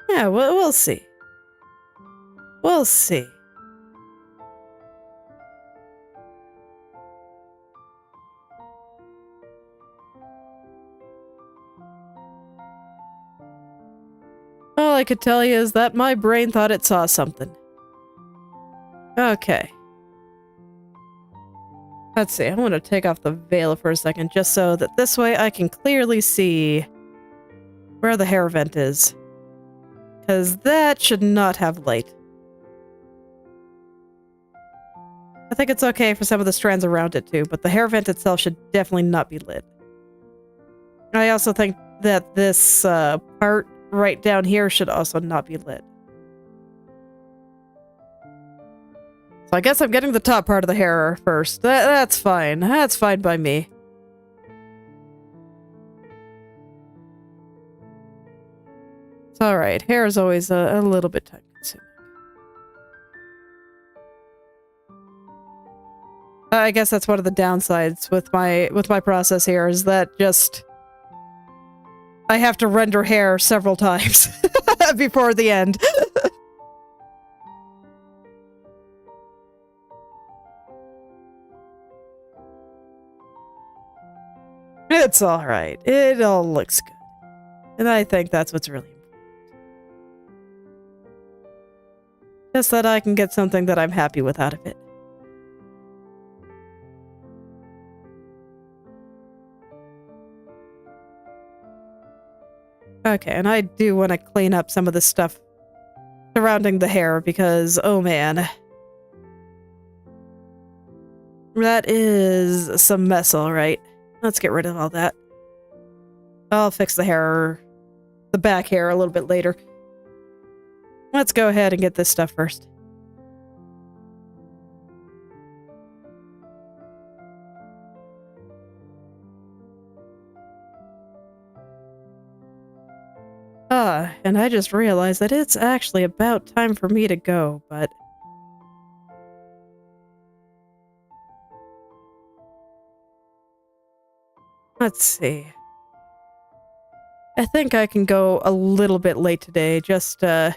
Yeah, we'll see. We'll see. All I could tell you is that my brain thought it saw something. Okay. Let's see, I want to take off the veil for a second, just so that this way I can clearly see where the hair vent is. Because that should not have light. I think it's okay for some of the strands around it too, but the hair vent itself should definitely not be lit. I also think that this part right down here should also not be lit. So I guess I'm getting the top part of the hair first. That's fine. That's fine by me. It's alright. Hair is always a little bit time consuming. I guess that's one of the downsides with my process here, is that just I have to render hair several times before the end. It's alright. It all looks good. And I think that's what's really important. Just that I can get something that I'm happy with out of it. Okay, and I do want to clean up some of the stuff surrounding the hair because, oh man. That is some mess, alright. Let's get rid of all that. I'll fix the hair, the back hair a little bit later. Let's go ahead and get this stuff first. And I just realized that it's actually about time for me to go, but... Let's see. I think I can go a little bit late today, just to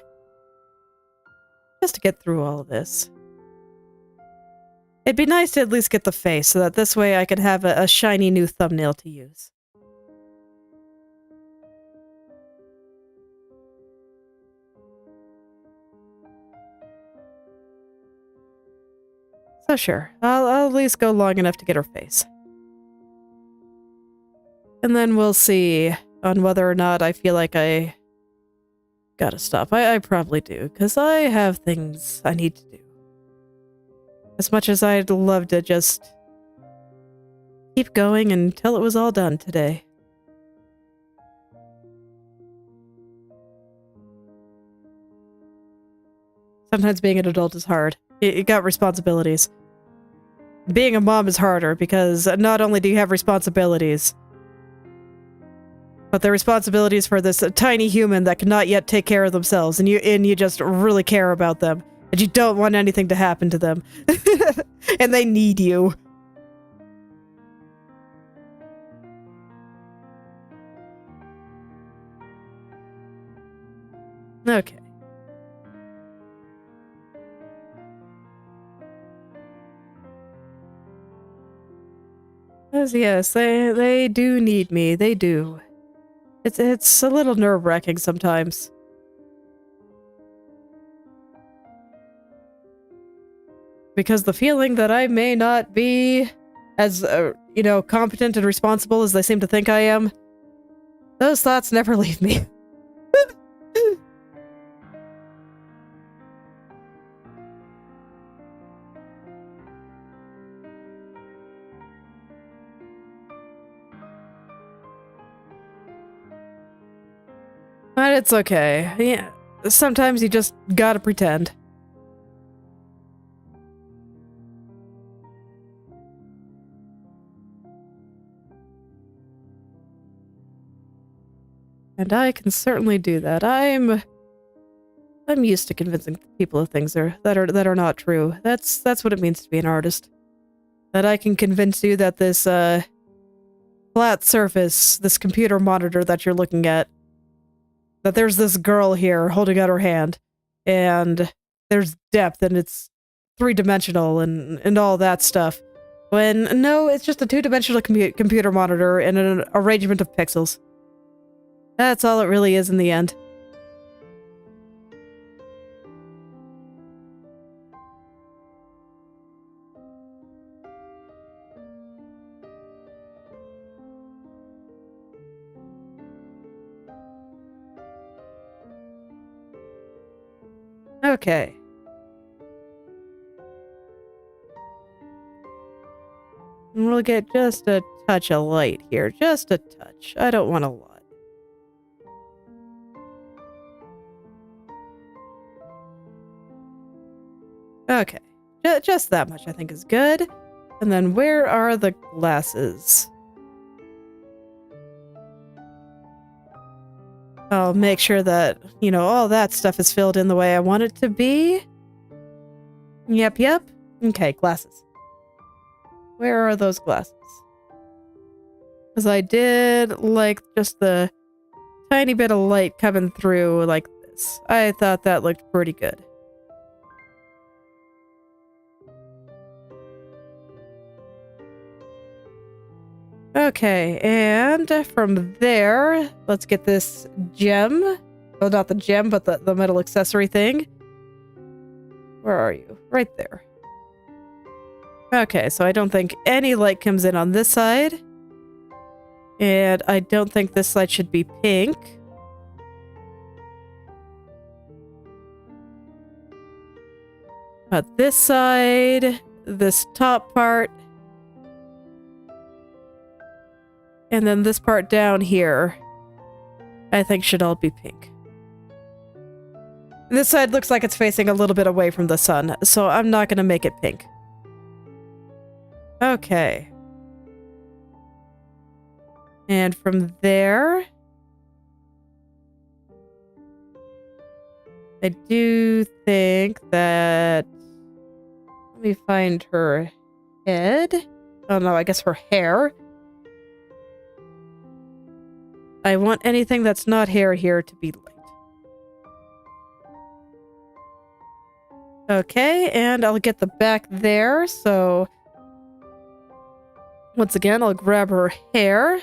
get through all of this. It'd be nice to at least get the face, so that this way I could have a shiny new thumbnail to use. So sure, I'll at least go long enough to get her face. And then we'll see on whether or not I feel like I gotta stop. I probably do, because I have things I need to do. As much as I'd love to just keep going until it was all done today. Sometimes being an adult is hard. You got responsibilities. Being a mom is harder because not only do you have responsibilities, but the responsibilities for this tiny human that cannot yet take care of themselves, and you just really care about them, and you don't want anything to happen to them. And they need you. Okay. Yes, they do need me. They do. It's a little nerve-wracking sometimes. Because the feeling that I may not be as, competent and responsible as they seem to think I am, those thoughts never leave me. But it's okay. Yeah, sometimes you just gotta pretend. And I can certainly do that. I'm used to convincing people of things that are not true. That's what it means to be an artist. That I can convince you that this flat surface, this computer monitor that you're looking at, that there's this girl here holding out her hand, and there's depth, and it's three-dimensional, and all that stuff. When, no, it's just a two-dimensional computer monitor and an arrangement of pixels. That's all it really is in the end. Okay. And we'll get just a touch of light here. Just a touch. I don't want a lot. Okay. Just that much I think is good. And then where are the glasses? I'll make sure that, you know, all that stuff is filled in the way I want it to be. Yep. Okay, glasses. Where are those glasses? Because I did like just the tiny bit of light coming through like this. I thought that looked pretty good. Okay, and from there, let's get this gem. Well, not the gem, but the metal accessory thing. Where are you? Right there. Okay, so I don't think any light comes in on this side. And I don't think this side should be pink. But this side, this top part, and then this part down here, I think should all be pink. This side looks like it's facing a little bit away from the sun, so I'm not going to make it pink. Okay. And from there, I do think that... Let me find her head. Oh no, I guess her hair. I want anything that's not hair here to be light. Okay, and I'll get the back there, so... Once again, I'll grab her hair.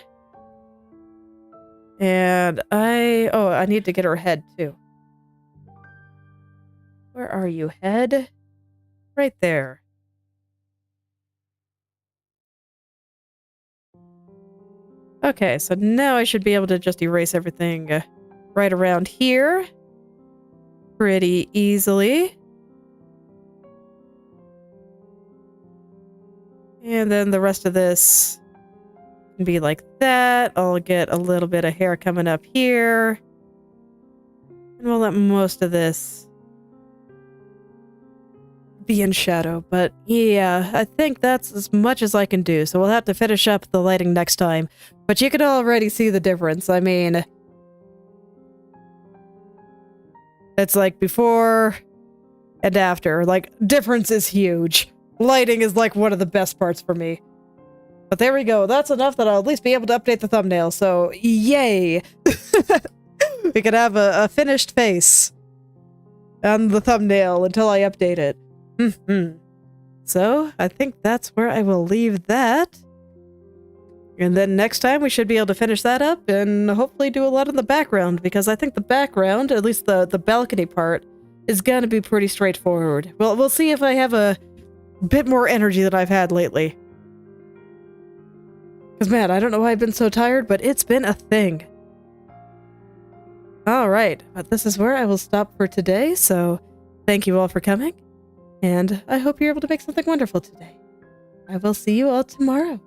And I need to get her head, too. Where are you, head? Right there. Okay, so now I should be able to just erase everything right around here. Pretty easily. And then the rest of this can be like that. I'll get a little bit of hair coming up here. And we'll let most of this be in shadow. But yeah, I think that's as much as I can do. So we'll have to finish up the lighting next time. But you can already see the difference. I mean, it's like before and after. Like, difference is huge. Lighting is like one of the best parts for me. But there we go. That's enough that I'll at least be able to update the thumbnail. So, yay! We can have a finished face on the thumbnail until I update it. So, I think that's where I will leave that. And then next time we should be able to finish that up and hopefully do a lot in the background, because I think the background, at least the balcony part, is gonna be pretty straightforward. Well, we'll see if I have a bit more energy than I've had lately. Because, man, I don't know why I've been so tired, but it's been a thing. Alright, but this is where I will stop for today, so thank you all for coming, and I hope you're able to make something wonderful today. I will see you all tomorrow.